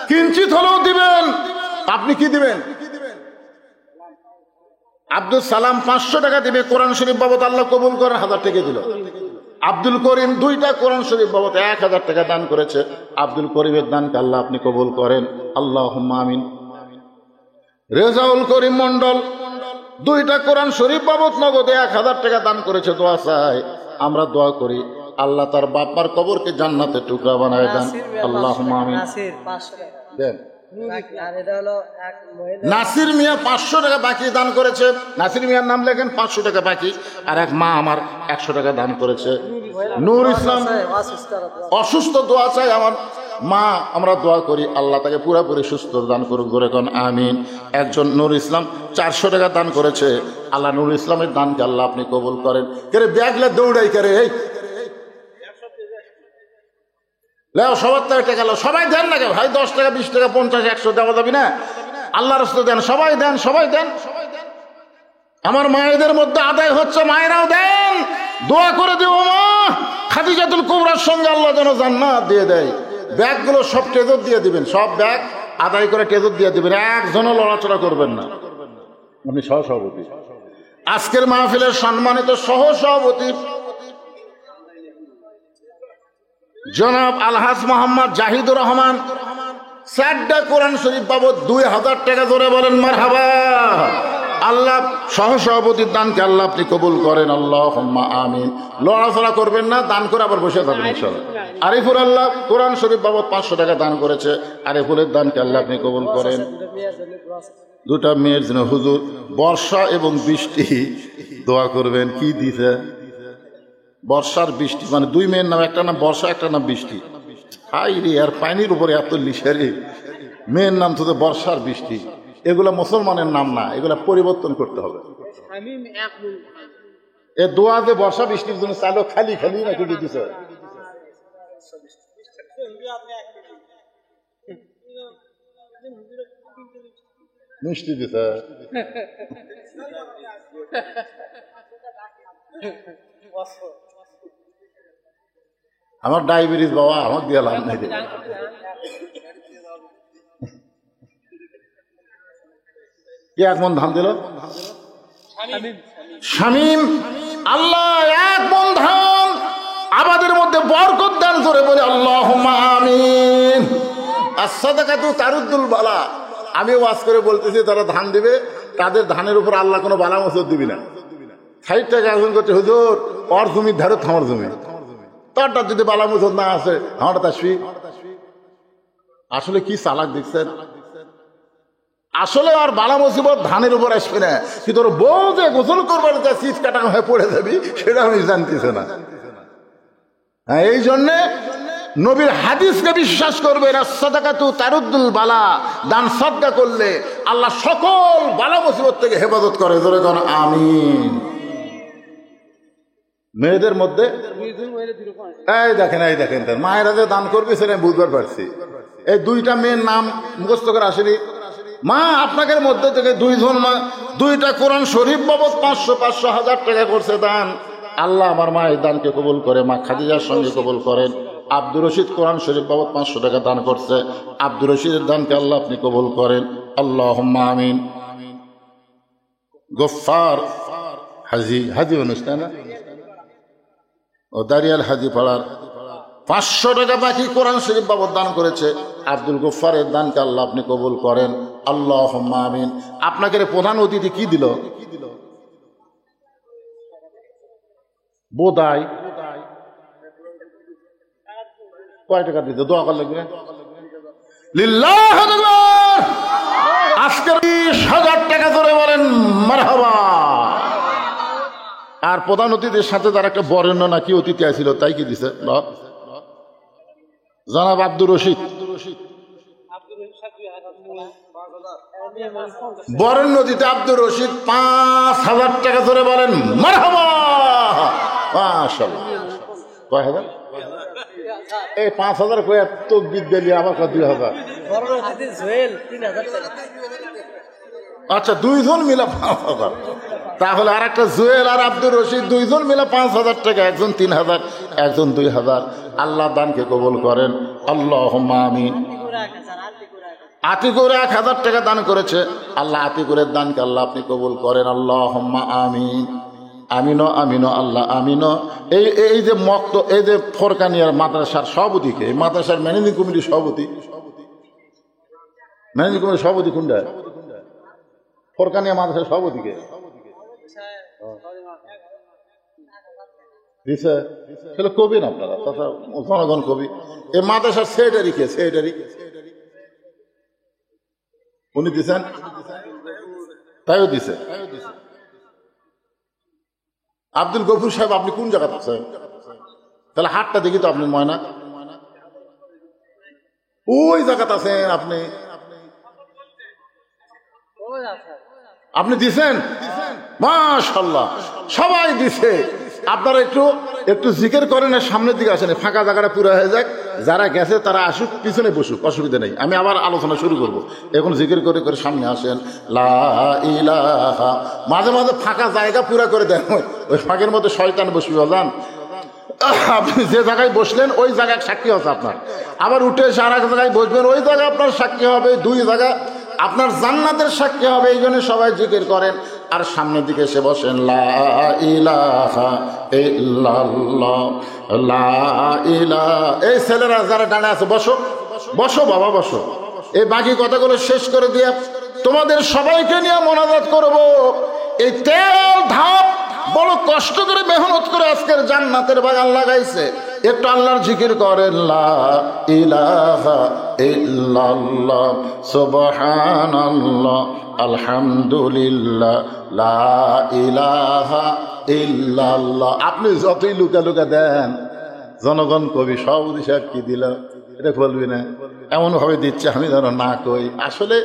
কিঞ্চিত হলেও দিবেন। আপনি কি দিবেন? আব্দুল সালাম 500 টাকা দিবে কোরআন শরীফ বাবদ, আল্লাহ কবুল করেন। 1000 টাকা দিল। আব্দুল করিম 2টা কোরআন শরীফ বাবদ 1000 টাকা দান করেছে। আব্দুল করিমের দানকে আল্লাহ আপনি কবুল করেন, আল্লাহুম্মা আমিন। রেজাউল করিম মন্ডল 2টা কোরআন শরীফ বাবদ নগদে 1000 টাকা দান করেছে। দোয়া চাই, আমরা দোয়া করি আল্লাহ তার বাপার কবরকে জান্নাতে টুকরা বানায় দেন, আল্লাহুম্মা আমিন। দেন। নাসির মিয়া 500 টাকা বাকি দান করেছে। নাসির মিয়ার নাম লেখেন, 500 টাকা বাকি। আর এক মা আমার 100 টাকা দান করেছে। নূর ইসলাম অসুস্থ, দোয়া চাই আমার মা, আমরা দোয়া করি আল্লাহ তাকে পুরোপুরি সুস্থ দান করুক, ধরে কোন আমিন। একজন নূর ইসলাম 400 টাকা দান করেছে। আল্লাহ নূর ইসলামের দানকে আল্লাহ আপনি কবুল করেন। কেরে ব্যাগলে দৌড়াই করে, এই লেও সবার টাকা লো, সবাই দেন না ভাই। 10 টাকা 20 টাকা 50 100 দেওয়া যাবে না? আল্লাহ রাস্তায় দেন, সবাই দেন, সবাই দেন। আমার মায়েদের মধ্যে আদায় হচ্ছে, মায়েরাও দেন। দোয়া করে দিও মা খাদিজাতুল কুবরার সঙ্গে আল্লাহ যেন জান্নাত দিয়ে দেয়। ব্যাগগুলো সব টেজর দিয়ে দিবেন, সব ব্যাগ আদায় করে টেজর দিয়ে দিবেন, একজনও লড়াচড়া করবেন না। আমি সহসভাপতি, আজকের মাহফিলের সম্মানিত সহসভাপতি জনাব আলহাজ মোহাম্মদ জাহিদুর রহমান 4টা কোরআন শরীফ বাবদ 2000 টাকা ধরে বলেন মারহাবা। আল্লাহ সহসভাপতির দানকে আল্লাহ আপনি কবুল করেন, আল্লাহুম্মা আমিন। লড়াচড়া করবেন না, দান করে আবার বসে থাকবেন ইনশাআল্লাহ। আরিফুল আল্লাহ কোরআন শরীফ বাবদ 500 টাকা দান করেছে। আরিফুলের দানকে আল্লাহ আপনি কবুল করেন। 2টা মেয়ের জন্য হুজুর বর্ষা এবং বৃষ্টি দোয়া করবেন। কি দিছে? বর্ষার বৃষ্টি, মানে 2 মেয়ের নাম, একটা নাম বর্ষা, একটা নাম বৃষ্টি। হাই রে, আর পানির উপরে এত লিশারে, মেয়ের নাম তো বর্ষার বৃষ্টি। এগুলা মুসলমানের নাম না, এগুলা পরিবর্তন করতে হবে। এ দোয়া যে বর্ষা বৃষ্টির জন্য চাইলো, খালি খালি নাকি দিতেছে? মিষ্টি দিছে। আমার ডায়াবেটিস বাবা, আমার দিয়ে লাভ নাই। কে 1 মণ ধান দিল? শামীম। আল্লাহ 1 মণ ধান আমাদের মধ্যে বরকত দান করে বলে আল্লাহুম্মা আমিন। as-সাদাকাতু তারুদ্দুল বালা। আমি ওয়াজ করে বলতেছি, তারা ধান দিবে, তাদের ধানের উপর আল্লাহ কোনো বালা মুসিবত দিবি না। 60 টাকা একজন করছে, হুজুর ওর জমির ধারে আমার জমি, তারটা যদি বালা মুসিবত না আছে আমারটা তাসবি। আসলে কি চালাক দেখছেন? আসলে আর বালা মুসিবত ধানের উপর আসবে না, কিন্তু তোর বউ যে গোসল করবার যা শীত কাটানো হয়ে পড়ে যাবি সেটা আমি জানতেছে না। হ্যাঁ, এই জন্যে নবীর হাদিসকে বিশ্বাস করবেন, as-সাদাকাতু তারুদ্দুল বালা। দান সাদকা করলে আল্লাহ সকল বালা মুসিবত থেকে হেফাজত করে, ধরে কোন আমিন। মেয়েদের মধ্যে এই দেখেন মায়েরা যে দান করবে সেটা বুঝবার পারছি। এই 2টা মেয়ের নাম মুখস্থ করে আসেনি। মা আপনাদের মধ্যে থেকে দুইজন মা দুইটা কোরআন শরীফ বাবদ 500 টাকা করছে দান। আল্লাহ আমার মায়ের দানকে কবুল করে, মা খাদিজার সঙ্গে কবুল করেন। আব্দুর রশিদ কোরআন শরীফ বাবদ 500 টাকা দান করছে। আব্দুর রশিদের দানকে আল্লাহ আপনি কবুল করেন, আল্লাহুম্মা আমিন। গফফার হাজি অনুষ্ঠান না ও দারিয়াল হাজি পাড়ার 500 টাকা বাকি কোরআন শরীফ বাবদ দান করেছে। আব্দুল গফফারের দানকে আল্লাহ আপনি কবুল করেন, আল্লাহুম্মা আমিন। আপনাকে প্রধান অতিথি কি দিল? বোধাই কয় টাকা দিতে দোয়া কর লাগবে লিল্লাহ আকবার। আজকে 20,000 টাকা ধরে বলেন মারহাবা। আর প্রধান অতিথির সাথে তার একটা বরেণ্য নাকি অতিথি আছিল, তাই কি দিছে জনাব আব্দুর রশিদ। বরেণ্য অতিথি আব্দুর রশিদ 5,000 টাকা ধরে বলেন মারহাবা। মাশাআল্লাহ। কয় হাজার? এই 5,000 কয়ে তো গীত দিলি আবার 2,000। আচ্ছা, দুইজন মিলে 5,000। তাহলে আর একটা জুয়েল আর আব্দুর রশিদ দুইজন মিলে 5,000 টাকা, একজন 3,000 একজন 2,000। আল্লাহ দানকে কবুল করেন, আল্লাহুম্মা আমিন। আতিকুর 1,000 টাকা দান করেছে। আল্লাহ আতিকুরের দানকে আল্লাহ আপনি কবুল করেন, আল্লাহুম্মা আমিন। আমিনো আমিনো আল্লাহ আমিনো। এই যে মক্ত, এই যে ফোরকানিয়ার মাদ্রাসার সভাপতিকে, এই মাদ্রাসার ম্যানেজিং কমিটির সভাপতি, ম্যানেজিং কমিটির সভাপতি কোনটা? ফোরকানিয়া মাদ্রাসার সভাপতিকে দিছে। সেটা কবি না আপনারা, তথা জনগণ কবি। এই মাদ্রাসার সেক্রেটারি কে? সেক্রেটারি উনি দিছেন, তাইও দিছে। আব্দুল গফুর সাহেব, আপনি কোন জায়গাতে আছেন? তাহলে হাতটা দেখি তো আপনি ময়না ওই জায়গাতে আছেন। আপনি দিছেন? মাশাআল্লাহ, সবাই দিছে। আপনারা একটু জিকির করেন, সামনের দিকে আসেন, ফাঁকা জায়গাটা পুরো হয়ে যাক। যারা গেছে তারা আসুক, পিছনে বসুক, অসুবিধা নেই। আমি আবার আলোচনা শুরু করব। এখন জিকির করে করে সামনে আসেন। লা ইলাহা। মাঝে মাঝে ফাঁকা জায়গা পুরা করে দেন, ওই ফাঁকের মধ্যে শয়তান বসবি বলেন। আপনি যে জায়গায় বসলেন ওই জায়গায় সাক্ষী আছে আপনার। আবার উঠে এসে আর এক জায়গায় বসবেন, ওই জায়গায় আপনার সাক্ষী হবে। দুই জায়গা আপনার জান্নাতের সাক্ষী হবে। এই জন্য সবাই জিকির করেন আর সামনের দিকে এসে বসেন। লা ইলাহা ইল্লাল্লাহ, লা ইলাহা। এই ছেলেরা যারা ডানে আছে, বসো বসো বাবা, বসো। এই বাকি কথাগুলো শেষ করে দিয়ে তোমাদের সবাইকে নিয়ে মোনাজাত করব। এই তেল ধাপ বড় কষ্ট করে মেহনত করে আজকের জান্নাতের বাগান লাগাইছে। একটু আল্লাহর জিকির করেন। লা ইলাহা ইল্লাল্লাহ, সুবহানাল্লাহ, আলহামদুলিল্লাহ, লা ইলাহা ইল্লাল্লাহ। আপনি যতই লুকা লুকা দেন, জনগণ কবি সভাপতি সাহেব কি দিল এটা বলবি না, এমন ভাবে দিচ্ছে আমি যেন না কই। আসলে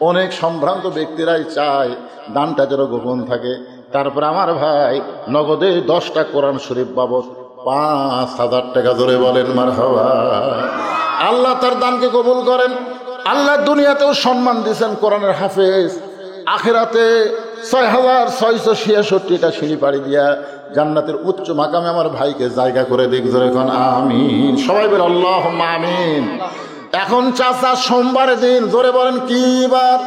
অনেক সম্ভ্রান্ত ব্যক্তিরাই চায় দানটা যেন গোপন থাকে। তারপর আমার ভাই নগদে 10টা কোরআন শরীফ বাবদ 5,000 টাকা ধরে বলেন মারহাবা। আল্লাহ তার দানকে কবুল করেন। আল্লাহ দুনিয়াতেও সম্মান দিয়েছেন কোরআনের হাফেজ, আখিরাতে 6,666টা সিঁড়ি পাড়ি দিয়া জান্নাতের উচ্চ মাকামে আমার ভাইকে জায়গা করে দিক। জোরে এখন আমিন। সবাই বলে আল্লাহুম্মা আমিন। এখন চাচা সোমবারের দিন, জোরে বলেন কি বার?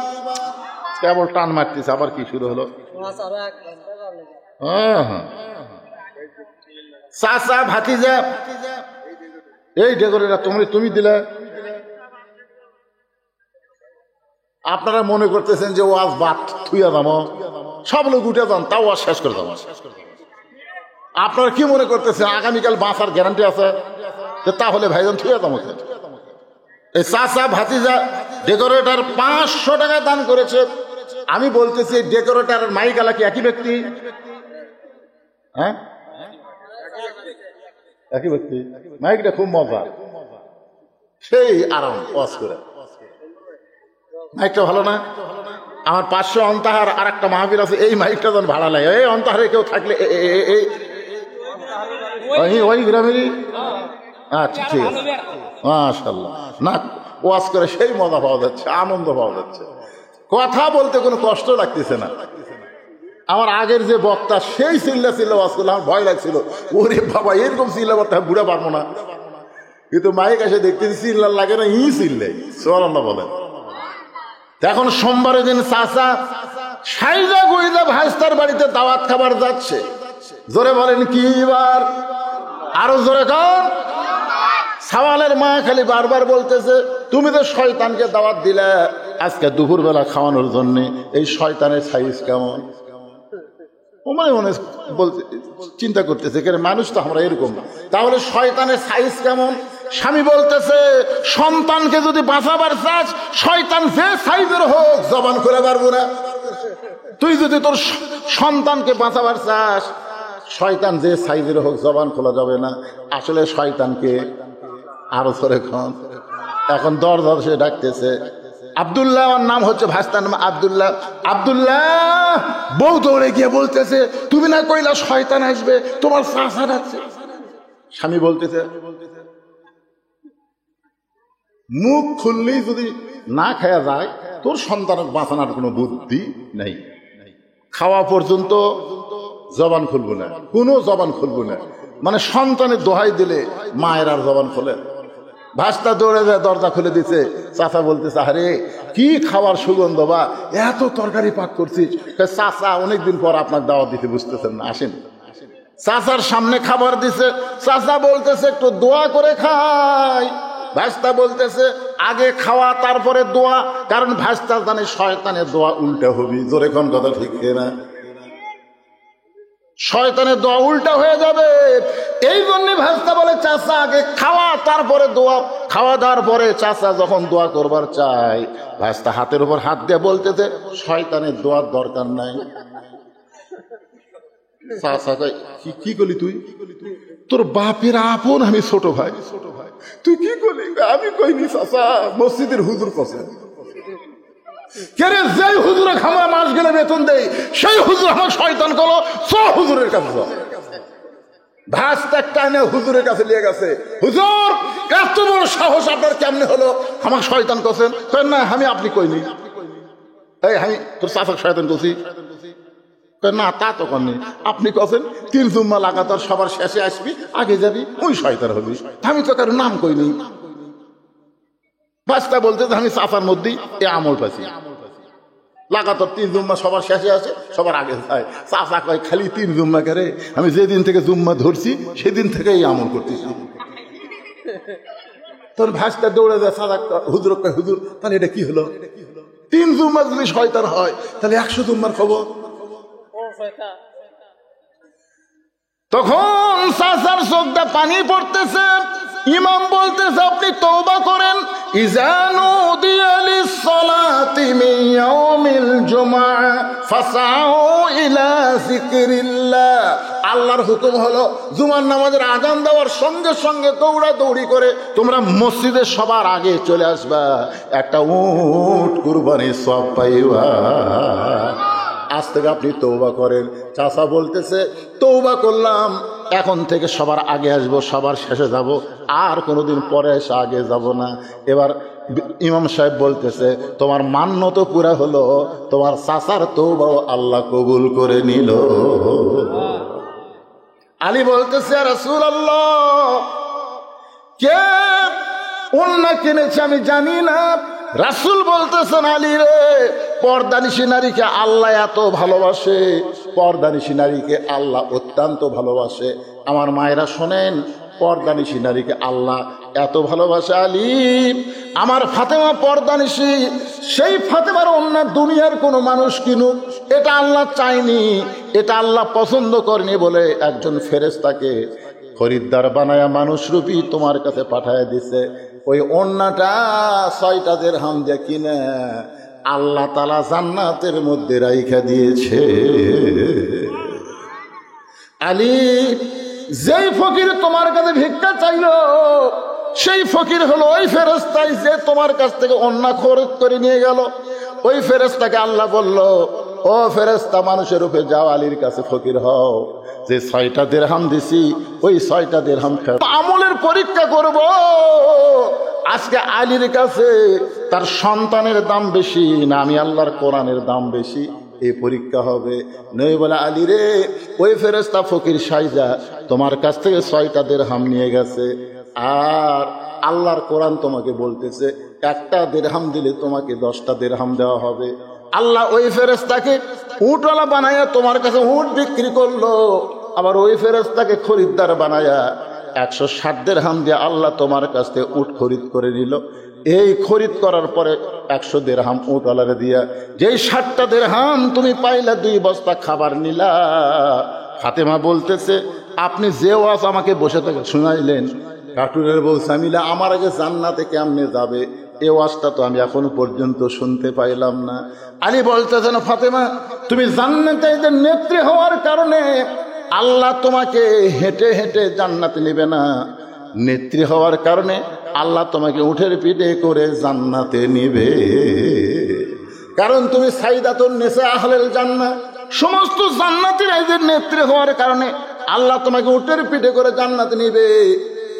কেবল টান মারতেছে, আবার কি শুরু হলো? চাচা ভাতিজা এই ডেকোরেটর তুমি দিলে। আপনারা মনে করতেছেন যে ওয়াজ বাদ থুইয়া যাবো, সব লোক উঠে যান, তাও ওয়াজ শেষ করে যাবো। আপনারা কি মনে করতেছেন আগামীকাল বাঁচার গ্যারান্টি আছে? তাহলে ভাইজান থুইয়া যাবো। এই চাচা ভাতিজা ডেকোরেটর 500 টাকা দান করেছে। আমি বলতেছি ডেকোরেটর আর মাইকালা কি একই ব্যক্তি? হ্যাঁ, একই ব্যক্তি। মাইকটা খুব মজা, সেই আরাম ওয়াজ করে। মাইকটা ভালো না? আমার 500 অন্তাহার আর একটা মাহফিল আছে, এই মাইকটা যখন ভাড়া লাগে, এই অন্তাহারে কেউ থাকলে ওই গ্রামেরই। আচ্ছা ঠিক আছে, মাশাআল্লাহ। না, ওয়াজ করে সেই মজা পাওয়া যাচ্ছে, আনন্দ পাওয়া যাচ্ছে। কথা বলতে কোনো কষ্ট লাগতেছে না। আমার আগের যে বক্তা সেই চিল্লা ওয়াজ করলে আমার ভয় লাগছিল, ওরে বাবা এরকম চিল্লা বক্তা বুড়া পারবো না। কিন্তু মাইক এসে দেখতেছি চিল্লার লাগে না, চিল্লে সুবহানাল্লাহ বলেন। এখন সোমবারের দিন চাচা সাইজা গুইজা ভাইস্তার বাড়িতে দাওয়াত খাবার যাচ্ছে। জোরে বলেন কি বার? আরো জোরে কর। সওয়ালের মা খালি বারবার বলতেছে, তুমি তো শয়তানকে দাওয়াত দিলে আজকে দুপুরবেলা খাওয়ানোর জন্য, এই শয়তানের সাইজ কেমন? মনে মনে বলতে চিন্তা করতেছে, মানুষ তো আমরা এরকম, তাহলে শয়তানের সাইজ কেমন? স্বামী বলতেছে, সন্তানকে যদি বাঁচাবার চাস, শয়তান যে সাইজের হোক জবান খুলে পারবো না। তুই যদি তোর সন্তানকে বাঁচাবার চাস, শয়তান যে সাইজের হোক জবান খোলা যাবে না। আসলে শয়তানকে আরো ধরে খান। এখন দরজা সে ডাকতেছে, আব্দুল্লাহ, ওর নাম হচ্ছে ভাস্তার নাম আব্দুল্লাহ। আব্দুল্লাহ, বউ দৌড়ে গিয়ে বলতেছে, তুমি না কইলা শয়তান আসবে, তোমার চাচা ডাকছে। স্বামী বলতেছে, মুখ খুললেই যদি না খাওয়া যায়, তোর সন্তানকে বাঁচানোর কোনো বুদ্ধি নেই। খাওয়া পর্যন্ত জবান খুলবো না, কোনো জবান খুলবো না। মানে সন্তানের দোহাই দিলে মায়ের আর জবান খোলে। ভাস্তা দৌড়ে যায়, দরজা খুলে দিচ্ছে। চাচা বলতেছে, আরে কি খাওয়ার সুগন্ধ, বা এত তরকারি পাক করছিস। চাচা অনেকদিন পর আপনার দাওয়াত দিতে, বুঝতেছেন না, আসেন। চাচার সামনে খাবার দিছে। চাচা বলতেছে, একটু দোয়া করে খাই। ভাস্তা বলতেছে, আগে খাওয়া তারপরে দোয়া, কারণ ভাস্তা জানে শয়তানের দোয়া উল্টা হবি। জোরে কোন কথা ঠিক না? শয়তানের দোয়া উল্টা হয়ে যাবে। এই জন্য ভাস্তা বলে, চাচা আগে খাওয়া তারপরে দোয়া। খাওয়া দাওয়ার পরে চাচা যখন দোয়া করবার চাই, ভাস্তা হাতের উপর হাত দিয়ে বলতেছে, শয়তানের দোয়ার দরকার নাই। চাচা কি করলি তুই? তোর বাপের আপন আমি ছোট ভাই, তুই কি করলি? আমি কইনি চাচা, মসজিদের হুজুর কছে। যেই হুজুরে খামা মাস গেলে বেতন দেই, সেই হুজুর আমার শয়তান করলো, হুজুরের কাছে ভাস্তা টানে হুজুরের কাছে নিয়ে গেছে। হুজুর, এত বড় সাহস আপনার কেমনে হলো আমার শয়তান করছেন? না, আমি আপনি কইনি। এই আমি তোর চাচাকে শয়তান করছি? না, তা তো করেনি। আপনি কছেন 3 জুম্মা লাগাতার সবার শেষে আসবি, আগে যাবি, ওই শয়তান হবি। আমি তো কারো নাম কইনি। ভাস্তা বলতে আমি চাচার মধ্যেই এ আমল পাচ্ছি, লাগাতার 3 জুম্মা সবার শেষে আসে, সবার আগে যায়। চাচা কয়, খালি 3 জুম্মা করে, আমি যেদিন থেকে জুম্মা ধরছি সেদিন থেকে এই আমল করতেছি। তোর ভাস্তা দৌড়ে যায়, চাচা হুজুর কয়, হুজুর তাহলে এটা কি হলো? 3 জুম্মা যদি শয়তান হয়, তাহলে 100 জুম্মার খবর। তখন চাচার চোখটা পানি পড়তেছে। ইমাম বলতেছে, আপনি তওবা করেন। ইজানু দিয়ালিস সালাতি মিন ইয়াউমিল জুমআ ফাসাউ ইলা যিকরিল্লাহ। আল্লাহর হুকুম হলো, জুমার নামাজের আযান দেওয়ার সঙ্গে সঙ্গে দৌড়াদৌড়ি করে তোমরা মসজিদে সবার আগে চলে আসবা, একটা উট কুরবানির সওয়াব পাইবা। আজ থেকে আপনি তওবা করেন। চাচা বলতেছে, তওবা করলাম, এখন থেকে সবার আগে আসবো, সবার শেষে যাব, আর কোনোদিন পরে এসে আগে যাব না। এবার ইমাম সাহেব বলতেছে, তোমার মান্য তো পুরা হলো, তোমার চাচার তওবাও আল্লাহ কবুল করে নিল। আলী বলতেছে, রাসূলুল্লাহ, কে ওন্না কিনেছে আমি জানি না। রাসূল বলতেছেন, আলী রে, পর্দানিশী নারীকে আল্লাহ এত ভালোবাসে, পর্দানিশী নারীকে আল্লাহ অত্যন্ত ভালোবাসে। আমার মায়েরা শোনেন, পর্দানিশী নারীকে আল্লাহ এত ভালোবাসে। আলী, আমার ফাতেমা পর্দানিশী, সেই ফাতেমার অন্য দুনিয়ার কোনো মানুষ কিনুক, এটা আল্লাহ চায়নি, এটা আল্লাহ পছন্দ করেনি বলে একজন ফেরেশতাকে খরিদ্দার বানায়া মানুষরূপী তোমার কাছে পাঠায় দিছে। ওই ওন্নাটা 6টা দিরহাম দিয়ে কিনে আল্লাহ তাআলা জান্নাতের মধ্যে রাইখা দিয়েছে। আলী, যেই ফকির তোমার কাছে ভিক্ষা চাইল, সেই ফকির হলো ওই ফেরেশতাই যে তোমার কাছ থেকে ওন্না খরচ করে নিয়ে গেল। ওই ফেরেশতাকে আল্লাহ বলল, ও ফেরেশতা, মানুষের রূপে যাও, আলীর কাছে ফকির হও, যে 6টা দিরহাম দিছি, ওই 6টা দিরহাম আমলের পরীক্ষা করব, আজকে আলীর কাছে তার সন্তানের দাম বেশি না আমি আল্লাহর কোরআনের দাম বেশি? এই পরীক্ষা হবে। নবী বলে, আলী রে, ওই ফেরেশতা ফকির সাইজা তোমার কাছ থেকে 6টা দিরহাম নিয়ে গেছে, আর আল্লাহর কোরআন তোমাকে বলতেছে একটা দিরহাম দিলে তোমাকে 10টা দিরহাম দেওয়া হবে। আল্লাহ ওই ফেরেশতাকে উটওয়ালা বানায়া তোমার কাছে উট বিক্রি করলো, আবার ওই ফেরেশতাকে খরিদ্দার বানায়া 160 দিরহাম দিয়ে আল্লাহ তোমার কাছ থেকে উট খরিদ করে নিল। এই খরিদ করার পরে 100 দিরহাম উটওয়ালারে দিয়া যেই 60টা দিরহাম তুমি পাইলা 2 বস্তা খাবার নিলা। ফাতেমা বলতেছে, আপনি যে ওয়াজ আমাকে বসে থেকে শুনাইলেন, কাটুরের বউ জামিলা আমার আগে জান্নাতে কেমনে যাবে, এ ওয়াজটা তো আমি এখনো পর্যন্ত শুনতে পাইলাম না। আলী বলতেছেন, ফাতেমা তুমি জান্নাতে নেত্রী হওয়ার কারণে আল্লাহ তোমাকে হেঁটে হেঁটে জান্নাতে নেবে না, নেত্রী হওয়ার কারণে আল্লাহ তোমাকে উঠের পিঠে করে জান্নাতে নিবে। কারণ তুমি সাইদাতুন নিসা আহলেল জান্নাহ, সমস্ত জান্নাতের এদের নেত্রী হওয়ার কারণে আল্লাহ তোমাকে উঠের পিঠে করে জান্নাতে নিবে।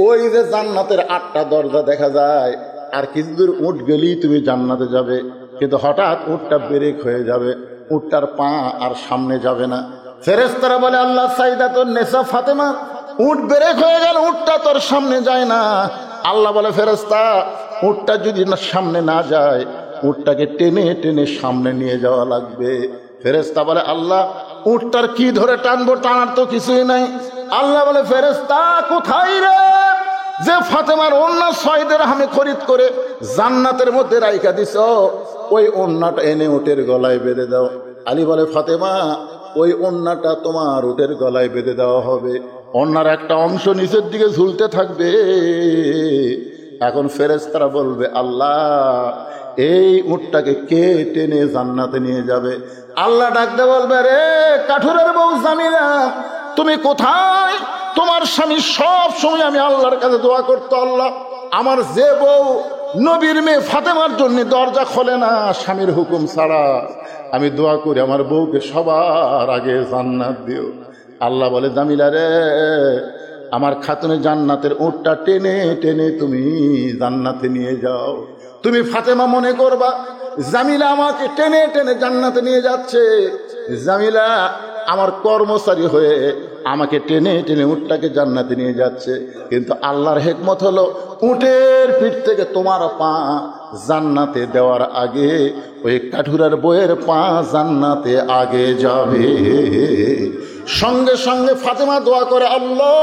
ওই যে জান্নাতের 8টা দরজা দেখা যায়, আর কিছু দূর উঠ গেলেই তুমি জান্নাতে যাবে, কিন্তু হঠাৎ উটটা ব্রেক হয়ে যাবে, উটটার পা আর সামনে যাবে না। ফেরেশতারা বলে, আল্লাহ সাইদাতুন নিসা ফাতেমা, উট ব্রেক হয়ে গেল, উটটা তোর সামনে যায় না। আল্লাহ বলে, ফেরেশতা উটটা যদি সামনে না যায়, উটটাকে টেনে টেনে সামনে নিয়ে যাওয়া লাগবে। ফেরেশতা বলে, আল্লাহ উটটার কি ধরে টানবো, টানার তো কিছুই নাই। আল্লাহ বলে, ফেরেশতা কোথায় রে, যে ফাতেমার ওন্না 6 দিরহামে খরিদ করে জান্নাতের মধ্যে রাইখা দিছ, ওই ওন্নাটা এনে উটের গলায় বেঁধে দাও। আলী বলে, ফাতেমা ওই ওন্নাটা তোমার উটের গলায় বেঁধে দেওয়া হবে, ওন্নার একটা অংশ নিচের দিকে ঝুলতে থাকবে। এখন ফেরেশতারা বলবে, আল্লাহ এই উটটাকে কে টেনে জান্নাতে নিয়ে যাবে? আল্লাহ ডাকতে বলবে, রে কাঠুরের বউ জামিলা, তুমি কোথায়? তোমার স্বামী সব সময় আমি আল্লাহর কাছে দোয়া করতো, আল্লাহ আমার যে বউ নবীর মেয়ে ফাতেমার জন্য দরজা খোলে না স্বামীর হুকুম ছাড়া, আমি দোয়া করি আমার বউকে সবার আগে জান্নাত দিও। আল্লাহ বলে, জামিলা রে, আমার খাতুনে জান্নাতের উটটা টেনে টেনে তুমি জান্নাতে নিয়ে যাও। তুমি ফাতেমা মনে করবা জামিলা আমাকে টেনে টেনে জান্নাতে নিয়ে যাচ্ছে, জামিলা আমার কর্মচারী হয়ে আমাকে টেনে টেনে উটটাকে জান্নাতে নিয়ে যাচ্ছে। কিন্তু আল্লাহর হিকমত হলো, উটের পিঠ থেকে তোমার পা জান্নাতে দেওয়ার আগে ওই কাঠুরার বইয়ের পা জান্নাতে আগে যাবে। সঙ্গে সঙ্গে ফাতেমা দোয়া করে, আল্লাহ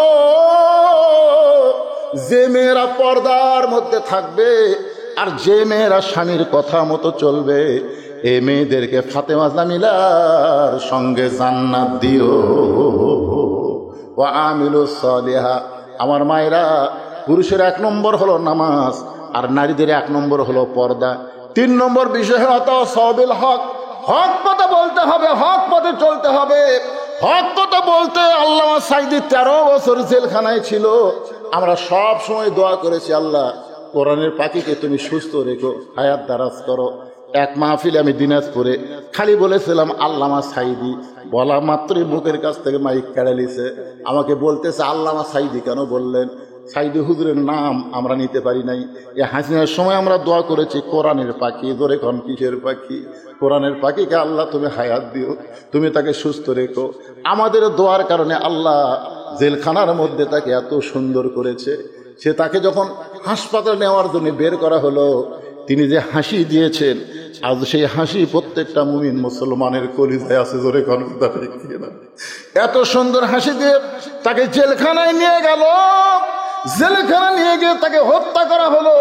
যে মেয়েরা পর্দার মধ্যে থাকবে আর যে মেয়েরা স্বামীর কথা মতো চলবে, এই মেয়েদেরকে ফাতেমা জামিলার সঙ্গে জান্নাত দিও। ওয়া আমিলুস সালিহা, আমার মায়েরা, পুরুষের 1 নম্বর হলো নামাজ, আর নারীদের 1 নম্বর হলো পর্দা। 3 নম্বর বিষয় হতো সবিল হক, হক কথা বলতে হবে, হক পথে চলতে হবে। হক কথা বলতে আল্লামা সাইদি 13 বছর জেলখানায় ছিল। আমরা সব সময় দোয়া করেছি, আল্লাহ কোরআনের পাখিকে তুমি সুস্থ রেখো, হায়াত দারাজ করো। এক মাহফিলে আমি দিনাজপুরে খালি বলেছিলাম আল্লামা সাইদি, বলা মাত্রই মুখের কাছ থেকে মাইক কেড়ে নিছে। আমাকে বলতেছে, আল্লামা সাইদি কেন বললেন? সাইদি হুজুরের নাম আমরা নিতে পারি নাই। এই হাসিনার সময় আমরা দোয়া করেছি কোরআনের পাখি, ধরে কোন কিসের পাখি? কোরআনের পাখিকে আল্লাহ তুমি হায়াত দিও, তুমি তাকে সুস্থ রেখো। আমাদের দোয়ার কারণে আল্লাহ জেলখানার মধ্যে তাকে এত সুন্দর করেছে। সে তাকে যখন হাসপাতালে নেওয়ার জন্য বের করা হলো, তিনি যে হাসি দিয়েছেন, আজ সেই হাসি প্রত্যেকটা মুমিন মুসলমানের কলিজায় আছে। জোরে কথা ঠিক না? এত সুন্দর হাসি দিয়ে তাকে জেলখানায় নিয়ে গেল। জেলখানা নিয়ে গিয়ে তাকে হত্যা করা হলো।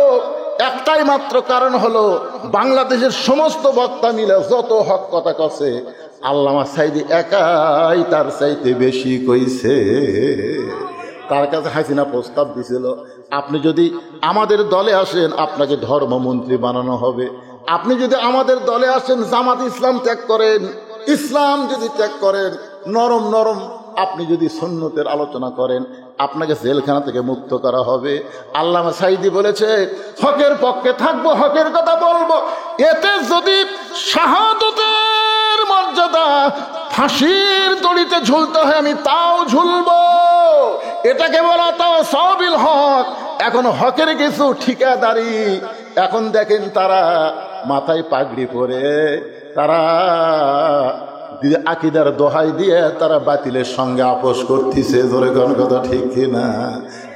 একটাই মাত্র কারণ হলো, বাংলাদেশের সমস্ত বক্তা মিলে যত হক কথা কছে, আল্লামা সাইদি একাই তার চাইতে বেশি কইছে। তার কাছে হাসিনা প্রস্তাব দিছিল, আপনি যদি আমাদের দলে আসেন আপনাকে ধর্মমন্ত্রী বানানো হবে। আপনি যদি আমাদের দলে আসেন, জামাত ইসলাম ত্যাগ করেন, ইসলাম যদি ত্যাগ করেন, নরম নরম আপনি যদি সুন্নতের আলোচনা করেন, আপনাকে জেলখানা থেকে মুক্ত করা হবে। আল্লামা সাইদি বলেছে, হকের পক্ষে থাকবো, হকের কথা বলবো। এতে যদি শাহাদতের মর্যাদা ফাঁসির দড়িতে ঝুলতে হয়, আমি তাও ঝুলবো। এটাকে বলা তাও সবিল হক। এখন হকের কিছু ঠিকাদারি, এখন দেখেন তারা মাথায় পাগড়ি পরে, তারা আকিদার দোহাই দিয়ে তারা বাতিলের সঙ্গে আপোষ করতেছে। জোরে কোন কথা ঠিক কিনা?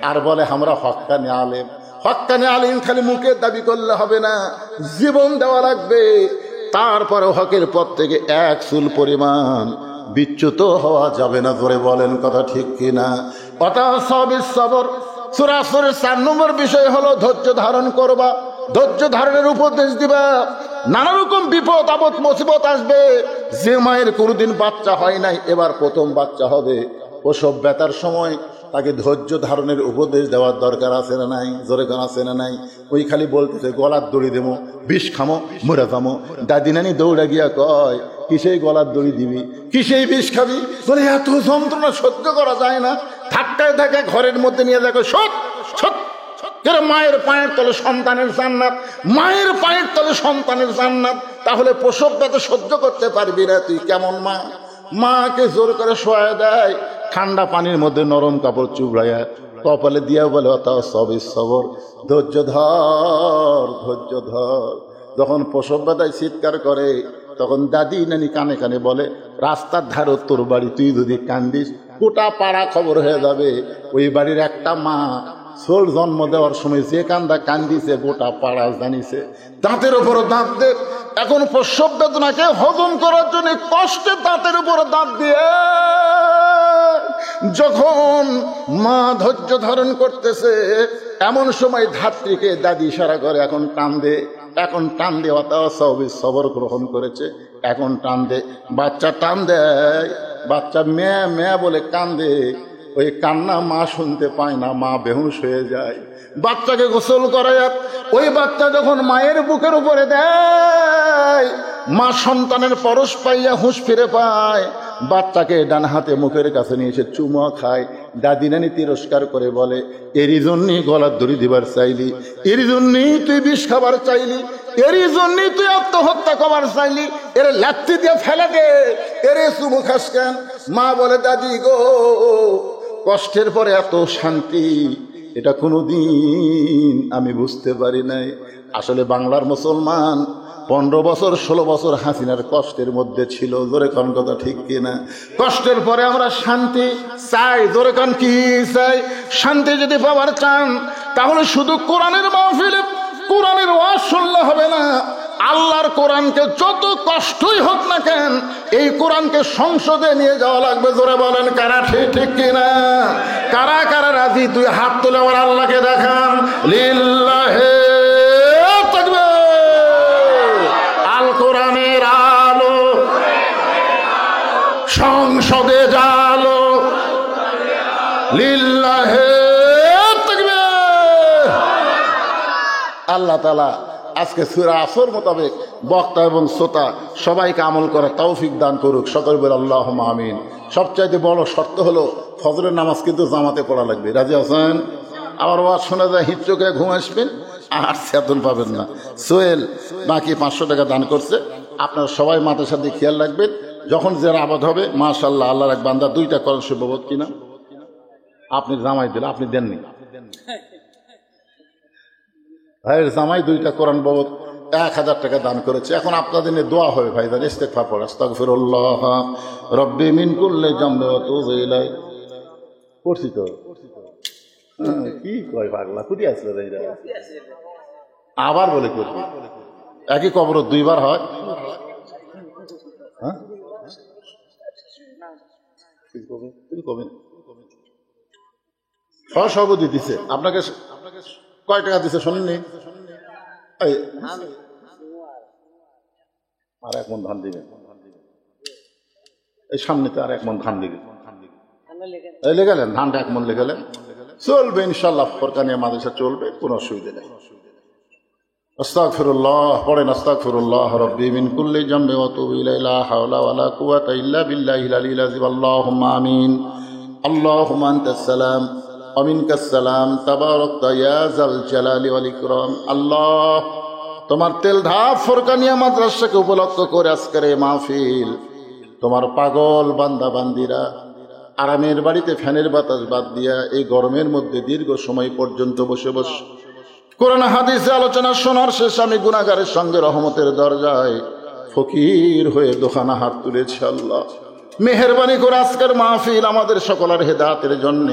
আর বলে আমরা হক্কানি আলেম। হক্কানি আলেম খালি মুখে দাবি করলে হবে না, জীবন দেওয়া লাগবে। তারপরে হকের পথ থেকে এক চুল পরিমাণ বিচ্যুত হওয়া যাবে না। জোরে বলেন কথা ঠিক কিনা? সবর সূরা আসরের 4 নম্বর বিষয় হলো ধৈর্য ধারণ করবা, ধৈর্য ধারণের উপদেশ দিবা। নানা রকম বিপদ আপদ মুসিবত আসবে। যে মায়ের কোনোদিন বাচ্চা হয় নাই, এবার প্রথম বাচ্চা হবে, ওসব ব্যথার সময় তাকে ধৈর্য ধারণের উপদেশ দেওয়ার দরকার আছে না নাই? জোরে কোন আছে না নাই? ওই খালি বলতেছে গলার দড়ি দেবো, বিষ খামো, মরে যামো। দাদি নানি দৌড়া গিয়া কয়, কিসেই গলার দড়ি দিবি, কিসেই বিষ খাবি? বলে এত যন্ত্রণা সহ্য করা যায় না। ধাক্কায় ধাক্কায় ঘরের মধ্যে নিয়ে দেখো, সৎ সৎ মায়ের পায়ের তলে সন্তানের জান্নাত, মায়ের পায়ের তলে সন্তানের জান্নাত। তাহলে প্রসব ব্যথা সহ্য করতে পারবি না তুই কেমন মা? মাকে জোর করে শোয়া দেয়, ঠান্ডা পানির মধ্যে নরম কাপড় চুবড়াইয়া কপালে দিয়া বলে তাও সবই সবর, ধৈর্য ধর, ধৈর্য ধর। যখন প্রসব ব্যথায় চিৎকার করে, তখন দাদি নানি কানে কানে বলে, রাস্তার ধারে তোর বাড়ি, তুই যদি কান্দিস গোটা পাড়া খবর হয়ে যাবে। ওই বাড়ির একটা মা ছোট জন্ম দেওয়ার সময় যে কান্দা কান্দিছে গোটা পাড়া জানিছে। দাঁতের উপর দাঁত দে। এখন প্রসব বেদনাকে হজম করার জন্য কষ্টে দাঁতের উপর দাঁত দিয়ে যখন মা ধৈর্য ধারণ করতেছে, এমন সময় ধাত্রীকে দাদি ইশারা করে, এখন টান দে, এখন টান দেওয়া তাও সবই সবর গ্রহণ করেছে, এখন টান দে। বাচ্চা টান দেয়, বাচ্চা মেয়ে মেয়ে বলে কান্দে। ওই কান্না মা শুনতে পায় না, মা বেহুশ হয়ে যায়। বাচ্চাকে গোসল করায়, ওই বাচ্চা যখন মায়ের বুকের উপরে দেয়, মা সন্তানের পরশ পাইয়া হুঁশ ফিরে পায়। বাচ্চাকে ডান হাতে মুখের কাছে নিয়ে এসে চুমা খায়। দাদি নানি তিরস্কার করে বলে, এরই জন্যই গলার দড়ি দিবার চাইলি, এরই জন্যই তুই বিষ খাবার চাইলি, এরই জন্যই তুই আত্মহত্যা করার চাইলি, এর লাথি দিয়ে ফেলে দে, এরে চুমু খাস কেন? মা বলে, দাদি গো, কষ্টের পরে এত শান্তি এটা কোনোদিন আমি বুঝতে পারি নাই। আসলে বাংলার মুসলমান 15 বছর 16 বছর হাসিনার কষ্টের মধ্যে ছিল। জোরে কোন কথা ঠিক কিনা? কষ্টের পরে আমরা শান্তি চাই। জোরে কোন কি চাই? শান্তি যদি পাওয়ার চান, তাহলে শুধু কোরআনের মাহফিলে কোরআনের ওয়াজ শুনলে হবে না। আল্লাহর কোরআনকে যত কষ্টই হোক না কেন, এই কোরআনকে সংসদে নিয়ে যাওয়া লাগবে। জোরে বলেন কারা ঠিক ঠিক কিনা? কারা কারা রাজি? তুই হাত তুলে আমার আল্লাহকে দেখান। লিল্লাহে তাকবীর। আল কোরআনের আলো সংসদে জালো। লিল্লাহে তাকবীর। আল্লাহ তাআলা আজকে সূরা আসর মোতাবেক বক্তা এবং শ্রোতা সবাইকে আমল করার তৌফিক দান করুক। সকল বলে আল্লাহুম্মা আমিন। সবচাইতে বড় শর্ত হলো ফজরের নামাজ কিন্তু জামাতে পড়া লাগবে। রাজি আছেন? আমার ওয়াজ শোনা যায়, হিচ্চকে ঘুম আসবেন, আর চেতন পাবেন না। সোহেল বাকি 500 টাকা দান করছে। আপনারা সবাই মাথার সাথে খেয়াল রাখবেন, যখন যারা আবাদ হবে, মাশাআল্লাহ, আল্লাহর এক বান্দা 2টা করেন শুভবোধ কিনা আপনি জামাই দিলে, আপনি দেননি। ভাইয়ের জামাই 2টা কোরআন বাবদ 1000 টাকা দান করেছে। এখন আপনাদের নিয়ে দোয়া হবে ভাইজান, ইস্তেগফার পড়া, আস্তাগফিরুল্লাহ রব্বি মিন কুল্লি যামবি ওয়া তুবু ইলাইহি। পড়ছি তো, কি কয় পাগলা, কুটি আসলে ভাইরা আবার বলে করবি। একই কবর 2 বার হয়। হ্যাঁ, সহসভাপতি দিছে আপনাকে কয় টাকা দিছে শোনেননি? আর 1 মণ ধান দিবেন, এই সামনেতে আর 1 মণ ধান দিবেন। লেগেলেন ধানটা 1 মণ লেগেলেন, চলবে ইনশাল্লাহ। ফরকানিয়া মাদ্রাসা চলবে, কোনো অসুবিধা নেই। আস্তাগফিরুল্লাহ পড়েন, আস্তাগফিরুল্লাহ রব্বি মিন কুল্লি যামবি ওয়া তুবু ইলাইহি, লা হাওলা ওয়ালা কুওয়াতা ইল্লা বিল্লাহিল আলিয়্যিল আযীম। আল্লাহুম্মা আমিন। আল্লাহুম্মা আনতাস সালাম ওয়া মিনকাস সালাম, তাবারাকতা ইয়া যাল জালালি ওয়াল ইকরাম। আল্লাহ, তোমার তেলধাপ ফরকানিয়া মাদ্রাসাকে উপলক্ষ করে আজকের এই মাহফিল, তোমার পাগল বান্দা বান্দিরা আরামের বাড়িতে ফ্যানের বাতাস বাদ দিয়া এই গরমের মধ্যে দীর্ঘ সময় পর্যন্ত বসে বসে কোরআন হাদিসে আলোচনা শোনার শেষে আমি গুনাহগারের সঙ্গে রহমতের দরজায় ফকির হয়ে দোকানা হাত তুলেছি। আল্লাহ মেহেরবানি করে আজকের মাহফিল আমাদের সকলের হেদায়েতের জন্য,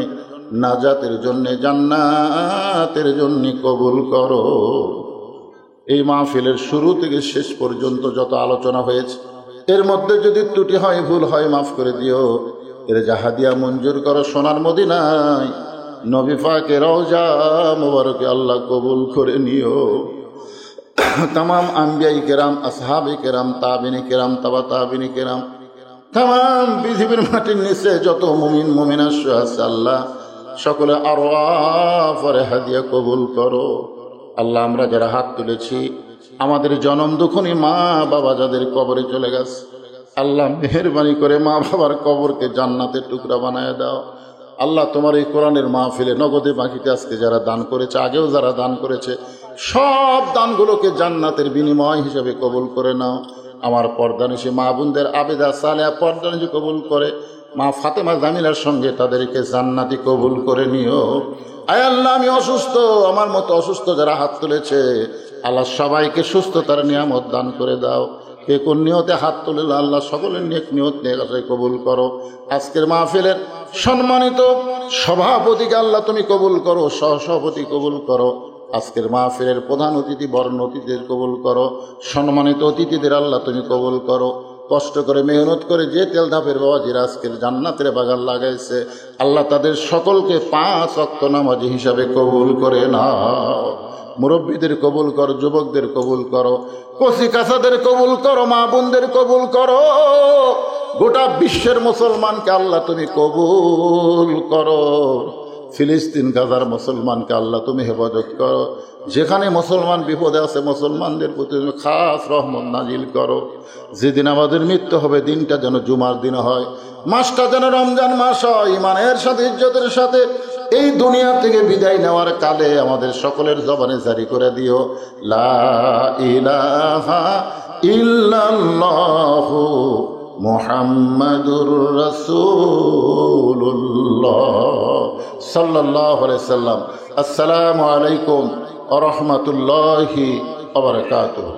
নাজাতের জন্য, জান্নাতের জন্য কবুল করো। এই মাহফিলের শুরু থেকে শেষ পর্যন্ত যত আলোচনা হয়েছে এর মধ্যে যদি ত্রুটি হয়, ভুল হয়, মাফ করে দিও। এর জাহাদিয়া মঞ্জুর করো সোনার মদিনায় নবী পাকের রওজা মুবারকে আল্লাহ কবুল করে নিও। तमाम আম্বিয়াই কেরাম, আসহাবে কেরাম, তাবিনী কেরাম, তাবা তাবিনী কেরাম, तमाम পৃথিবীর মাটির নিচে যত মুমিন মুমিনা আছে আল্লাহ সকলে আরওয়াফে হাদিয়া কবুল করো। আল্লাহ আমরা যারা হাত তুলেছি আমাদের জনম দুঃখনী মা বাবা যাদের কবরে চলে গেছে আল্লাহ মেহেরবানি করে মা বাবার কবরকে জান্নাতের টুকরা বানায় দাও। আল্লাহ তোমার এই কোরআনের মাহফিলে নগদে বাকিতে আজকে যারা দান করেছে, আগেও যারা দান করেছে, সব দানগুলোকে জান্নাতের বিনিময় হিসেবে কবুল করে নাও। আমার পর্দানিশী মা বোনদের আবেদা সালেহা পর্দানিশী কবুল করে, মা ফাতেমা জামিলার সঙ্গে তাদেরকে জান্নাতি কবুল করে নিও। আয় আল্লাহ আমি অসুস্থ, আমার মতো অসুস্থ যারা হাত তুলেছে আল্লাহ সবাইকে সুস্থতার নিয়ামত দান করে দাও। কে কোন নিয়তে হাত তুলে আল্লাহ সকলের নেক নিয়ত নেক আশায় কবুল করো। আজকের মাহফিলের সম্মানিত সভাপতিকে আল্লাহ তুমি কবুল করো, সহসভাপতি কবুল করো। আজকের মাহফিলের প্রধান অতিথি বরণ অতিথিদের কবুল করো, সম্মানিত অতিথিদের আল্লাহ তুমি কবুল করো। কষ্ট করে মেহনত করে যে তেল ধাপের বাবাজিরা আজকের জান্নাতের বাগান লাগাইছে আল্লাহ তাদের সকলকে 5 ওয়াক্ত নামাজি হিসাবে কবুল করে নাও। মুরব্বীদের কবুল করো, যুবকদের কবুল করো, কচি কাঁচাদের কবুল করো, মা বোনদের কবুল করো। গোটা বিশ্বের মুসলমানকে আল্লাহ তুমি কবুল করো। ফিলিস্তিন গাজার মুসলমানকে আল্লাহ তুমি হেফাজত করো। যেখানে মুসলমান বিপদে আছে মুসলমানদের প্রতি তুমি খাস রহমত নাজিল করো। যেদিন আমাদের মৃত্যু হবে দিনটা যেন জুমার দিন হয়, মাসটা যেন রমজান মাস হয়। ইমানের সাথে ইজ্জতের সাথে এই দুনিয়া থেকে বিদায় নেওয়ার কালে আমাদের সকলের জবানে জারি করে দিও লা ইলাহা ইল্লাল্লাহু মুহাম্মাদুর রাসূলুল্লাহ সাল্লাল্লাহু আলাইহি সাল্লাম। আসসালামু আলাইকুম ওয়া রাহমাতুল্লাহি ওয়া বারাকাতুহু।